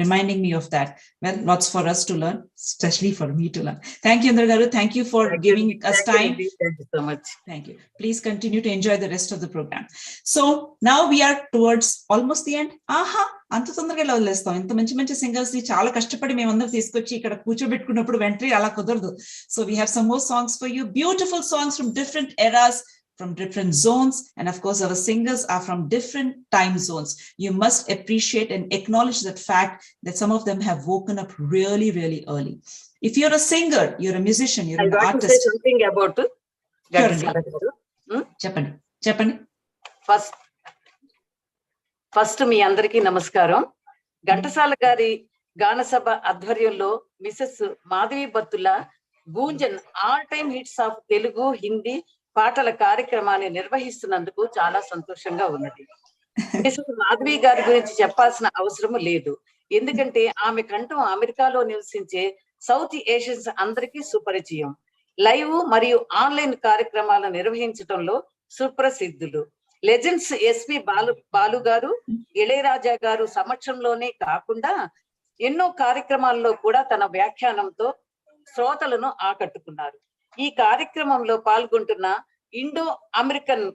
reminding me of that. Well, lots for us to learn, especially for me to learn. Thank you, Indra Garu. Thank you for giving us time. Thank you so much. Thank you. Please continue to enjoy the rest of the program. So now we are towards almost the end. అంత తొందరగా ఇలా వదిలేస్తాం. ఇంత మంచి మంచి singers ని చాలా కష్టపడి మేమందరం తీసుకొచ్చి ఇక్కడ కూర్చోబెట్టుకున్నప్పుడు వెంటనే అలా కుదరదు. So we have some more songs for you, beautiful songs from different eras, from different zones, and of course our singers are from different time zones. You must appreciate and acknowledge that fact that some of them have woken up really, really early. If you're a singer, you're a musician, you're an artist. I want to say something about Ghantasala garu. చెప్పండి. ఫస్ట్ మీ అందరికీ నమస్కారం. ఘంటసాల గారి గానసభ ఆధ్వర్యంలో Mrs Madhavi Battula Gunjan all time hits of Telugu, Hindi పాటల కార్యక్రమాన్ని నిర్వహిస్తున్నందుకు చాలా సంతోషంగా ఉన్నది. మిసెస్ మాధవి గారి గురించి చెప్పాల్సిన అవసరం లేదు, ఎందుకంటే ఆమె కంఠం అమెరికాలో నివసించే సౌత్ ఏషియన్స్ అందరికీ సుపరిచయం. లైవ్ మరియు ఆన్లైన్ కార్యక్రమాలను నిర్వహించడంలో సుప్రసిద్ధులు. లెజెండ్స్ ఎస్పి బాలు గారు, ఇళయరాజా గారు సమక్షంలోనే కాకుండా ఎన్నో కార్యక్రమాల్లో కూడా తన వ్యాఖ్యానంతో శ్రోతలను ఆకట్టుకున్నారు. ఈ కార్యక్రమంలో పాల్గొంటున్న ఇండో అమెరికన్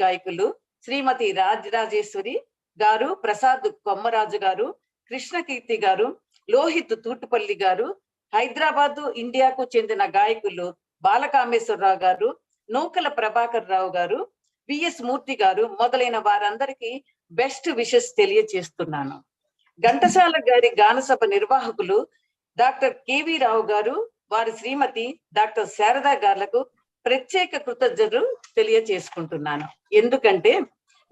గాయకులు శ్రీమతి రాజరాజేశ్వరి గారు, ప్రసాద్ కొమ్మరాజు గారు, కృష్ణకీర్తి గారు, లోహిత్ తూటుపల్లి గారు, హైదరాబాద్ ఇండియాకు చెందిన గాయకులు బాలకామేశ్వరరావు గారు, నూకల ప్రభాకర్ రావు గారు, పిఎస్ మూర్తి గారు మొదలైన వారందరికీ బెస్ట్ విషెస్ తెలియజేస్తున్నాను. ఘంటసాల గారి గానసభ నిర్వాహకులు డాక్టర్ కేవి రావు గారు, వారి శ్రీమతి డాక్టర్ శారదా గారులకు ప్రత్యేక కృతజ్ఞతలు తెలియజేసుకుంటున్నాను. ఎందుకంటే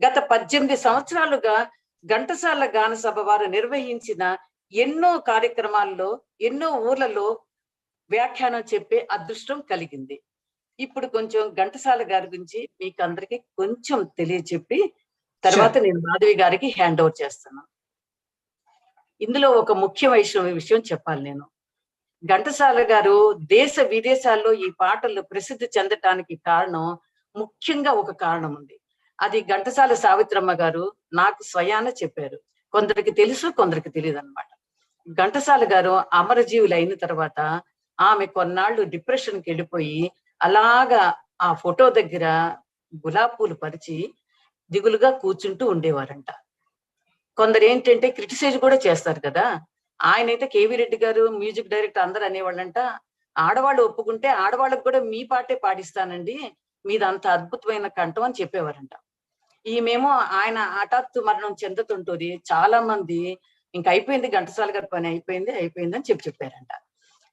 గత 18 సంవత్సరాలుగా ఘంటసాల గానసభ వారు నిర్వహించిన ఎన్నో కార్యక్రమాల్లో, ఎన్నో ఊర్లలో వ్యాఖ్యానం చెప్పే అదృష్టం కలిగింది. ఇప్పుడు కొంచెం ఘంటసాల గారి గురించి మీకు అందరికి కొంచెం తెలియచెప్పి తర్వాత నేను మాధవి గారికి హ్యాండ్ ఓవర్ చేస్తాను. ఇందులో ఒక ముఖ్యమైన విషయం చెప్పాలి. నేను ఘంటసాల గారు దేశ విదేశాల్లో ఈ పాటలు ప్రసిద్ధి చెందటానికి కారణం, ముఖ్యంగా ఒక కారణం ఉంది. అది ఘంటసాల సావిత్రమ్మ గారు నాకు స్వయాన చెప్పారు. కొందరికి తెలుసు, కొందరికి తెలియదు అన్నమాట. ఘంటసాల గారు అమరజీవులు అయిన తర్వాత ఆమె కొన్నాళ్ళు డిప్రెషన్కి వెళ్ళిపోయి అలాగా ఆ ఫోటో దగ్గర గులాబీ పూలు పరిచి దిగులుగా కూర్చుంటూ ఉండేవారంట. కొందరు ఏంటంటే క్రిటిసైజ్ కూడా చేస్తారు కదా. ఆయన అయితే కేవీ రెడ్డి గారు మ్యూజిక్ డైరెక్టర్ అందరు అనేవాళ్ళంట, ఆడవాళ్ళు ఒప్పుకుంటే ఆడవాళ్ళకు కూడా మీ పాటే పాడిస్తానండి, మీది అంత అద్భుతమైన కంఠం అని చెప్పేవారంట. ఈమెమో ఆయన హఠాత్తు మరణం చెందుతుంటుంది. చాలా మంది ఇంక అయిపోయింది, ఘంటసాల గారి పని అయిపోయింది అని చెప్పారంట.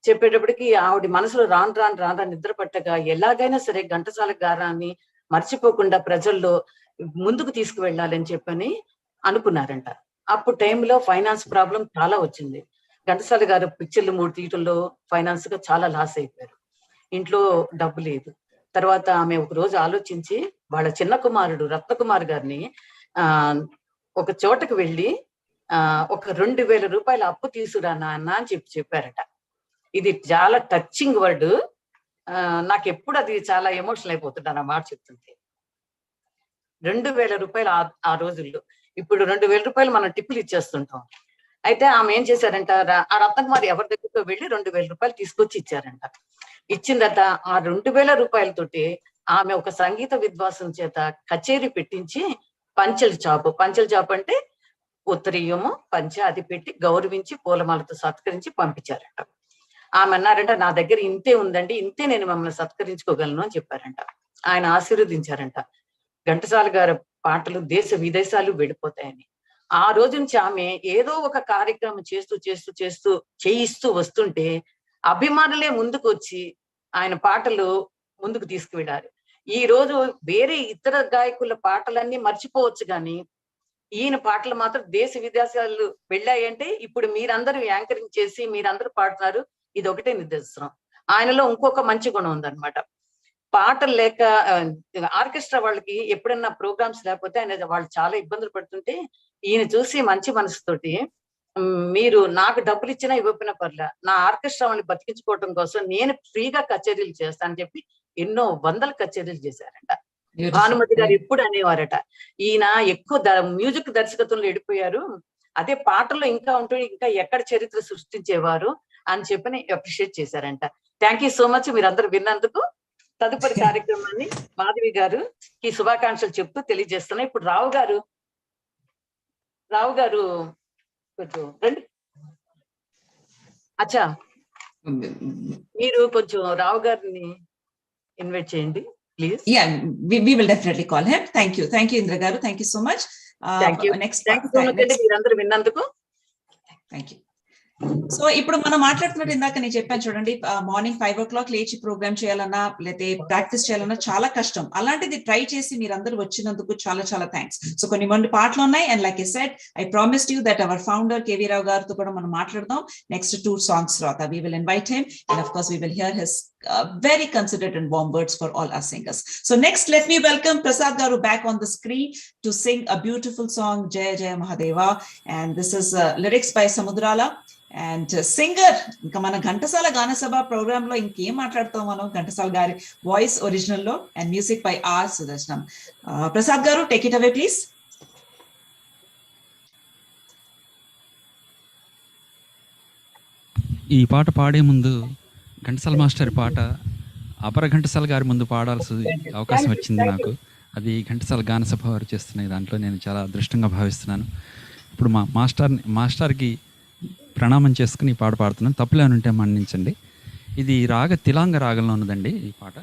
చెప్పేటప్పటికి ఆవిడ మనసులో రాను నిద్ర పట్టగా ఎలాగైనా సరే ఘంటసాల గారాన్ని మర్చిపోకుండా ప్రజల్లో ముందుకు తీసుకువెళ్ళాలని చెప్పని అనుకున్నారంట. అప్పుడు టైంలో ఫైనాన్స్ ప్రాబ్లం చాలా వచ్చింది. ఘంటసాల గారు పిక్చర్లు 3 తీయటంలో ఫైనాన్స్ గా చాలా లాస్ అయిపోయారు. ఇంట్లో డబ్బు లేదు. తర్వాత ఆమె ఒక రోజు ఆలోచించి వాళ్ళ చిన్న కుమారుడు రత్నకుమార్ గారిని ఒక చోటకు వెళ్ళి ఒక 2000 రూపాయల అప్పు తీసుకురా నాన్న అని చెప్పారట. ఇది చాలా టచింగ్ వర్డ్. నాకు ఎప్పుడు అది చాలా ఎమోషనల్ అయిపోతుంటాను ఆ మాట చెప్తుంటే. 2000 రూపాయలు ఆ రోజుల్లో. ఇప్పుడు 2000 రూపాయలు మనం టిప్పులు ఇచ్చేస్తుంటాం. అయితే ఆమె ఏం చేశారంట, ఆ రత్నకుమారి ఎవరి దగ్గరతో వెళ్ళి 2000 రూపాయలు తీసుకొచ్చి ఇచ్చారంట. ఇచ్చిందట. ఆ 2000 రూపాయలతోటి ఆమె ఒక సంగీత విద్వాసం చేత కచేరీ పెట్టించి పంచెల చాపు అంటే ఉత్తరీయము పంచ అది పెట్టి గౌరవించి పూలమాలతో సత్కరించి పంపించారట. ఆమె అన్నారంట, నా దగ్గర ఇంతే ఉందండి, ఇంతే నేను మమ్మల్ని సత్కరించుకోగలను అని చెప్పారంట. ఆయన ఆశీర్వదించారంట. ఘంటసాల గారి పాటలు దేశ విదేశాలు వెళ్ళిపోతాయని. ఆ రోజు నుంచి ఆమె ఏదో ఒక కార్యక్రమం చేయిస్తూ వస్తుంటే అభిమానులే ముందుకు వచ్చి ఆయన పాటలు ముందుకు తీసుకువెళ్ళారు. ఈ రోజు వేరే ఇతర గాయకుల పాటలన్నీ మర్చిపోవచ్చు కానీ ఈయన పాటలు మాత్రం దేశ విదేశాలు వెళ్ళాయంటే ఇప్పుడు మీరందరూ యాంకరింగ్ చేసి మీరందరూ పాడుతున్నారు, ఇది ఒకటే నిదర్శనం. ఆయనలో ఇంకొక మంచి గుణం ఉందన్నమాట. పాటలు లేక ఆర్కెస్ట్రా వాళ్ళకి ఎప్పుడన్నా ప్రోగ్రామ్స్ లేకపోతే ఆయన వాళ్ళు చాలా ఇబ్బందులు పడుతుంటే ఈయన చూసి మంచి మనసుతోటి, మీరు నాకు డబ్బులు ఇచ్చినా ఇవ్వకపోయినా పర్లే, నా ఆర్కెస్ట్రా వాళ్ళని బతికించుకోవడం కోసం నేను ఫ్రీగా కచేరీలు చేస్తానని చెప్పి ఎన్నో వందల కచేరీలు చేశారంట. భానుమతి గారు ఎప్పుడు అనేవారట, ఈయన ఎక్కువ మ్యూజిక్ దర్శకత్వంలో వెళ్ళిపోయారు, అదే పాటల్లో ఇంకా ఉంటూ ఇంకా ఎక్కడ చరిత్ర సృష్టించేవారు అని చెప్పి అప్రిషియేట్ చేశారంట. థ్యాంక్ యూ సో మచ్ మీరందరూ విన్నందుకు. తదుపరి కార్యక్రమాన్ని మాధవి గారు ఈ శుభాకాంక్షలు చెప్తూ తెలియజేస్తున్నా. ఇప్పుడు రావు గారు కొంచెం రండి. అచ్చా, మీరు కొంచెం రావు గారిని ఇన్వైట్ చేయండి please. Yeah, we will definitely call him. Thank you, Indra garu. Thank you so much. Thank you. Next, thank you so much అండి మీరందరూ విన్నందుకు. Thank you. సో ఇప్పుడు మనం మాట్లాడుతున్నట్టు ఇందాక నేను చెప్పాను చూడండి, మార్నింగ్ 5 o'clock లేచి ప్రోగ్రామ్ చేయాలన్నా లేకపోతే ప్రాక్టీస్ చేయాలన్నా చాలా కష్టం. అలాంటిది ట్రై చేసి మీరందరూ వచ్చినందుకు చాలా చాలా థ్యాంక్స్. సో కొన్ని పాటలు ఉన్నాయి, and like I said, I promised you that our founder KV Rao గారితో కూడా మనం మాట్లాడదాం నెక్స్ట్ 2 songs తర్వాత. We will invite him and of course we will hear his very considerate and warm words for all our singers. So next, let me welcome Prasad garu back on the screen to sing a beautiful song, Jaya Jaya Mahadeva, and this is lyrics by Samudrala. And singer ఇంకా మన ఘంటసాల గాన సభ programme లో ఇంకేం మాట్లాడతాం మనం, ఘంటసాల గారి వాయిస్ ఒరిజినల్ లో and music by R Sudarshanam. Prasad గారు, టేక్ ఇట్ అవే ప్లీజ్. ఈ పాట పాడే ముందు ఘంటసాల మాస్టర్ పాట అపర ఘంటసాల గారి ముందు పాడాల్సిన అవకాశం వచ్చింది నాకు. అది ఘంటసాల గాన సభ వారు చేస్తున్నాయి, దాంట్లో నేను చాలా అదృష్టంగా భావిస్తున్నాను. ఇప్పుడు మా మాస్టర్కి ప్రణామం చేసుకుని ఈ పాట పాడుతున్నాను, తప్పులేని ఉంటే మన్నించండి. ఇది రాగ తిలాంగ రాగంలో ఉన్నదండి ఈ పాట.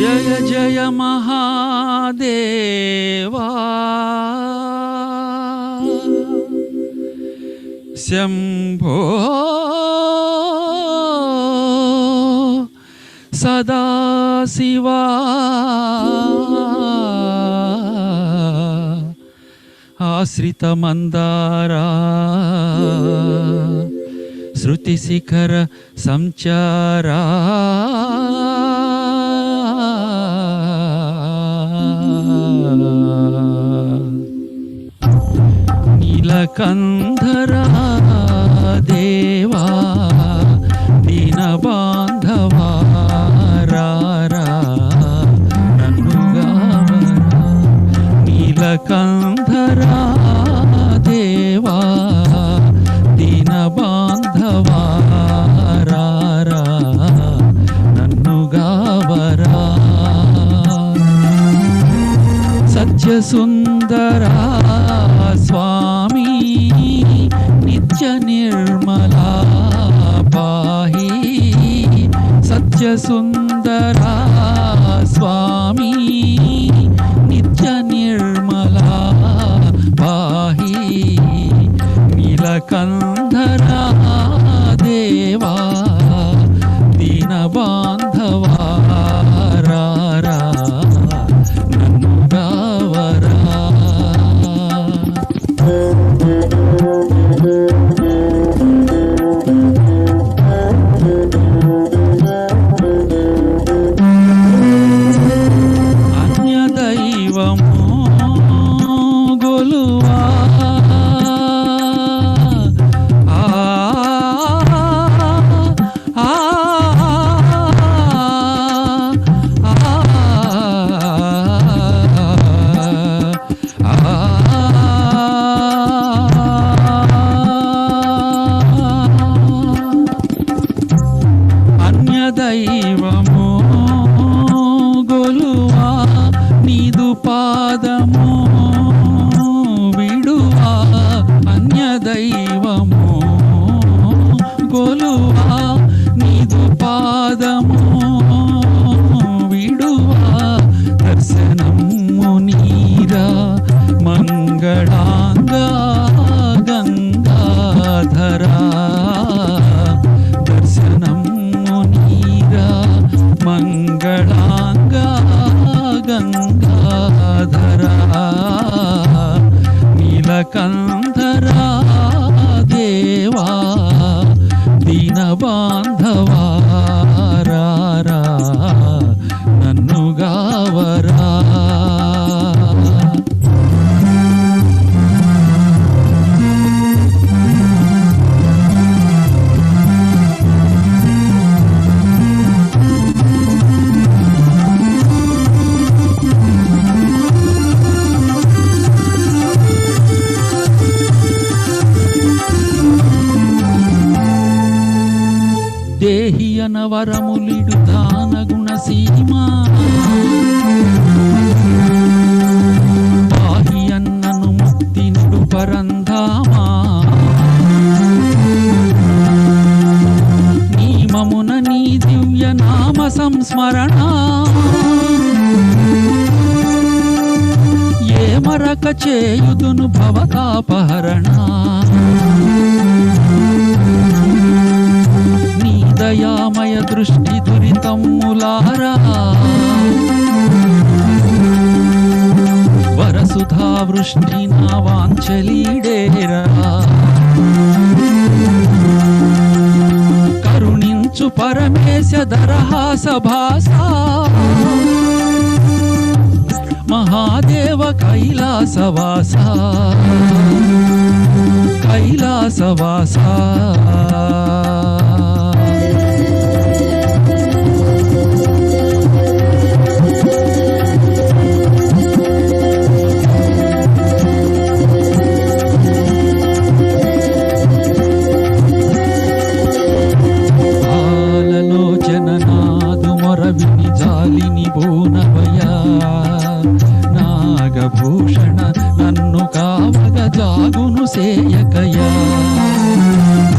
జయ జయ మహాదేవా శంభో సదాశివా ఆశ్రిత మందారా శృతి శిఖర సంచారా నీలకంధరా దేవా దీన బాంధవా రారా నన్నుగా నీలకంధరా దేవా దీన బాంధవా రారా నన్నుగా వరా సత్య సుందరా స్వామి నిత్య నిర్మలా పాహి సత్య సుందరా స్వామి నిత్య నిర్మలా పాహి నీలకంధరా దేవా దీన బాంధవా రారా నన్నుగా వరా. అన్యదైవము గొలువా ఆ ఆ దైవము గొలువా నీదు పాదము విడువా అన్య దైవము గొలువా నీదు పాదము విడువా దర్శనము నీరా మంగళాంగా గంగాధరా దర్శనము నీరా మంగళాంగా గంగాధరా నీలకంధరా దేవా దీనబాంధవా రారా నన్ను గావరా దేహియన వరములిడు దాన గుణసీమా బాహియన్నను ముక్తి నిడు పరంధామా నీమమున నీ దివ్య నామ సంస్మరణ ఏ మరక చేయుదును భవతాపహరణ దయామయ దృష్టి దురితమ్ములారా వరసుధా వృష్టి నా వాంఛలీడేరా కరుణించు పరమేశ దరహాస భాసా మహాదేవ కైలాసవాసా కైలాసవాసా జాలిని బోనవయా నాగభూషణ నన్ను కావగ జాగును సేయకయా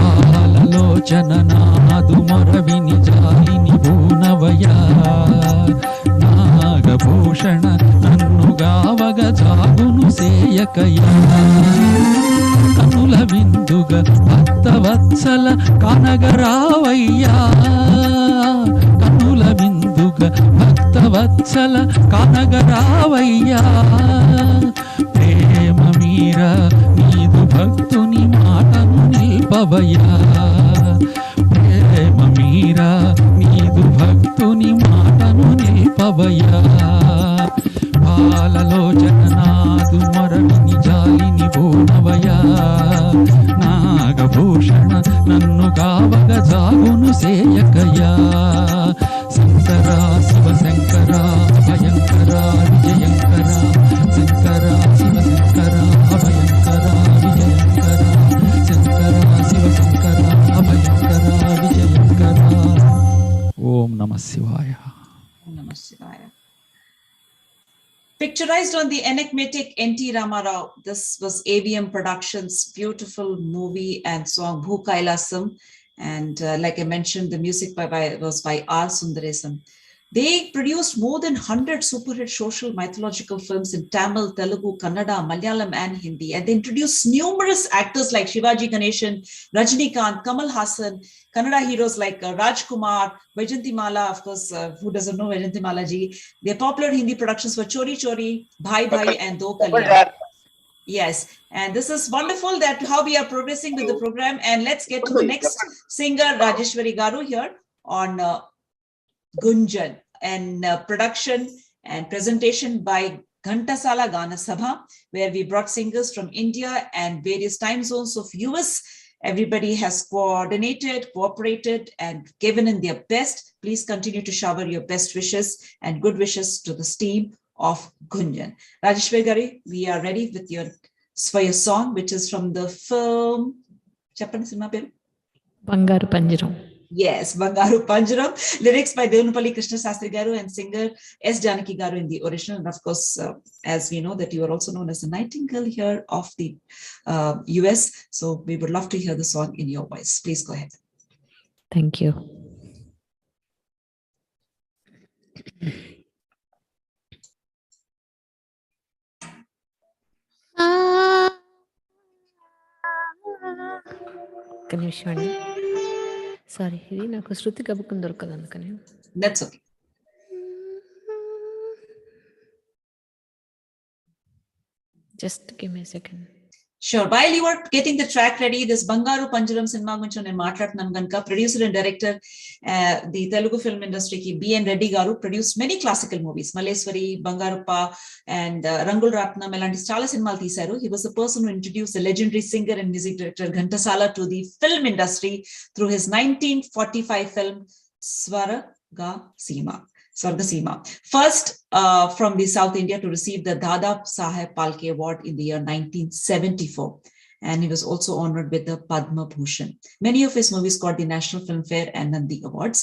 ఆలలోచన నాదు మొరవిని జాలిని బోనవయా నాగభూషణ నన్ను గావగ జాగును సేయకయా కనుల విందుగ భక్తవత్సల కనగరావయ్యా కనుల విందుగ భక్తవత్సల కనగరావయ్యా ప్రేమ మీరా నీదు భక్తుని మాటను నిల్పవయ్యా ప్రేమ మీరా నీదు భక్తుని మాటను నిల్పవయ్యా పాలలోచన నాదు మరవిని జాలిని బోనవయా నాగభూషణ నన్ను కావగ జాగును సేయకయా శంకర శివ శంకర అభయంకర విజయంకర శంకర శివ శంకర అభయంకర విజయంకర శంకర శివ శంకర అభయంకర విజయంకర. ఓం నమః శివాయ. Namah Shivaya. Picturized on the enigmatic N.T. Ramarao, this was AVM Productions' beautiful movie and song Bhu Kailasam. And like I mentioned, the music was by R. Sundaresam. They produced more than 100 super-hit social mythological films in Tamil, Telugu, Kannada, Malayalam, and Hindi. And they introduced numerous actors like Shivaji Ganeshan, Rajinikanth, Kamal Hassan, Kannada heroes like Rajkumar, Vaijantimala, of course, who doesn't know Vaijantimala ji. Their popular Hindi productions were Chori Chori, Bhai Bhai, and Do Kalyan. Yes, and this is wonderful that how we are progressing with the program. And let's get to the next singer, Rajeshwari Garu, here on Goonjan, and production and presentation by Ghantasala Gana Sabha, where we brought singers from India and various time zones of US. Everybody has coordinated, cooperated, and given in their best. Please continue to shower your best wishes and good wishes to this team of Goonjan. Rajeshwari Garu, we are ready with for your song, which is from the film Bangaru Panjaram. Yes, Bangaru Panjaram, lyrics by Devunapalli Krishna Sastri Garu and singer S. Janaki Garu in the original. And of course, as we know that you are also known as the Nightingale here of the US. So we would love to hear the song in your voice. Please go ahead. Thank you. ఒక్క నిమిషం అండి. Sorry, ఇది నాకు శృతి కబుక్కుని దొరకదు అందుకని. That's okay. Just give me a second. Sure. While you are getting the track ready, this Bangaru Panjaram cinema గురించి నేను మాట్లాడుతున్నాను కనుక producer and director the Telugu film ఇండస్ట్రీకి BN Reddy garu produce many classical movies, Malleswari, Bangaruppa and Rangula Ratnam ఇలాంటి చాలా సినిమాలు తీశారు. He was the person who introduce the legendary singer and music director Ghantasala to the film industry through his 1945 film Swargasima. First from the South India to receive the Dada Saheb Phalke Award in the year 1974. And he was also honored with the Padma Bhushan. Many of his movies got the National Filmfare and Nandi Awards.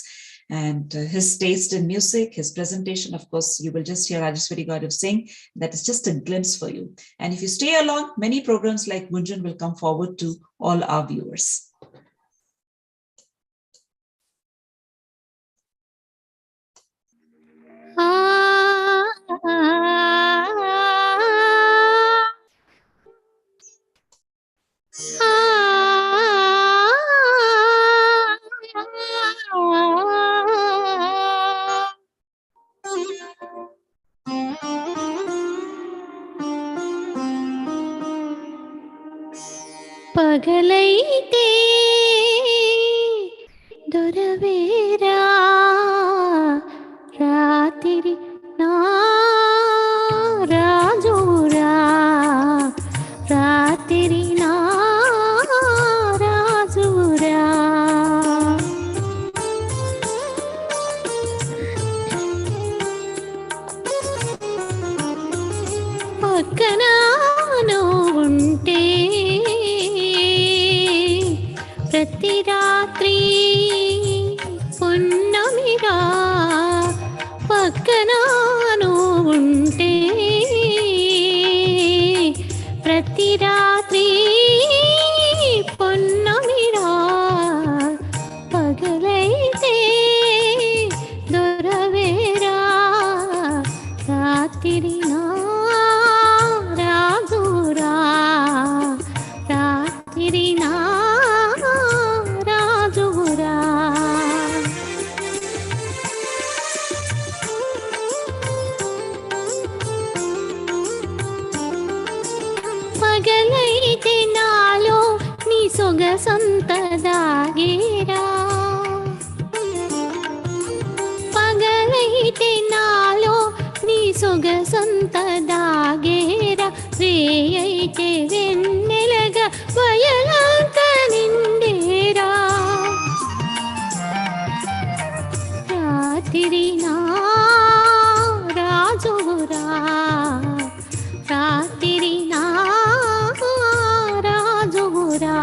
And his taste in music, his presentation, of course, you will just hear Rajeshwari Gaurav sing. That is just a glimpse for you. And if you stay along, many programs like Goonjan will come forward to all our viewers. పగలైతే దొరవేరా రాత్రి నా రాజురా రాత్రి నా రాజురా పక్కన ఉంటే ప్రతి రాత్రి పున్నమిరా పక్కన ఉంటే ప్రతి రాత్రి పున్నమిరా పగలైతే దొరవేరా రాత్రి నా రాజురా రాత్రి నా రాజురా పగలైతే నాలో నీ సొగసంత దాగేరా పగలైతే నాలో నీ సొగసంత దాగేరా రేయైతే వెన్నెలగా బయలంత నిండేరా రాత్రి నా రాజురా రాత్రి నా రాజురా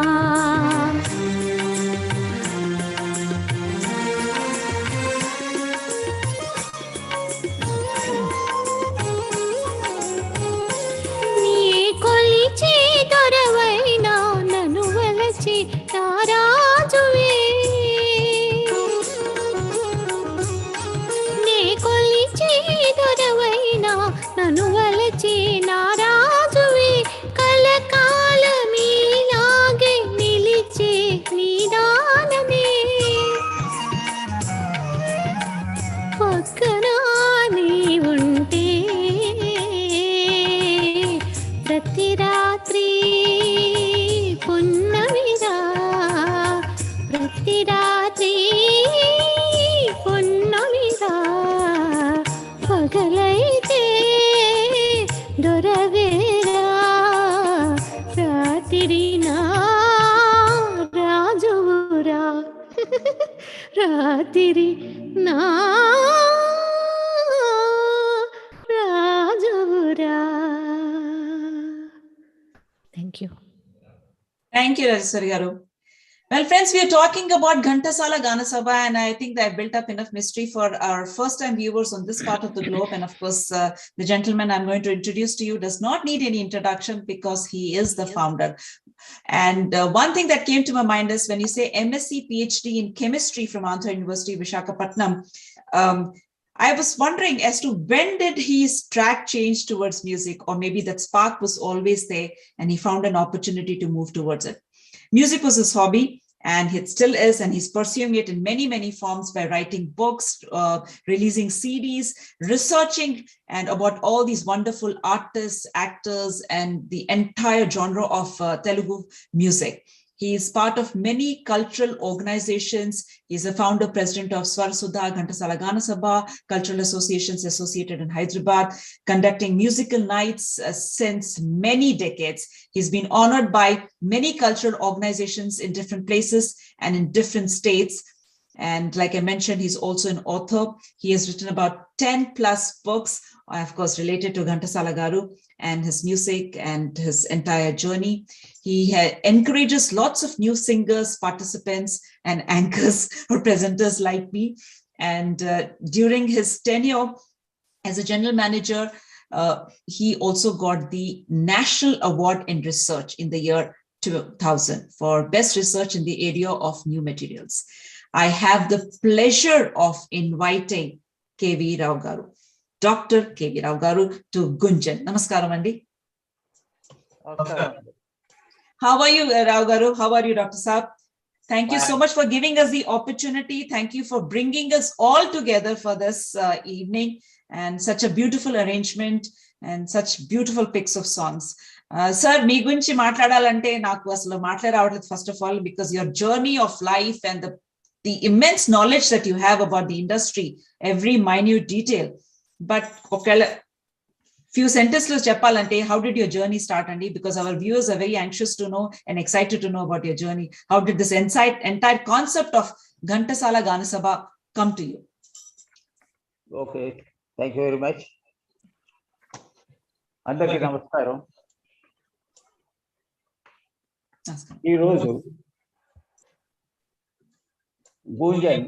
నీ కొలిచే దొరవైనా నన్ను వలచి నా రాజువే నీ కొలిచే దొరవైనా నన్ను వలచి నా రాజువే కలకాలమీలాగే నిలిచే నీ దానమే పక్కన నీ ఉంటే ప్రతి రాత్రి పున్నమిరా ప్రతి రాత్రి పున్నమిరా పగలైతే దొరవేరా రాత్రి నా రాజురా రాత్రి నా రాజురా. Thank you. Thank you, Rajeshwari Garu. Well, friends, we are talking about Ghantasala, Gana Sabha, and I think that I've built up enough mystery for our first-time viewers on this part of the globe. And of course, the gentleman I'm going to introduce to you does not need any introduction because he is the founder. And one thing that came to my mind is when you say MSc, PhD in chemistry from Andhra University, Visakhapatnam, I was wondering as to when did his track change towards music, or maybe that spark was always there and he found an opportunity to move towards it. Music was his hobby, and it still is, and he's pursuing it in many, many forms by writing books, releasing CDs, researching and about all these wonderful artists, actors, and the entire genre of Telugu music. He is part of many cultural organizations. He's a founder, president of Swarasudha, Ghantasala, Gana Sabha, cultural associations associated in Hyderabad, conducting musical nights since many decades. He's been honored by many cultural organizations in different places and in different states. And like I mentioned, he's also an author. He has written about 10 plus books, of course, related to Ghantasala Garu and his music and his entire journey. He encourages lots of new singers, participants, and anchors or presenters like me. And during his tenure as a general manager, he also got the National Award in Research in the year 2000 for best research in the area of new materials. I have the pleasure of inviting K.V. Rao Garu, Dr. K.V. Rao Garu, to Goonjan. Namaskaram, Andi. How are you, Rao Garu? How are you, Dr. Saab? Thank you so much for giving us the opportunity. Thank you for bringing us all together for this evening, and such a beautiful arrangement and such beautiful picks of songs. Sir, మీ గురించి మాట్లాడాలంటే నాకు అసలు మాట్లాడరావట్లేదు, first of all, because your journey of life and the immense knowledge that you have about the industry, every minute detail. But few sentences చెప్పాలంటే, how did your journey start, Andy? Because our viewers are very anxious to know and excited to know about your journey. How did this entire concept of Ghantasala Gana Sabha come to you? Okay, thank you very much. అందరికీ నమస్కారం. ఈరోజు Gunjan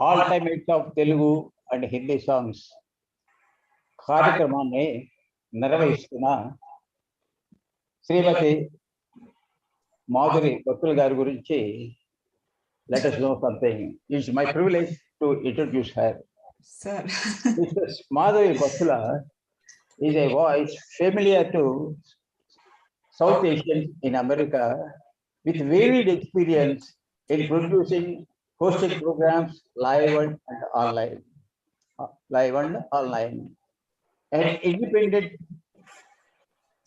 all time hits of Telugu and Hindi songs కార్యక్రమాన్ని నిర్వహిస్తున్న శ్రీమతి మాధురి బతుల గారి గురించి let us know something. It's my privilege to introduce her. Sir. Mrs. Madhavi Bathula is a voice familiar to South Asians in America with varied experience in producing, hosting programs live and online. An independent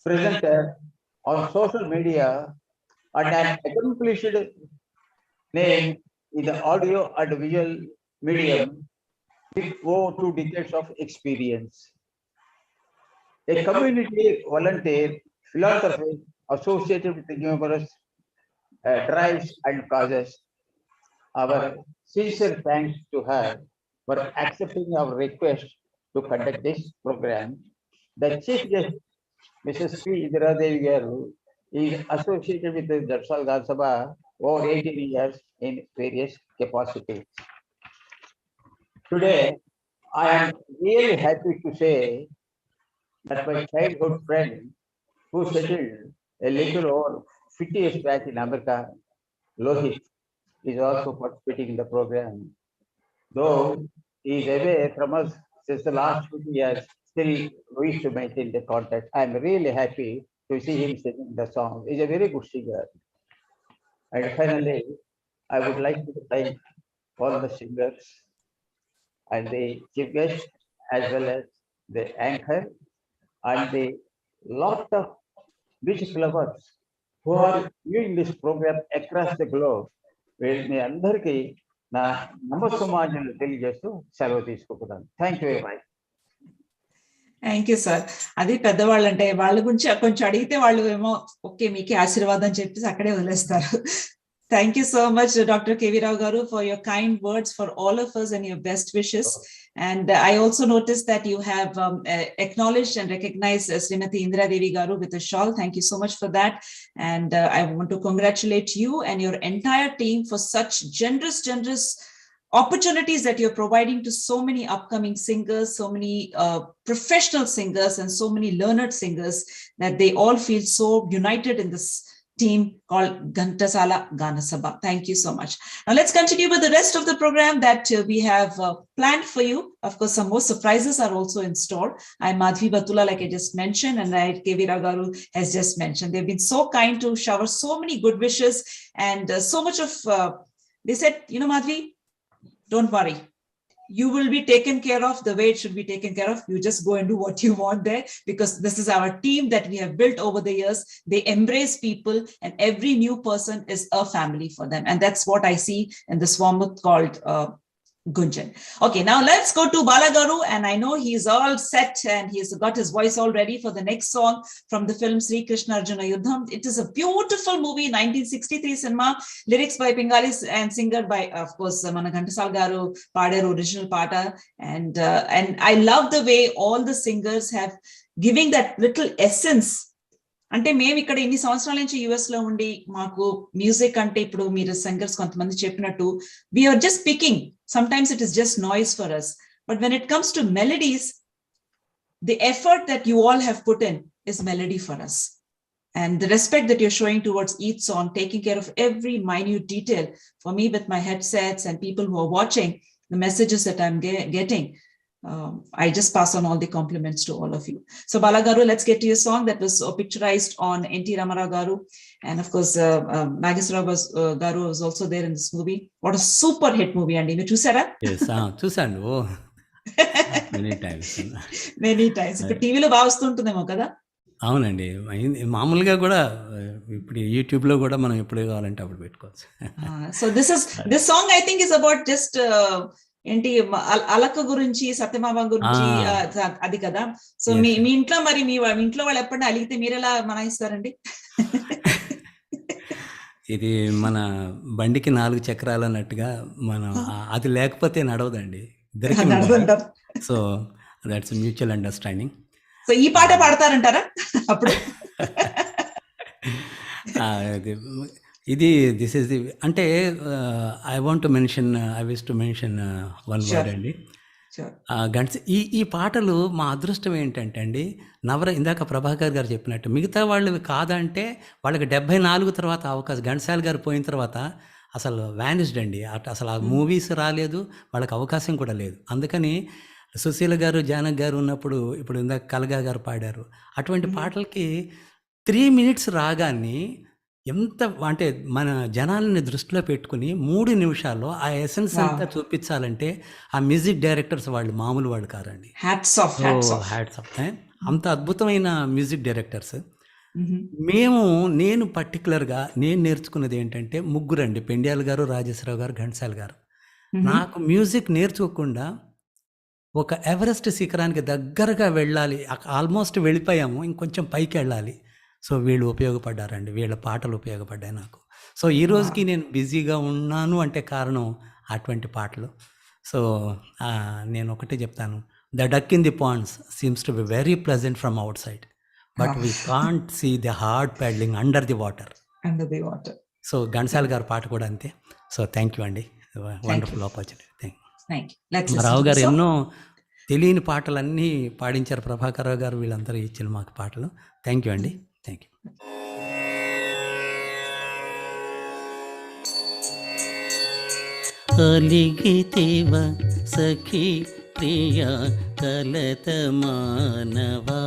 presenter on social media and an accomplished name in the audio and visual medium with over 2 decades of experience. A community volunteer, philanthropist associated with the numerous drives and causes. Our sincere thanks to her for accepting our request to conduct this program. The chief guest, Mrs. P. Indiradevi Garu, is associated with the Ghantasala Gana Sabha over 18 years in various capacities. Today, I am really happy to say that my childhood friend, who settled a little over 50 years back in America, Lohit, is also participating in the program. Though he is away from us since the last 50 years, still we used to maintain the contact. I am really happy to see him singing the song. He's a very good singer. And finally, I would like to thank all the singers and the chief guest, as well as the anchor and the lot of music lovers who are viewing this program across the globe. మీ అందరికీ నా నమస్సమాజాలు తెలియజేస్తూ సెలవు తీసుకుంటున్నాను. Thank you very much. Thank you sir. అది పెద్దవాళ్ళు అంటే వాళ్ళ గురించి కొంచెం అడిగితే వాళ్ళు ఏమో ఓకే మీకే ఆశీర్వాదం చెప్పేసి అక్కడే వదిలేస్తారు. Thank you so much, Dr. K.V. Rao Garu, for your kind words for all of us and your best wishes. And I also noticed that you have acknowledged and recognized Srimati Indra Devi Garu with a shawl. Thank you so much for that. And I want to congratulate you and your entire team for such generous opportunities that you're providing to so many upcoming singers, so many professional singers, and so many learned singers, that they all feel so united in this team called Ghantasala Gana Sabha. Thank you so much. Now let's continue with the rest of the program that we have planned for you. Of course, some more surprises are also in store. I'm Madhavi Bathula, like I just mentioned, and K.V. Rao Garu has just mentioned. They've been so kind to shower so many good wishes and so much of, they said, Madhavi, don't worry. You will be taken care of the way it should be taken care of. You just go and do what you want there, because this is our team that we have built over the years. They embrace people, and every new person is a family for them. And that's what I see in the Swamut called Goonjan. Okay, now let's go to Bala Garu, and I know he's all set and he's got his voice all ready for the next song from the film Sri Krishna Arjuna Yuddham. It is a beautiful movie, 1963 cinema, lyrics by Pingalis and singer by, of course, Mana Ghantasala Garu, Pader original Pata, and I love the way all the singers have giving that little essence. అంటే మేము ఇక్కడ ఇన్ని సంవత్సరాల నుంచి US లో ఉండి మాకు music అంటే ఇప్పుడు మీరు సింగర్స్ కొంతమంది చెప్పినట్టు we're just speaking, sometimes it is just noise for us, but when it comes to melodies, the effort that you all have put in is melody for us. And the respect that you're showing towards each song, taking care of every minute detail. For me, with my headsets and people who are watching, the messages that I'm getting, I just pass on all the compliments to all of you. So Bala Garu, let's get to your song that was picturized on N.T. Ramarao Garu. And of course, Nageswara Garu was also there in this movie. What a super hit movie, Andy. You chusara? Yes, chusanu. Oh, many times. Many times. ఇప్పుడు టీవీలో బాగా వస్తుంటుందేమో కదా? అవునండి, మామూలుగా కూడా ఇప్పుడు యూట్యూబ్లో కూడా మనం ఎప్పుడు కావాలంటే అప్పుడు పెట్టుకోవచ్చు. So this song I think is about just ఏంటి అలక గురించి, సత్యమామ గురించి, అది కదా. సో మీ ఇంట్లో మరి మీ ఇంట్లో వాళ్ళు ఎప్పుడైనా అలిగితే మీరు ఎలా మనాయిస్తారండి? ఇది మన బండికి 4 చక్రాలు అన్నట్టుగా మనం అది లేకపోతే నడవదండి ఇద్దరికి. So that's mutual understanding. So ఈ పాట పాడతారంటారా అప్పుడు? ఇది దిస్ ఇస్ ది అంటే I want to mention, I wish to mention one word అండి. ఈ పాటలు మా అదృష్టం ఏంటంటే అండి, ఇందాక ప్రభాకర్ గారు చెప్పినట్టు మిగతా వాళ్ళు కాదంటే వాళ్ళకి 74 తర్వాత అవకాశం, ఘంటసాల గారు పోయిన తర్వాత అసలు వ్యానిష్డ్ అండి. అసలు ఆ మూవీస్ రాలేదు, వాళ్ళకి అవకాశం కూడా లేదు. అందుకని సుశీల గారు, జానక్ గారు ఉన్నప్పుడు, ఇప్పుడు ఇందాక కలగా గారు పాడారు, అటువంటి పాటలకి 3 minutes రాగాన్ని ఎంత అంటే మన జనాలని దృష్టిలో పెట్టుకుని 3 నిమిషాల్లో ఆ ఎసెన్స్ అంతా చూపించాలంటే ఆ మ్యూజిక్ డైరెక్టర్స్ వాళ్ళు మామూలు వాళ్ళు కారండి. Hats off. అంత అద్భుతమైన మ్యూజిక్ డైరెక్టర్స్. నేను పర్టికులర్గా నేను నేర్చుకున్నది ఏంటంటే ముగ్గురండి, పెండ్యాల గారు, రాజేశ్వరరావు గారు, ఘంటసాల గారు. నాకు మ్యూజిక్ నేర్చుకోకుండా ఒక ఎవరెస్ట్ శిఖరానికి దగ్గరగా వెళ్ళాలి, ఆల్మోస్ట్ వెళ్ళిపోయాము, ఇంకొంచెం పైకి వెళ్ళాలి. సో వీళ్ళు ఉపయోగపడ్డారండి, వీళ్ళ పాటలు ఉపయోగపడ్డాయి నాకు. సో ఈ రోజుకి నేను బిజీగా ఉన్నాను అంటే కారణం అటువంటి పాటలు. సో నేను ఒకటే చెప్తాను, the duck in the ponds seems to be very pleasant from outside, but we can't see the hard paddling under the water. So Ghantasala గారి పాట కూడా అంతే. సో థ్యాంక్ యూ అండి, వండర్ఫుల్ ఆపర్చునిటీ. రావు గారు ఎన్నో తెలియని పాటలన్నీ పాడించారు, ప్రభాకర్ రావు గారు, వీళ్ళందరూ ఇచ్చిన మాకు పాటలు. థ్యాంక్ యూ అండి, థ్యాంక్ యూ. అలిగితేవ సఖీ ప్రియ కలత మానవా,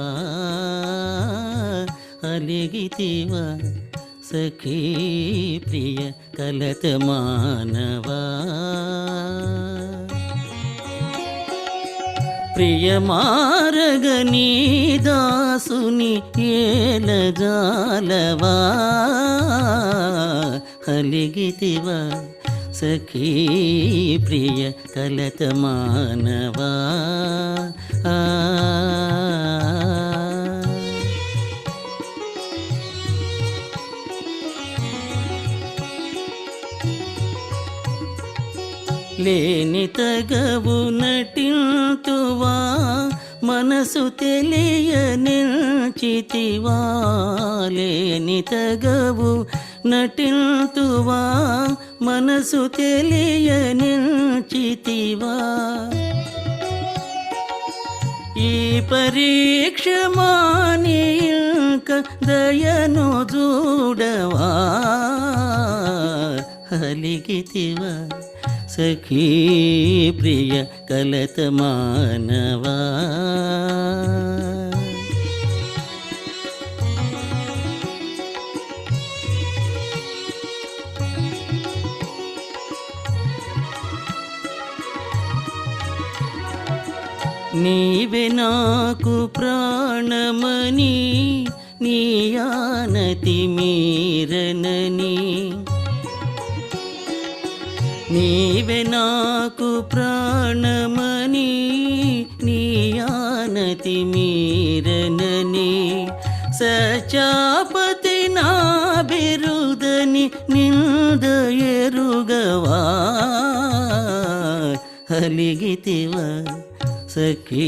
అలిగితేవ సఖీ ప్రియ కలత మానవా, ప్రియమారగనీ దాసుని ఏలజాలవా, అలిగితివా సఖీ ప్రియ కలత మానవా. లేని తగవు నటింతువా మనసు తెలియ నిల్చితివా లేని తగవు నటింతువా మనసు తెలియ నిల్చితివా ఈ పరీక్ష మానిక దయను చూడవా అలిగితివా సఖీ ప్రియ కలత మానవా నీవే నాకు ప్రాణమని నీ ఆనతి మీరనని నీవే నాకు ప్రాణమని నీ ఆనతి మీరనని సచాపతి నా బిరుదని నింద ఎరుగవా అలిగితివా సఖీ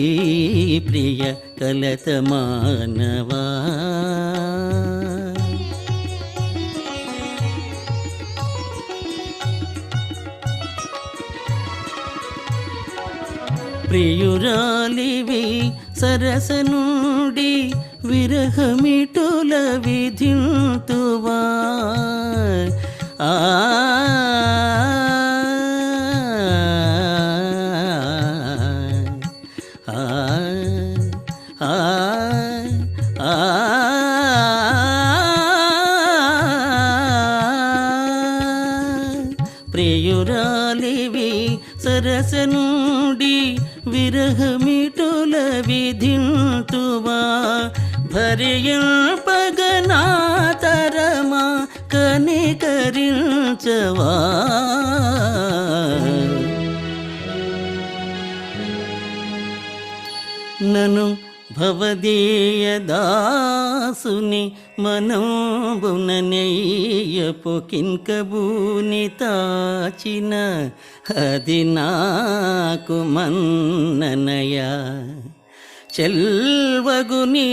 ప్రియ కలత మానవా ప్రియురాలివి సరస నుండి విరహమిటుల విధింతువా ఆ ప్రియురాలివి సరస నుండి విరహమిటుల విధింతువా భరింపగనాతరమా కనికరించవా నను భవదీయ దాసుని మనంబుననెయ్యపు కింకబూని తాచిన అది నాకు మన్ననయా చెల్వగుని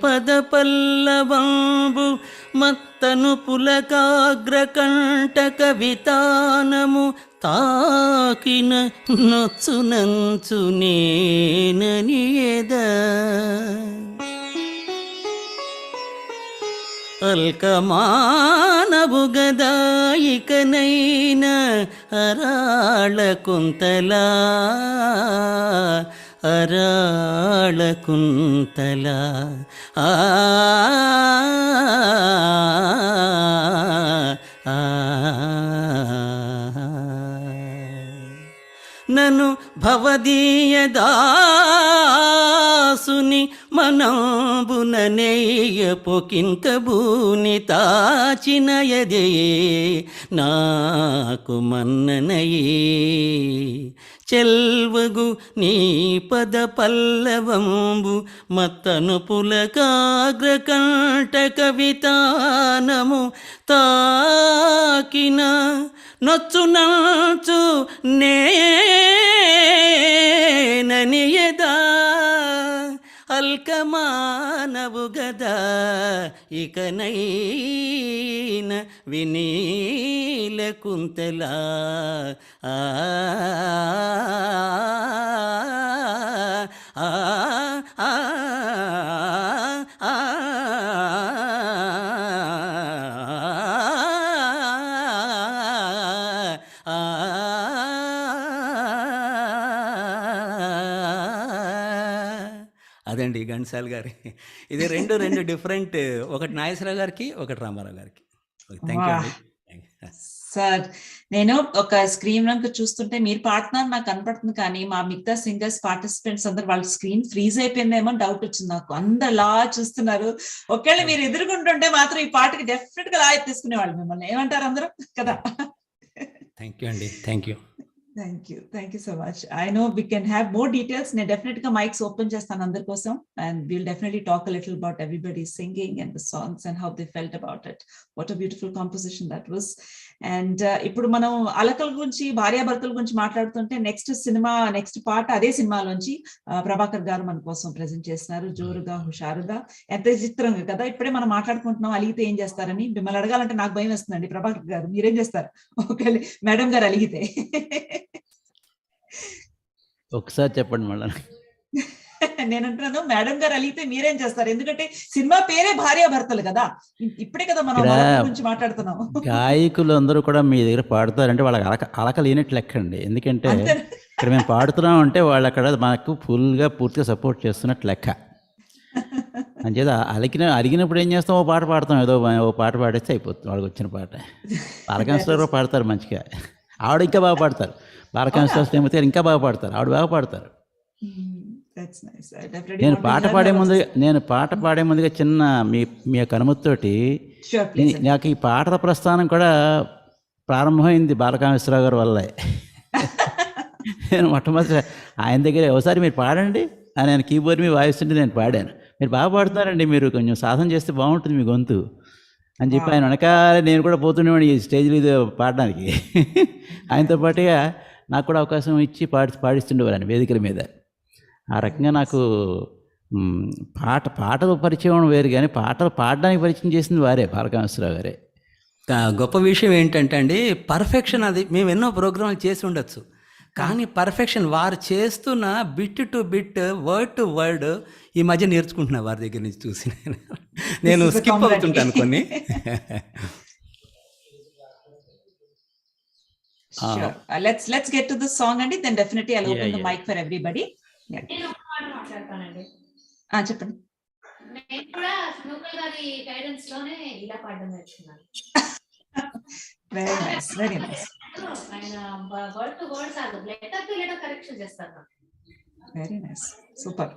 పద పల్లవంబు మత్తను పులకాగ్రకంఠక వితానము తాకిన నొచ్చునంచు నేననియద అల్కమానవు గదాయికనైన అరాళ కుంతలా అరాళ కుంతలా నను భవదీయ దాసుని మనంబుననెయ్యపు కింకబూని తాచినయదే నాకు మన్ననయే చెల్వగు నీ పద పల్లవంబు మత్తను పులకాగ్రకంఠక వితానము తాకిన నొచ్చునంచు నేననియదా అల్కమానవు గదా ఇకనైన వినీల కుంతలా ఆ ఆ ఆ అదండి ఘంటసాల గారి ఇది రెండు డిఫరెంట్ ఒకటి నాగేశ్వరరావు గారికి ఒకటి రామారావు గారికి థ్యాంక్ యూ అండి సార్ నేను ఒక స్క్రీన్ రంగు చూస్తుంటే మీరు పాడుతున్నారు నాకు కనపడుతుంది కానీ మా మిగతా సింగర్స్ పార్టిసిపెంట్స్ అందరు వాళ్ళ స్క్రీన్ ఫ్రీజ్ అయిపోయిందేమో డౌట్ వచ్చింది నాకు అందలా చూస్తున్నారు ఒకవేళ మీరు ఎదుర్కొంటుంటే మాత్రం ఈ పాటకి డెఫినెట్ గా లాయ్ తీసుకునేవాళ్ళు మిమ్మల్ని ఏమంటారు అందరూ కదా థ్యాంక్ యూ అండి thank you Thank you so much. I know we can have more details. Ne definitely mics open chestan andaru kosam, and we'll definitely talk a little about everybody singing and the songs and how they felt about it. What a beautiful composition that was. And ఇప్పుడు మనం అలకల గురించి, భార్యాభర్తల గురించి మాట్లాడుతుంటే next పాట అదే సినిమాలోంచి ప్రభాకర్ గారు మన కోసం ప్రెజెంట్ చేస్తున్నారు. జోరుగా హుషారుగా, ఎంత చిత్రంగా కదా. ఇప్పుడే మనం మాట్లాడుకుంటున్నాం అలిగితే ఏం చేస్తారని. మిమ్మల్ని అడగాలంటే నాకు భయం వేస్తుందండి. ప్రభాకర్ గారు మీరేం చేస్తారు ఓకే మేడం గారు అలిగితే? ఒకసారి చెప్పండి మళ్ళీ. నేను అంటున్నాను మేడం గారు అలిగితే మీరేం చేస్తారు? ఎందుకంటే సినిమా పేరే భార్యాభర్తలు కదా. ఇప్పుడే కదా మనం అలకల గురించి మాట్లాడుతున్నాం. గాయకులు అందరూ కూడా మీ దగ్గర పాడుతారంటే వాళ్ళకి అలక లేనట్టు లెక్క అండి. ఎందుకంటే ఇక్కడ మేము పాడుతున్నాం అంటే వాళ్ళు అక్కడ మాకు పూర్తిగా సపోర్ట్ చేస్తున్నట్టు లెక్క. అంచేత అలిగినప్పుడు ఏం చేస్తాం, ఓ పాట పాడతాం, ఏదో ఓ పాట పాడేస్తే అయిపోతుంది వాళ్ళకి వచ్చిన పాట. బాలకాంస్టర్ పాడతారు మంచిగా, ఆవిడ ఇంకా బాగా పాడతారు. బాలకాంస్టర్ శ్రీమతి ఇంకా బాగా పాడతారు, ఆవిడ బాగా పాడతారు. నేను పాట పాడే ముందుగా చిన్న మీ యొక్క అనుమతితోటి నాకు ఈ పాటల ప్రస్థానం కూడా ప్రారంభమైంది బాలకామేశ్వరరావు గారి వల్లే. నేను మొట్టమొదటి ఆయన దగ్గర ఒకసారి మీరు పాడండి అని ఆయన కీబోర్డ్ మీద వాయిస్తుంటే నేను పాడాను. మీరు బాగా పాడుతున్నారండి, మీరు కొంచెం సాధన చేస్తే బాగుంటుంది మీ గొంతు అని చెప్పి ఆయన వెనకాల నేను కూడా పోతుండేవాడిని ఈ స్టేజ్లో ఇది పాడడానికి. ఆయనతో పాటుగా నాకు కూడా అవకాశం ఇచ్చి పాడిస్తుండేవారు వేదికల మీద. ఆ రకంగా నాకు పాటలు పరిచయం వేరు, కానీ పాటలు పాడడానికి పరిచయం చేసింది వారే, బాలకామేశ్వరరావు గారే. గొప్ప విషయం ఏంటంటే అండి, పర్ఫెక్షన్ అది మేము ఎన్నో ప్రోగ్రాంలు చేసి ఉండొచ్చు, కానీ పర్ఫెక్షన్ వారు చేస్తున్న bit to bit, word to word ఈ మధ్య నేర్చుకుంటున్నా వారి దగ్గర నుంచి చూసి. నేను స్కిప్ అవుతుంటాను కొన్ని. Let's get to the song and then definitely I'll open the mic for everybody. నేను ఒక మాట మాట్లాడతానండి. చెప్పండి. నేను కూడా స్నూకల్ గారి గైడెన్స్ లోనే ఇలా పాడడం నేర్చుకున్నాను. Very nice, very nice. ఆయన word to word sir letter to letter correction చేస్తారు. Very nice, super.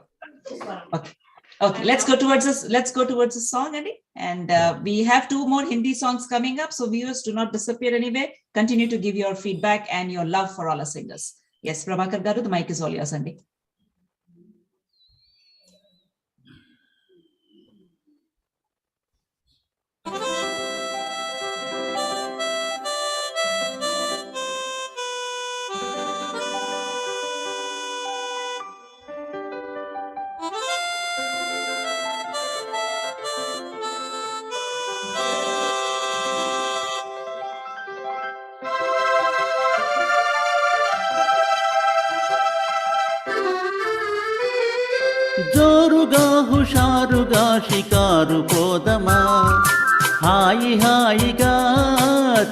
Okay, let's go towards the song, Andy. And we have 2 more Hindi songs coming up, so viewers, do not disappear anywhere. Continue to give your feedback and your love for all our singers. Yes, Prabhakar garu, the mic is all yours, Andy. జోరుగా హుషారుగా షికారు పోదమా, హాయి హాయిగా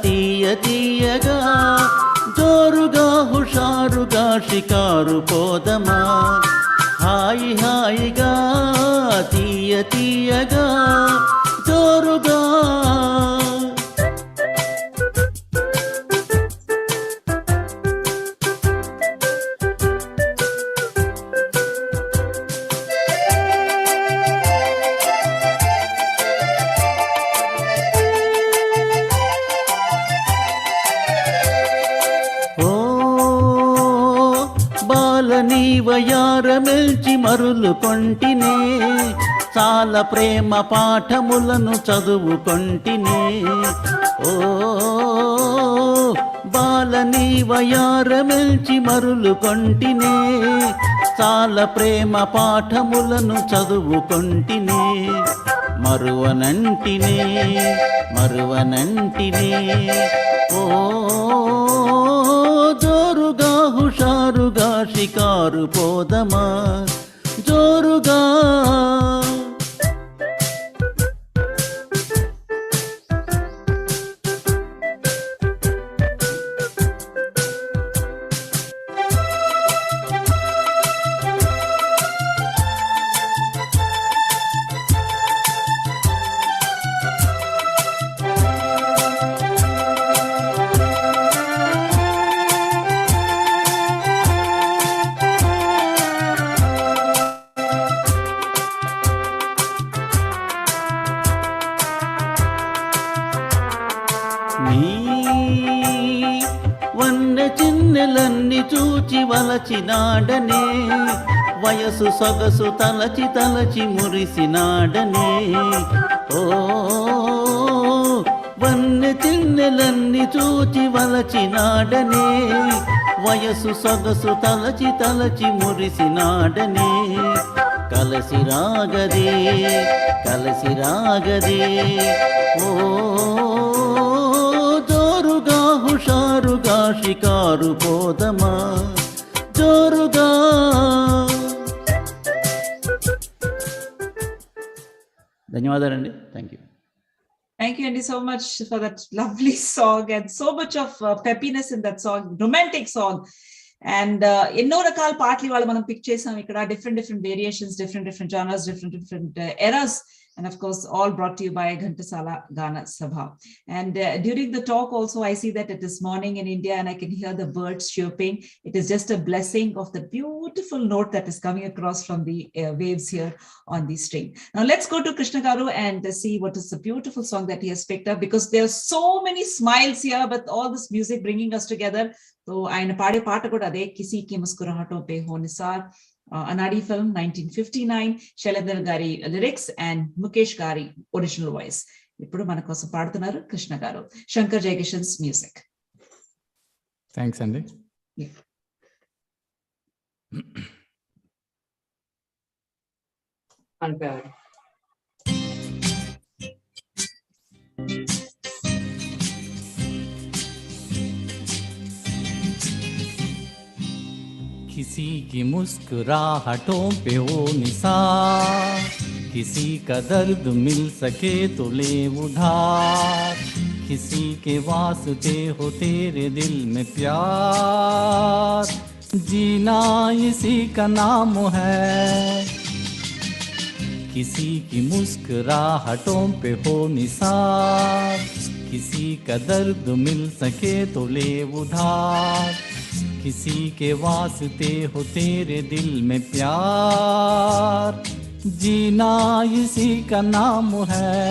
తీయ తీయగా. జోరుగా హుషారుగా షికారు పోదమా, హాయి హాయిగా తీయ తీయగా. జోరుగా నీవయారమెల్చి మరులు కొంటినే, చాలా ప్రేమ పాఠములను చదువుకొంటినే. ఓ బాల నీవయారమెల్చి మరులు కొంటినే, చాలా ప్రేమ పాఠములను చదువుకొంటినే. మరువనంటినే మరువనంటినే. ఓ జోరుగా హుషారుగా షికారు పోదమా, జోరుగా. వన్నె చిన్నెలన్నీ చూచి వలచినాడనే, వయసు సొగసు తలచి తలచి మురిసినాడనే. ఓ వన్నె మల్లె తిన్నెలన్నీ చూచి వలచినాడనే వయసు సొగసు తలచి తలచి మురిసినాడనే కలసి రాగదే ఓ జోరుగా హుషారుగా షికారు పోదమా జోరుగా. ధన్యవాదాలండి. Thank you. Thank you, Andy, so much for that lovely song and so much of peppiness in that song, romantic song. And ఎన్నో రకాల పాటలు వాళ్ళు మనం పిక్ చేసాం ఇక్కడ, different variations, different genres, different eras, and of course all brought to you by Ghantasala, Gana, Sabha. And during the talk also I see that it is morning in India and I can hear the birds chirping. It is just a blessing of the beautiful note that is coming across from the waves here on the stream. Now let's go to Krishna Garu and see what is the beautiful song that he has picked up, because there are so many smiles here with all this music bringing us together. So ఆయన పాడే పాట కూడా అదే, కిసి కి ముస్కురాహటో pay హో Nisar, Anadi film 1959, Shailendra Gari lyrics and Mukesh Gari original voice. ఇప్పుడు మన కోసం పాడుతున్నారు కృష్ణ గారు, శంకర్ జయకిషన్స్ మ్యూజిక్. థ్యాంక్స్ అండి. किसी की मुस्कुराहटों पे हो निसार, किसी का दर्द मिल सके तो ले उधार, किसी के वास्ते हो तेरे दिल में प्यार, जीना इसी का नाम है. किसी की मुस्कुराहटों पे हो निसार, किसी का दर्द मिल सके तो ले उधार, किसी के वास्ते हो तेरे दिल में प्यार, जीना इसी का नाम है.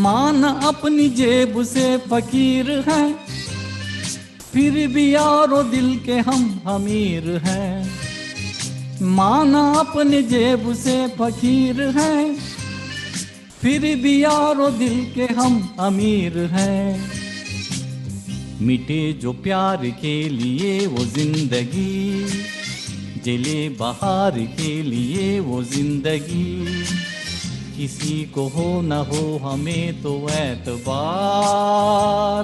मान अपनी जेब से फकीर हैं, फिर भी यारो दिल के हम अमीर हैं. माना अपने जेब से फकीर हैं, फिर भी यारो दिल के हम अमीर हैं. मिटे जो प्यार के लिए वो जिंदगी, जले बहार के लिए वो जिंदगी, किसी को हो न हो हमें तो एतबार,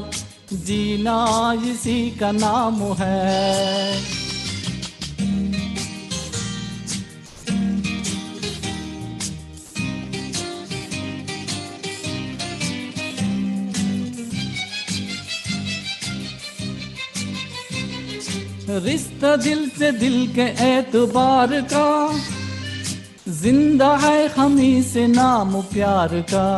जीना इसी का नाम है. रिश्ता दिल से दिल के एतबार का, जिंदा है हमी से नाम प्यार का.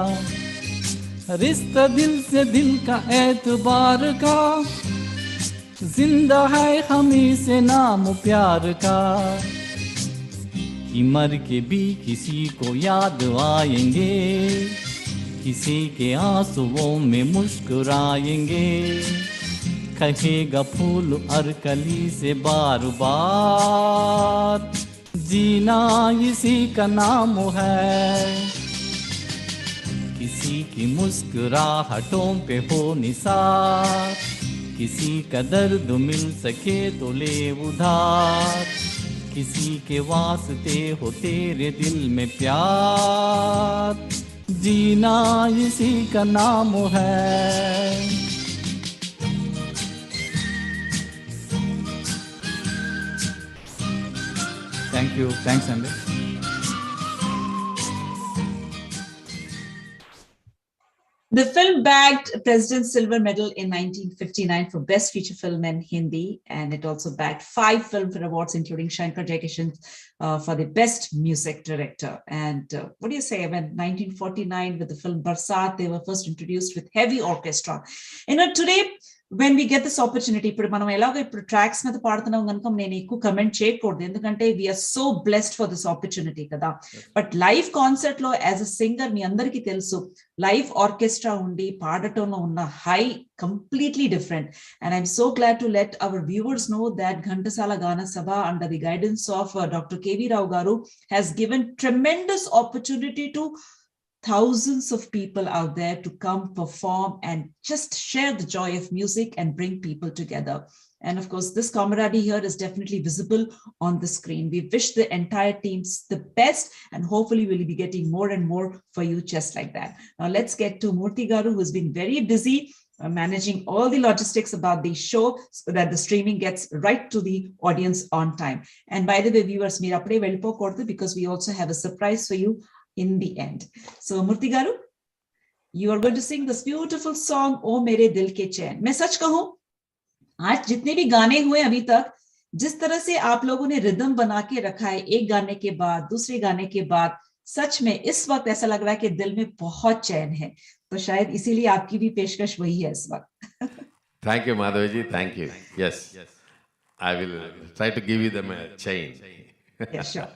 रिश्ता दिल से दिल का एतबार का, जिंदा है हमी से नाम प्यार का. कि मर के भी किसी को याद आएंगे, किसी के आंसुओं में मुस्कुराएंगे, कहेगा फूल और कली से बार बार, जीना इसी का नाम है. किसी की मुस्कुराहटों पे हो निसार, किसी का दर्द मिल सके तो ले उधार, किसी के वास्ते हो तेरे दिल में प्यार, जीना इसी का नाम है. Thank you. Thanks, Andy. The film bagged President's Silver Medal in 1959 for Best Feature Film in Hindi, and it also bagged 5 Filmfare Awards, including Shankar Jayakishan for the Best Music Director. And what do you say? When 1949, with the film Barsat, they were first introduced with heavy orchestra. You know, today when we get this opportunity, ఇప్పుడు మనం ఎలాగో ఇప్పుడు tracks మీద పాడుతున్నాం కనుక నేను ఎక్కువ comment చేయకూడదు, ఎందుకంటే we are so blessed for this opportunity కదా. బట్ లైవ్ కాన్సర్ట్ లో యాజ్ అ సింగర్ మీ అందరికీ తెలుసు, లైవ్ ఆర్కెస్ట్రా ఉండి పాడటంలో ఉన్న high completely different. And I'm so glad to let our viewers know that Ghantasala Gana Sabha, under the guidance of Dr. K.V. Rao Garu, has given tremendous opportunity to thousands of people out there to come perform and just share the joy of music and bring people together. And of course, this camaraderie here is definitely visible on the screen. We wish the entire teams the best, and hopefully we'll be getting more and more for you just like that. Now let's get to Murthy Garu, who's been very busy managing all the logistics about the show so that the streaming gets right to the audience on time. And by the way, viewers, meer apde vellipokodu, because we also have a surprise for you in the end. So Murthy Garu, you are going to sing this beautiful song O Mere Dil Ke Chain. मैं सच कहूं, आज जितने भी गाने हुए अभी तक, जिस तरह से आप लोगों ने रिदम बना के रखा है, एक गाने के बाद दूसरे गाने के बाद, सच में इस वक्त ऐसा लग रहा है कि दिल में बहुत चैन है. तो शायद इसीलिए आपकी भी पेशकश वही है इस वक्त. Thank you, Madhavi ji. Thank you. Yes. I will try to give you them a chain. Yeah, sure.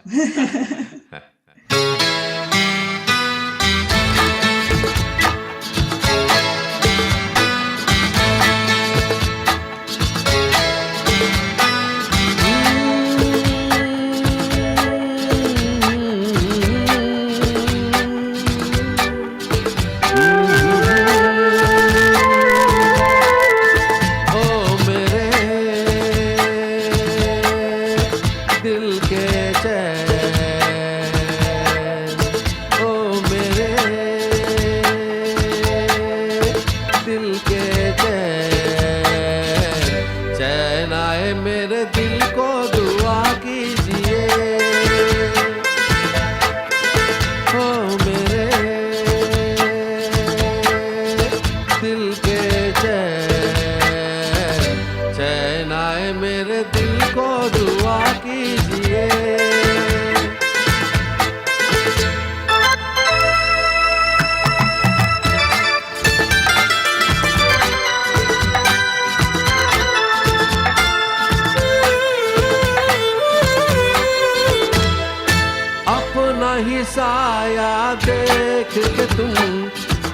साया देख के तुम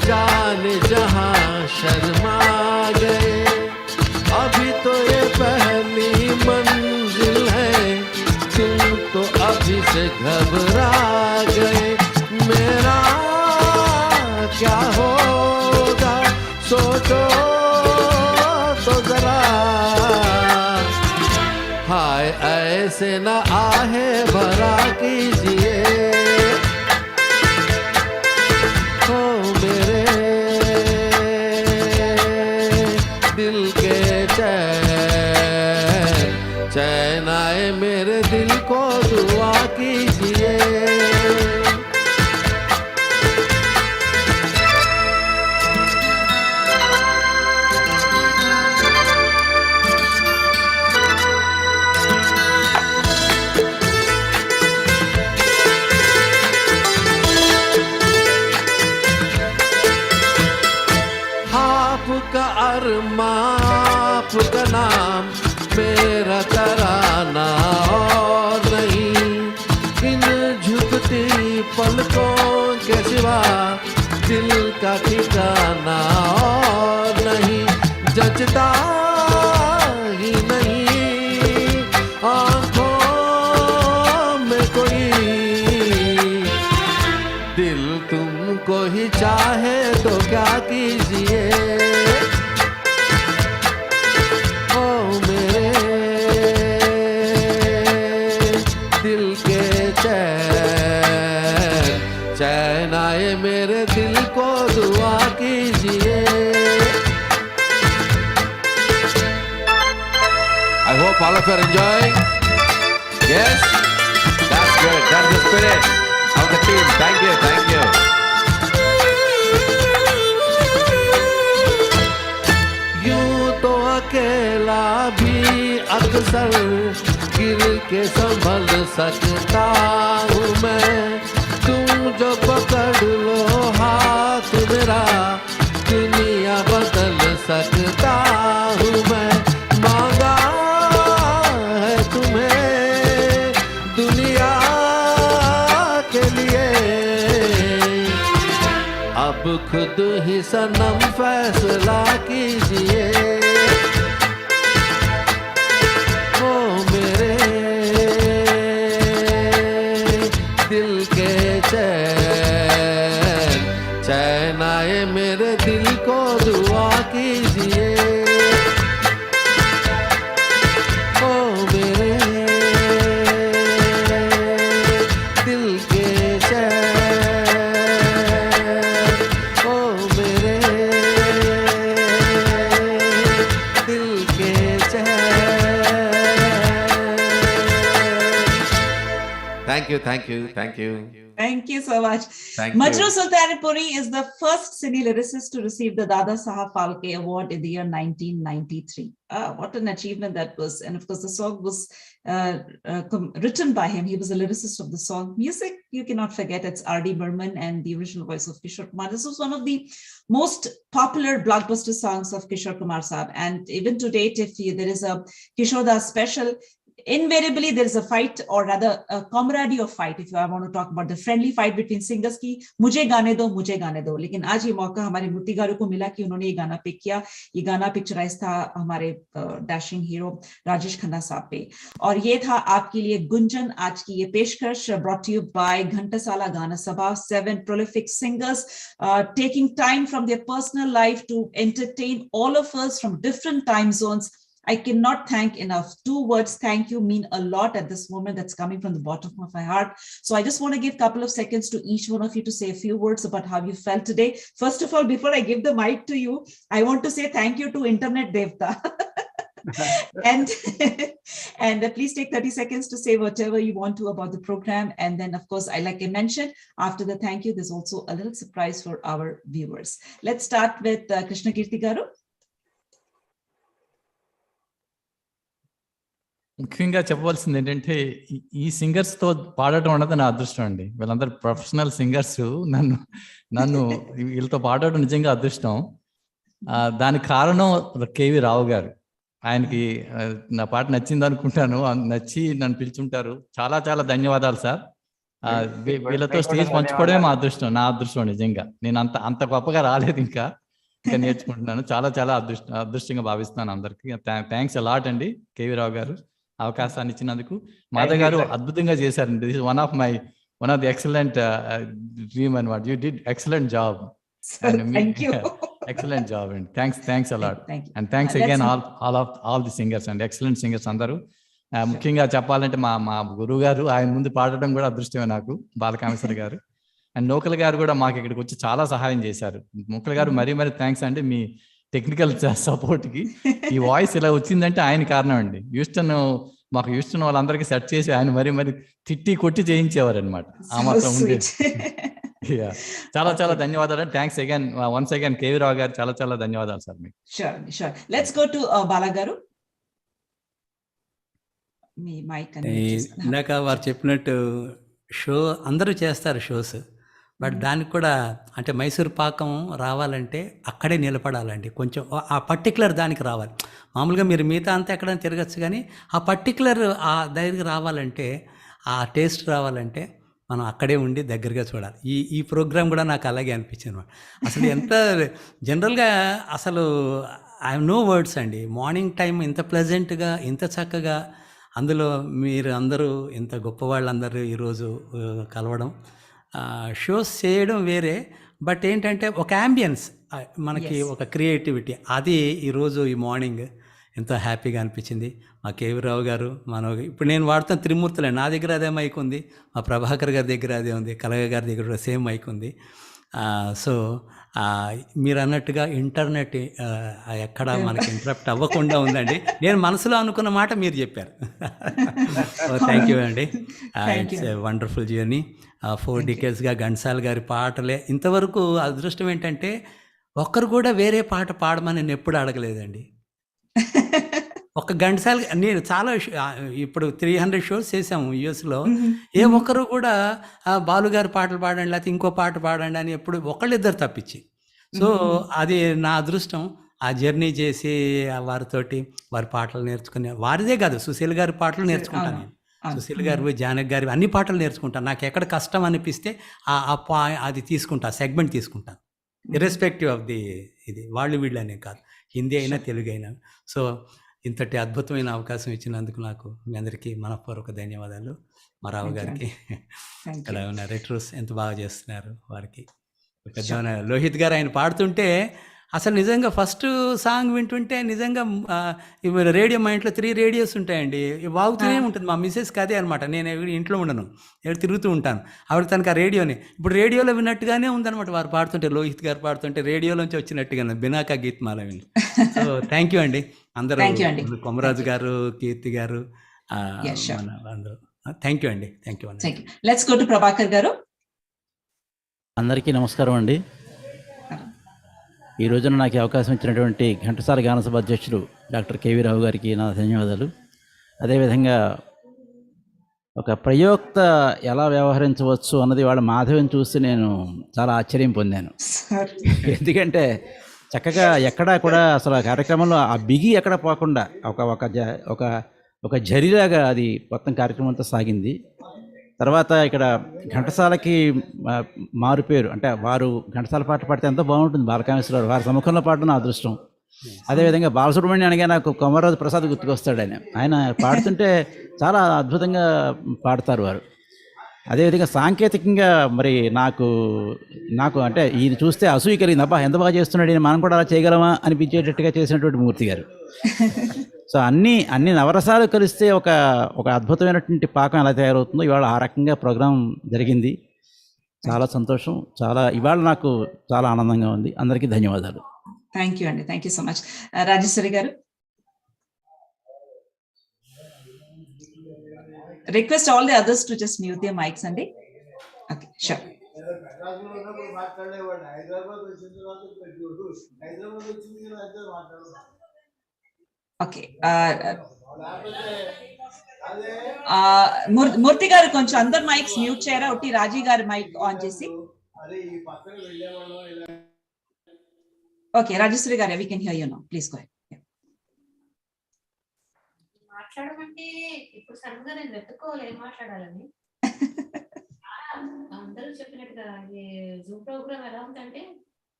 जाने जहां शर्मा गए, अभी तो ये पहली मंजिल है, तुम तो अभी से घबरा गए. मेरा क्या होगा सोचो तो जरा, हाय ऐसे न आहे भरा कीजिए. चैन आए मेरे दिल को दुआ कीजिए. आपका अरमान, आपका नाम, मेरा तराना और नहीं, इन झुकती पलकों के सिवा दिल का ठिकाना और नहीं. जचता ही नहीं आंखों में कोई, दिल तुमको ही चाहे तो क्या कीजिए. चैन आए मेरे दिल को दुआ कीजिए. I hope all of you are enjoying. Yes, that's good. That's the spirit of the team. Thank you, thank you. यूं तो अकेला भी अक्सर गिर के संभल सकता हूँ मैं, तुम जो पकड़ लो हाथ मेरा दुनिया बदल सकता अब खुद ही सनम फैसला कीजिए, ओ मेरे दिल के चैन, चैन आए मेरे दिल को दुआ कीजिए, ओ मेरे दिल के चैन, ओ मेरे दिल के चैन। Thank you, thank you, thank you. Thank you so much. Thank Majru you. Sultanpuri is the first Cine lyricist to receive the Dada Saheb Phalke Award in the year 1993. What an achievement that was. And of course, the song was written by him. He was a lyricist of the song. Music, you cannot forget, it's R.D. Burman and the original voice of Kishore Kumar. This was one of the most popular blockbuster songs of Kishore Kumar Saheb. And even to date, if there is a Kishore Das special, invariably there is a fight, or rather a camaraderie of fight. If I want to talk about the friendly fight between singers की मुझे गाने दो, मुझे गाने दो. लेकिन आज ये मौका हमारे मूर्ति गारू को मिला कि उन्होंने ये गाना पिक किया. ये गाना पिक्चराइज था हमारे डैशिंग हीरो राजेश खन्ना साहब पे, और ये था आपके लिए गुंजन. आज की ये पेशकश brought to you by Ghantasala Gana Sabha, 7 prolific singers taking time from their personal life to entertain all of us from different time zones. I cannot thank enough. 2 words, thank you, mean a lot at this moment. That's coming from the bottom of my heart. So I just want to give a couple of seconds to each one of you to say a few words about how you felt today. First of all, before I give the mic to you, I want to say thank you to Internet Devta. and please take 30 seconds to say whatever you want to about the program. And then, of course, like I mentioned, after the thank you, there's also a little surprise for our viewers. Let's start with Krishna Kirti Garu. ముఖ్యంగా చెప్పవలసింది ఏంటంటే ఈ singers తో పాడటం అన్నది నా అదృష్టం అండి. వీళ్ళందరూ ప్రొఫెషనల్ సింగర్స్, నన్ను వీళ్ళతో పాడటం నిజంగా అదృష్టం. దానికి కారణం కేవి రావు గారు. ఆయనకి నా పాట నచ్చింది అనుకుంటాను, నచ్చి నన్ను పిలుచుంటారు. చాలా చాలా ధన్యవాదాలు సార్. వీళ్ళతో స్టేజ్ పంచుకోవడమే మా అదృష్టం, నా అదృష్టం నిజంగా. నేను అంత గొప్పగా రాలేదు, ఇంకా నేర్చుకుంటున్నాను. చాలా చాలా అదృష్టంగా భావిస్తున్నాను అందరికి. థ్యాంక్స్ అలాట్ అండి కేవి రావు గారు అవకాశాన్ని ఇచ్చినందుకు. మాధవ్ గారు అద్భుతంగా చేశారండి. This is one of the excellent dream and what you did excellent job. Excellent job అండి. Thanks a lot and thanks again all the singers and excellent singers అందరూ. ముఖ్యంగా చెప్పాలంటే మా గురువు గారు, ఆయన ముందు పాడటం కూడా అదృష్టమే నాకు, బాలకామేశ్వర గారు. అండ్ నోకల్ గారు కూడా మాకు ఇక్కడికి వచ్చి చాలా సహాయం చేశారు. నోకల్ గారు మరీ థ్యాంక్స్ అండి మీ టెక్నికల్ సపోర్ట్ కి. ఈ వాయిస్ ఇలా వచ్చిందంటే ఆయన కారణం అండి. హ్యూస్టన్ వాళ్ళందరికీ సెట్ చేసి ఆయన మరీ తిట్టి కొట్టి చేయించేవారు అనమాట. ఆ మాత్రం ఉండేది. చాలా చాలా ధన్యవాదాలు. Thanks again once again KV Rao garu, చాలా చాలా ధన్యవాదాలు సార్ మీకు. Sure. Let's go to Bala గారు. మీ మైక్ ఇందాక వారు చెప్పినట్టు షో అందరూ చేస్తారు షోస్, బట్ దానికి కూడా అంటే మైసూర్ పాకం రావాలంటే అక్కడే నిలబడాలండి. కొంచెం ఆ పర్టికులర్ దానికి రావాలి. మామూలుగా మీరు మిగతా అంతా ఎక్కడైనా తిరగచ్చు, కానీ ఆ పర్టికులర్ ఆ దగ్గరికి రావాలంటే, ఆ టేస్ట్ రావాలంటే మనం అక్కడే ఉండి దగ్గరగా చూడాలి. ఈ ప్రోగ్రామ్ కూడా నాకు అలాగే అనిపించింది అనమాట. అసలు ఎంత జనరల్గా అసలు ఐ హ్యావ్ నో వర్డ్స్ అండి. మార్నింగ్ టైం ఇంత ప్లెజెంట్గా, ఇంత చక్కగా, అందులో మీరు అందరూ ఇంత గొప్ప వాళ్ళందరూ ఈరోజు కలవడం, షోస్ చేయడం వేరే, బట్ ఏంటంటే ఒక యాంబియన్స్ మనకి, ఒక క్రియేటివిటీ, అది ఈరోజు ఈ మార్నింగ్ ఎంతో హ్యాపీగా అనిపించింది. మా కేవీ రావు గారు, ఇప్పుడు నేను వాడుతున్న త్రిమూర్తులే, నా దగ్గర అదే మైక్ ఉంది, మా ప్రభాకర్ గారి దగ్గర అదే ఉంది, కలగ గారి దగ్గర కూడా సేమ్ మైక్ ఉంది. సో మీరు అన్నట్టుగా ఇంటర్నెట్ ఎక్కడ మనకి ఇంటరప్ట్ అవ్వకుండా ఉందండి. నేను మనసులో అనుకున్న మాట మీరు చెప్పారు. థ్యాంక్ యూ అండి. It's a wonderful journey. 4 decadesగా ఘంటసాల గారి పాటలే. ఇంతవరకు అదృష్టం ఏంటంటే ఒక్కరు కూడా వేరే పాట పాడమని నేను ఎప్పుడు అడగలేదండి. ఒక ఘంటసాల, నేను చాలా ఇప్పుడు 300 షోస్ చేసాము యూఎస్లో, ఏ ఒక్కరు కూడా బాలుగారి పాటలు పాడండి లేకపోతే ఇంకో పాట పాడండి అని ఎప్పుడు ఒకళ్ళిద్దరు తప్పించి. సో అది నా అదృష్టం. ఆ జర్నీ చేసి వారితోటి వారి పాటలు నేర్చుకుని, వారిదే కాదు సుశీల్ గారి పాటలు నేర్చుకుంటాను నేను. సుశీల్ గారివి, జానకి గారివి అన్ని పాటలు నేర్చుకుంటాను. నాకు ఎక్కడ కష్టం అనిపిస్తే అది తీసుకుంటా, సెగ్మెంట్ తీసుకుంటాను. ఇర్రెస్పెక్టివ్ ఆఫ్ ది ఇది వాళ్ళు వీళ్ళు అనే కాదు, హిందీ అయినా తెలుగు అయినా. సో ఇంతటి అద్భుతమైన అవకాశం ఇచ్చినందుకు నాకు మీ అందరికీ మనఃపూర్వక ధన్యవాదాలు. మా రావు గారికి, ఇక్కడ ఉన్న రెట్రోస్ ఎంత బాగా చేస్తున్నారు వారికి. పెద్ద లోహిత్ గారు ఆయన పాడుతుంటే అసలు నిజంగా ఫస్ట్ సాంగ్ వింటుంటే నిజంగా రేడియో, మా ఇంట్లో 3 రేడియోస్ ఉంటాయండి, వాగుతూనే ఉంటుంది. మా మిస్సెస్కి అదే అనమాట, నేను ఇంట్లో ఉండను, తిరుగుతూ ఉంటాను, ఆవిడ తనకు ఆ రేడియోని ఇప్పుడు రేడియోలో విన్నట్టుగానే ఉందన్నమాట వారు పాడుతుంటే, లోహిత్ గారు పాడుతుంటే రేడియోలోంచి వచ్చినట్టుగా బినాకా గీత్ మాల విని. సో థ్యాంక్ యూ అండి అందరూ, కొమరాజు గారు, కీర్తి గారు, అందరూ థ్యాంక్ యూ అండి. Thank you. Let's go to Prabhakar గారు. అందరికీ నమస్కారం అండి. ఈ రోజున నాకు అవకాశం ఇచ్చినటువంటి ఘంటసాల గానసభ అధ్యక్షుడు డాక్టర్ కేవీ రావు గారికి నా ధన్యవాదాలు. అదేవిధంగా ఒక ప్రయోక్త ఎలా వ్యవహరించవచ్చు అన్నది వాళ్ళ మాధవిని చూసి నేను చాలా ఆశ్చర్యం పొందాను. ఎందుకంటే చక్కగా ఎక్కడా కూడా అసలు ఆ కార్యక్రమంలో ఆ బిగి ఎక్కడ పోకుండా ఒక జరిలాగా అది మొత్తం కార్యక్రమం అంతా సాగింది. తర్వాత ఇక్కడ ఘంటసాలకి మారు పేరు, అంటే వారు ఘంటసాల పాట పాడితే ఎంతో బాగుంటుంది, బాలకామేశ్వరరావు వారి సముఖంలో పాడడం నా అదృష్టం. అదేవిధంగా బాలసుబ్రహ్మణ్యం అనగా నాకు కొమరాజు ప్రసాద్ గుర్తుకొస్తాడు. ఆయన పాడుతుంటే చాలా అద్భుతంగా పాడతారు వారు. అదేవిధంగా సాంకేతికంగా మరి నాకు అంటే ఈయన చూస్తే అసూయ కలిగింది, అబ్బా ఎంత బాగా చేస్తున్నాడు ఈయన, మనం కూడా అలా చేయగలమా అనిపించేటట్టుగా చేసినటువంటి మూర్తి గారు. సో అన్ని నవరసాలు కలిస్తే ఒక అద్భుతమైనటువంటి పాకం ఎలా తయారవుతుందో ఇవాళ ఆ రకంగా ప్రోగ్రాం జరిగింది. చాలా సంతోషం, ఇవాళ నాకు చాలా ఆనందంగా ఉంది. అందరికీ ధన్యవాదాలు. థ్యాంక్ యూ అండి, thank you so much. Rajeshwari garu, request all the others to just mute their mics అండి. Okay, sure. Okay, Murthy garu కొంచెం అందరు మైక్స్ మ్యూట్ చేయరా, ఒకటి రాజీ గారి మైక్ ఆన్ చేసి. Okay, Rajeshwari garu, we can hear you now, please go ahead. మాట్లాడమంటే ఇప్పుడు సడన్గా నేను వెతుక్కోవాలి ఏం మాట్లాడాలని. అందరూ చెప్పినట్టుగా ఈ జూమ్ ప్రోగ్రామ్ ఎలా ఉందంటే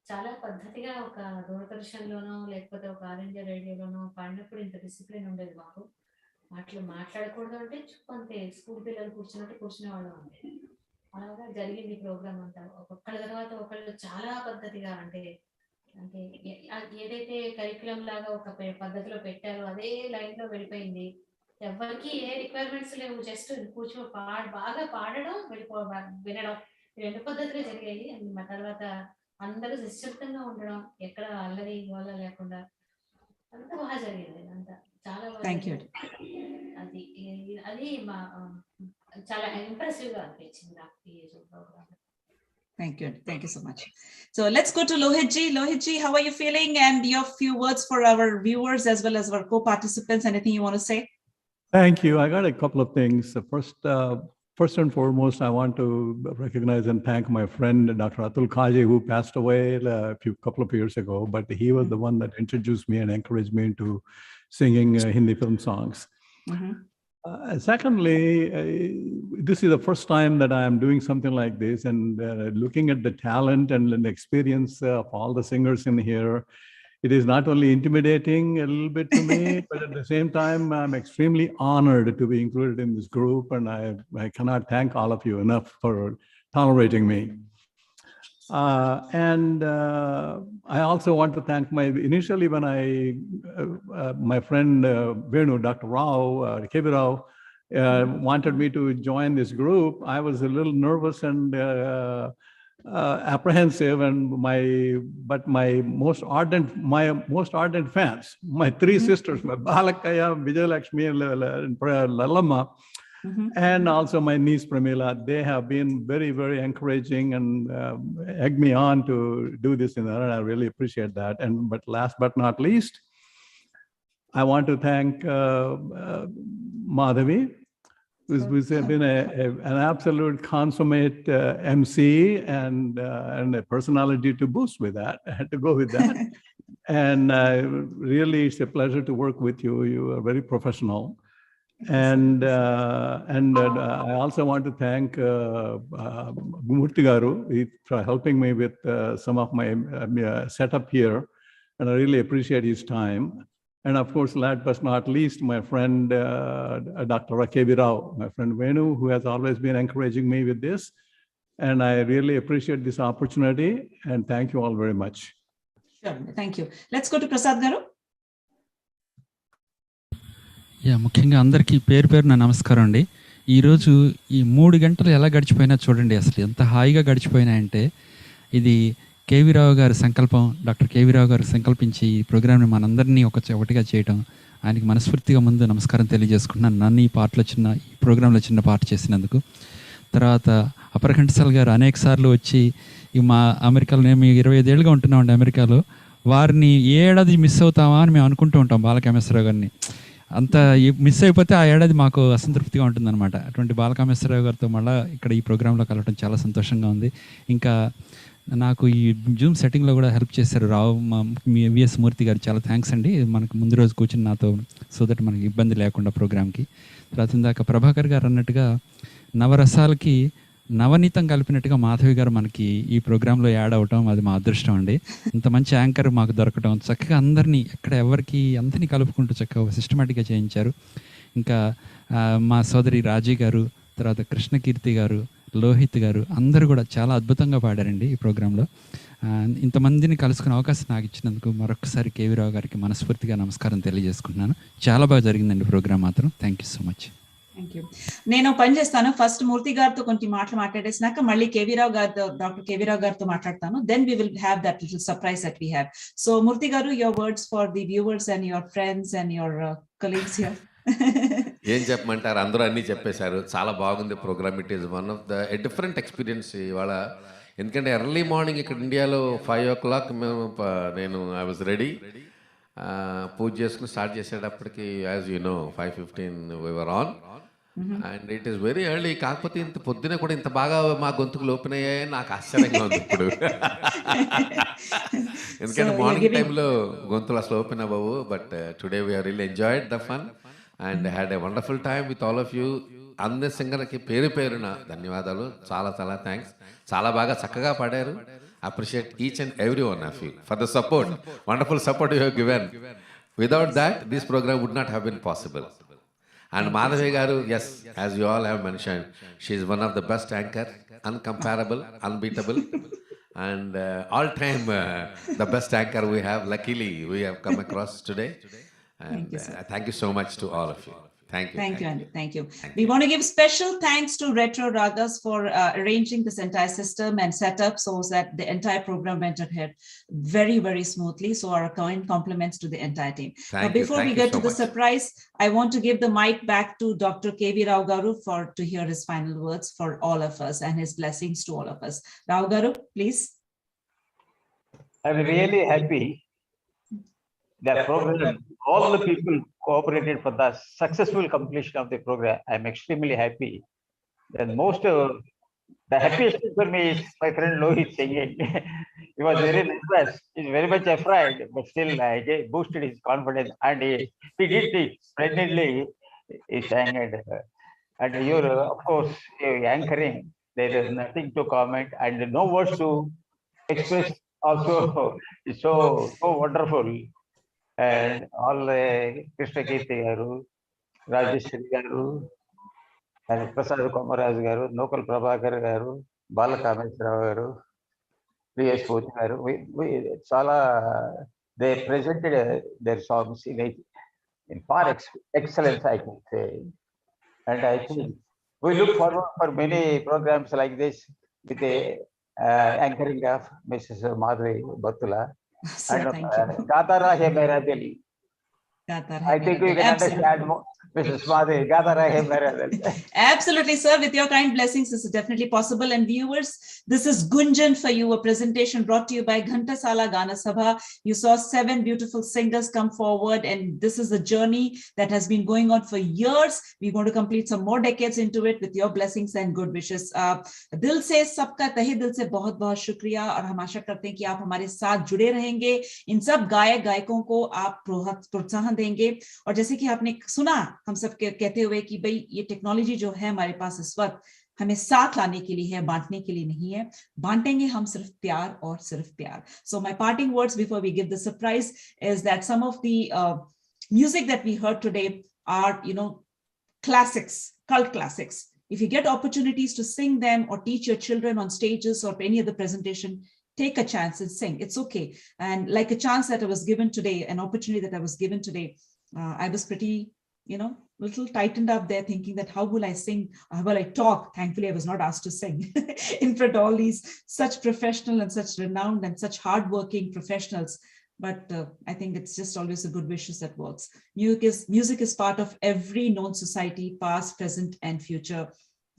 చాలా పద్ధతిగా ఒక దూరదర్శన్లోనో లేకపోతే ఒక ఆల్ ఇండియా రేడియోలోనో పాడినప్పుడు ఇంత డిసిప్లిన్ ఉండేది మాకు. మాట్లాడకూడదు అంటే అంతే, స్కూల్ పిల్లలు కూర్చున్నట్టు కూర్చునేవాళ్ళం అంతే. అలాగా జరిగింది ప్రోగ్రామ్ అంతా. ఒక్కొక్కళ్ళ తర్వాత ఒకళ్ళు చాలా పద్ధతిగా అంటే ఏదైతే కరికులం లాగా ఒక పద్ధతిలో పెట్టారో అదే లైన్ లో వెళ్ళిపోయింది. ఎవరికి ఏ రిక్వైర్మెంట్స్ లేవు, జస్ట్ కూర్చో బాగా పాడడం, వినడం, 2 పద్ధతులే జరిగాయి. మా తర్వాత అందరూ నిశ్శబ్దంగా ఉండడం, ఎక్కడ అల్లరి గోల లేకుండా అంతా బాగా జరిగింది. అంతా చాలా బాగా. అది చాలా ఇంప్రెసివ్ గా అనిపించింది నాకు ఈ programme. Thank you so much. So let's go to Lohit ji. Lohit ji, how are you feeling? And your few words for our viewers as well as our co-participants. Anything you want to say? Thank you. I got a couple of things. First and foremost, I want to recognize and thank my friend Dr. Atul Kaji, who passed away a couple of years ago. But he was the one that introduced me and encouraged me into singing Hindi film songs. Secondly, this is the first time that I am doing something like this, and looking at the talent and the experience of all the singers in here, it is not only intimidating a little bit to me, but at the same time, I'm extremely honored to be included in this group, and I cannot thank all of you enough for tolerating me. I also want to thank initially when my friend Venu, Dr. Rao, K.V. Rao, wanted me to join this group, I was a little nervous and apprehensive, but my most ardent fans, my 3 sisters, my Balakaya, Vijayalakshmi, and Lalama, and also my niece Pramila, they have been very, very encouraging and egged me on to do this, and I really appreciate that. But last but not least, I want to thank Madhavi, who's been an absolute consummate MC and a personality to boost with that. I had to go with that. And really, it's a pleasure to work with you. You are very professional. And I also want to thank Murthy Garu for helping me with some of my setup here, and I really appreciate his time. And of course, last but not least, my friend Dr. K.V. Rao, my friend Venu, who has always been encouraging me with this. And I really appreciate this opportunity, and thank you all very much. Sure, thank you. Let's go to Prasad Garu. Yeah ముఖ్యంగా అందరికీ పేరు పేరున నమస్కారం అండి. ఈరోజు ఈ 3 గంటలు ఎలా గడిచిపోయినా చూడండి, అసలు ఎంత హాయిగా గడిచిపోయినాయంటే, ఇది కేవీ రావు గారి సంకల్పం. డాక్టర్ కేవీ రావు గారు సంకల్పించి ఈ ప్రోగ్రామ్ని మనందరినీ ఒకటిగా చేయటం, ఆయనకి మనస్ఫూర్తిగా ముందు నమస్కారం తెలియజేసుకుంటున్నాను. నన్ను ఈ ప్రోగ్రాంలో చిన్న పార్ట్ చేసినందుకు. తర్వాత అపర ఘంటసాల గారు అనేక సార్లు వచ్చి మా అమెరికాలో, మేము 25 ఏళ్ళుగా ఉంటున్నామండి అమెరికాలో, వారిని ఏ ఏడాది మిస్ అవుతామా అని మేము అనుకుంటూ ఉంటాం బాలకామేశ్వరరావు గారిని. అంత మిస్ అయిపోతే ఆ ఏడాది మాకు అసంతృప్తిగా ఉంటుందన్నమాట. అటువంటి బాలకామేశ్వరరావు గారితో మళ్ళీ ఇక్కడ ఈ ప్రోగ్రాంలో కలవడం చాలా సంతోషంగా ఉంది. ఇంకా నాకు ఈ జూమ్ సెట్టింగ్లో కూడా హెల్ప్ చేశారు మీ విఎస్ మూర్తి గారు, చాలా థ్యాంక్స్ అండి. మనకు ముందు రోజు కూర్చుని నాతో, సో దట్ మనకి ఇబ్బంది లేకుండా ప్రోగ్రామ్కి. తర్వాత ఇందాక ప్రభాకర్ గారు అన్నట్టుగా నవరసాలకి నవనీతం కలిపినట్టుగా మాధవి గారు మనకి ఈ ప్రోగ్రాంలో యాడ్ అవటం, అది మా అదృష్టం అండి. ఇంత మంచి యాంకర్ మాకు దొరకటం, చక్కగా అందరినీ అందరినీ కలుపుకుంటూ చక్కగా సిస్టమేటిక్గా చేయించారు. ఇంకా మా సోదరి రాజీ గారు, తర్వాత కృష్ణకీర్తి గారు, లోహిత్ గారు, అందరూ కూడా చాలా అద్భుతంగా పాడారండి ఈ ప్రోగ్రాంలో. ఇంతమందిని కలుసుకునే అవకాశం నాకు ఇచ్చినందుకు మరొకసారి కేవీ రావు గారికి మనస్ఫూర్తిగా నమస్కారం తెలియజేసుకుంటున్నాను. చాలా బాగా జరిగిందండి ప్రోగ్రామ్ మాత్రం. Thank you so much. Thank you. నేను పని చేస్తాను, ఫస్ట్ మూర్తి గారితో కొంచెం మాట్లాడేసినాక మళ్ళీ కేవీ రావు గారితో, డాక్టర్ కేవీ రావు గారితో మాట్లాడతాను. Then we will have that little surprise that we have. So Murthy garu, your words for the viewers and your friends and your colleagues here. ఏం చెప్పమంటారు, అందరూ అన్నీ చెప్పేశారు. చాలా బాగుంది program. It is one of the different experience ఇవాళ. ఎందుకంటే early morning ఇక్కడ ఇండియాలో 5 o'clock నేను ఐ వాజ్ రెడీ, పూజ చేసుకుని స్టార్ట్ చేసేటప్పటికి as you know 5:15 we were on. And it is very early. కాకపోతే ఇంత పొద్దున కూడా ఇంత బాగా మా గొంతుకులు ఓపెన్ అయ్యాయని నాకు ఆశ్చర్యంగా ఉంది ఇప్పుడు. ఎందుకంటే మార్నింగ్ టైంలో గొంతులు అసలు ఓపెన్ అవ్వవు. But today we really enjoyed the fun and had a wonderful time with all of you. అందరి సింగర్కి పేరున ధన్యవాదాలు, చాలా చాలా థ్యాంక్స్. చాలా బాగా చక్కగా పాడారు. Appreciate each and every one of you for the support, wonderful support you have given. Without that this program would not have been possible. And Madhavi garu, yes, as you all have mentioned, she is one of the best anchor, uncomparable, unbeatable, and all-time the best anchor we have. Luckily, we have come across today. And thank you so much to all of you. Thank you. Thank you, Andy. Thank you. We want to give special thanks to Retro Ragas for arranging this entire system and setup so that the entire program went ahead very, very smoothly. So our kind compliments to the entire team. Now, before we get to the surprise, I want to give the mic back to Dr. K.V. Rao Garu to hear his final words for all of us and his blessings to all of us. Rao Garu, please. I'm really happy that program, all the people cooperated for the successful completion of the program. I'm extremely happy. And the happiest thing for me is my friend Lohit singing. He was very nervous. He's very much afraid, but still I boosted his confidence, and he did it splendidly. He sang and you're, of course, anchoring. There is nothing to comment and no words to express. Also, it's so wonderful. And all Krishnakirti garu, Rajeshwari garu, and Prasad Kamaraj garu, Nokal Prabhakar garu, Balakameశ్వరరావు garu, P.S. Pooja garu, they presented their songs in far excellence, I can say. And I think we look forward for many programs like this with the anchoring of Mrs. Madhavi, Bathula. Gatara hai mera dil. I think we can understand more. Mrs. Madhavi, Gatara hai mera dil. Absolutely, sir. With your kind blessings, this is definitely possible. And viewers, this is Goonjan for you, a presentation brought to you by Ghantasala, Gana, Sabha. You saw 7 beautiful singers come forward, and this is a journey that has been going on for years. We're going to complete some more decades into it with your blessings and good wishes. दिल से सबका तहे दिल से बहुत बहुत शुक्रिया, और हम आशा करते हैं कि आप हमारे साथ जुड़े रहेंगे, इन सब गायक गायकों को आप प्रोत्साहन देंगे। और जैसे कि आपने सुना हम सब कहते हुए कि भाई ये टेक्नोलॉजी जो है हमारे पास इस वक्त हमें साथ लाने के लिए है, बांटने के लिए नहीं है. बांटेंगे हम सिर्फ प्यार और सिर्फ प्यार. So my parting words before we give the surprise is that some of the music that we heard today are, classics, cult classics. If you get opportunities to sing them or teach your children on stages or any other presentation, take a chance and sing. It's okay. And like a chance that I was given today, an opportunity that I was given today, I was pretty, little tightened up there thinking that how will I sing? How will I talk? Thankfully, I was not asked to sing in front of all these such professional and such renowned and such hardworking professionals. But I think it's just always a good wishes that works. Music is part of every known society, past, present, and future.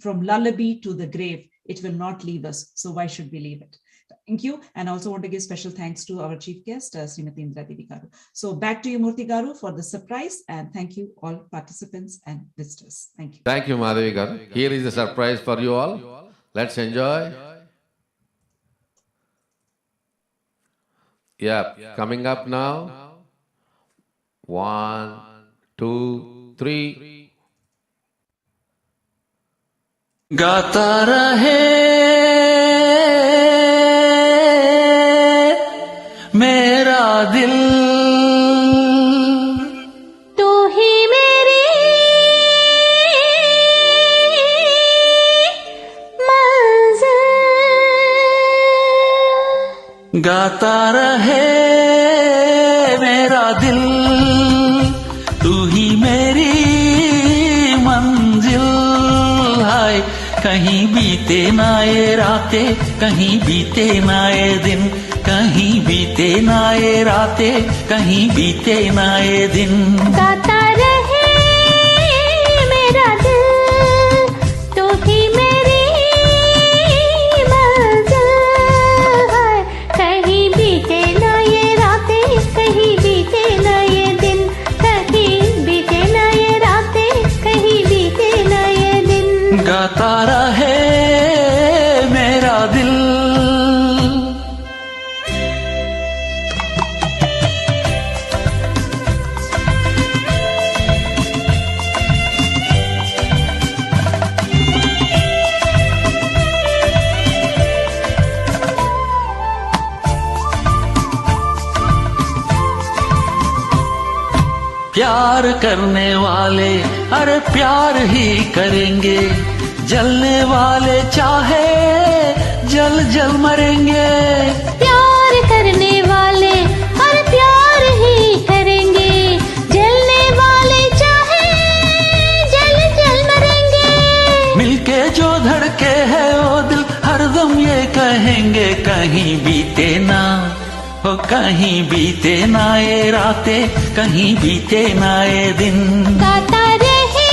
From lullaby to the grave, it will not leave us. So why should we leave it? Thank you. And I also want to give special thanks to our chief guest, Srimati Indra Devi Garu. So back to you, Murthy Garu, for the surprise. And thank you all participants and visitors. Thank you. Thank you, Madhavi Garu. Here is a surprise for you all. Let's enjoy. Yeah, coming up now. 1, 2, 3. गाता रहे मेरा दिल तू ही मेरी मंजिल गाता रहे मेरा दिल तू ही मेरी मंजिल है कहीं बीते ना ये रातें कहीं बीते ना ये दिन कहीं बीते ना ये रातें कहीं बीते ना ये दिन गाता रहे मेरा दिल तू ही मेरी मंजिल है कहीं बीते ना ये रातें कहीं बीते ना ये दिन कहीं बीते ना ये रातें कहीं बीते ना ये दिन गाता रहे मेरा दिल प्यार करने वाले अरे प्यार ही करेंगे जलने वाले चाहे जल जल मरेंगे प्यार करने वाले और प्यार ही करेंगे जलने वाले चाहे जल जल मरेंगे मिलके जो धड़के है वो दिल हरदम ये कहेंगे कहीं बीते ना हो कहीं बीते ना ये रातें कहीं बीते ना ये दिन गाता रहे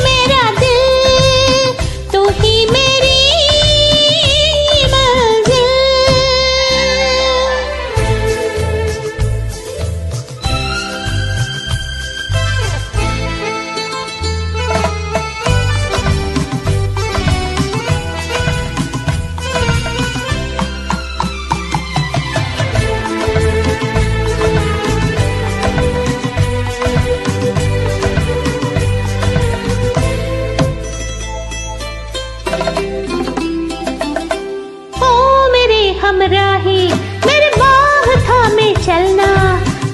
मेरा दिल तू ही मेरी मंजिल हमराही मेरे बाह थामे चलना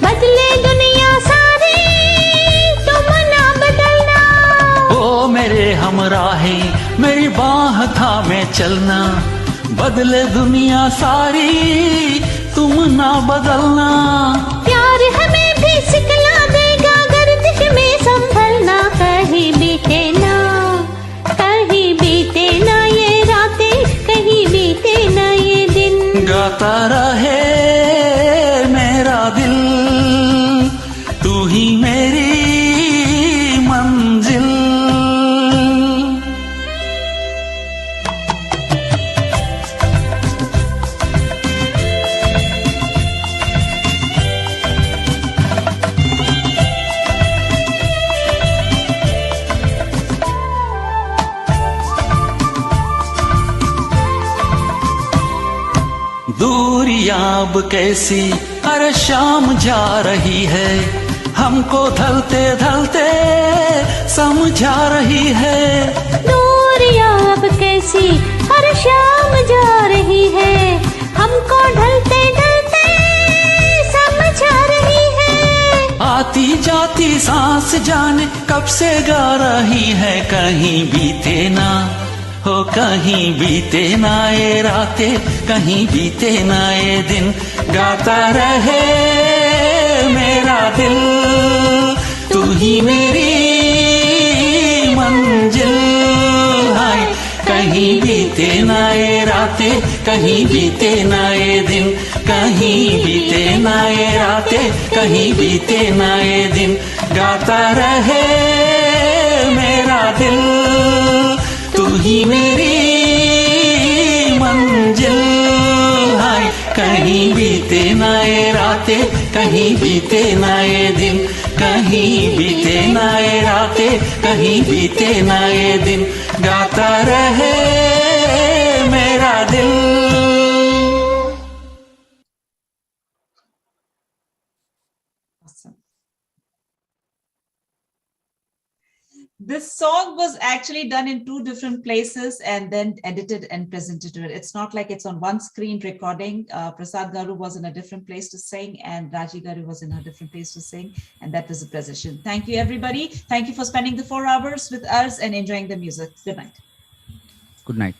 बदले दुनिया सारी तुम ना बदलना ओ मेरे हमराही मेरी बाह थामे चलना बदले दुनिया सारी तुम ना बदलना प्यार हमें भी सिखला देगा गर्दिश में संभलना कहीं बीते ना ये रातें कहीं बीते ना ये दिन गाता रहे मेरा दिल तू ही मेरी मंजिल दूरियां अब कैसी हर शाम जा रही है हमको ढलते ढलते समझा रही है। दूरियां अब कैसी हर शाम जा रही है, हमको ढलते ढलते समझा रही है। आती जाती सांस जाने कब से गा रही है, कहीं बीते ना हो कहीं बीते ना ये रातें, कहीं बीते ना ये दिन, गाता रहे मेरा दिल, तू ही मेरी मंजिल। हाय कहीं बीते ना ये रातें, कहीं बीते ना ये दिन, कहीं बीते ना ये रातें, कहीं बीते ना ये दिन, गाता रहे मेरा दिल, तू ही मेरी मंजिल। हाय कहीं बीते ना ये रातें, कहीं बीते ना ये दिन, कहीं बीते ना ये रातें, कहीं बीते ना ये दिन, गाता रहे मेरा दिल। This song was actually done in 2 different places and then edited and presented to it. It's not like it's on one screen recording. Prasad Garu was in a different place to sing and Raji Garu was in a different place to sing, and that was the precision. Thank you, everybody. Thank you for spending the 4 hours with us and enjoying the music. Good night. Good night.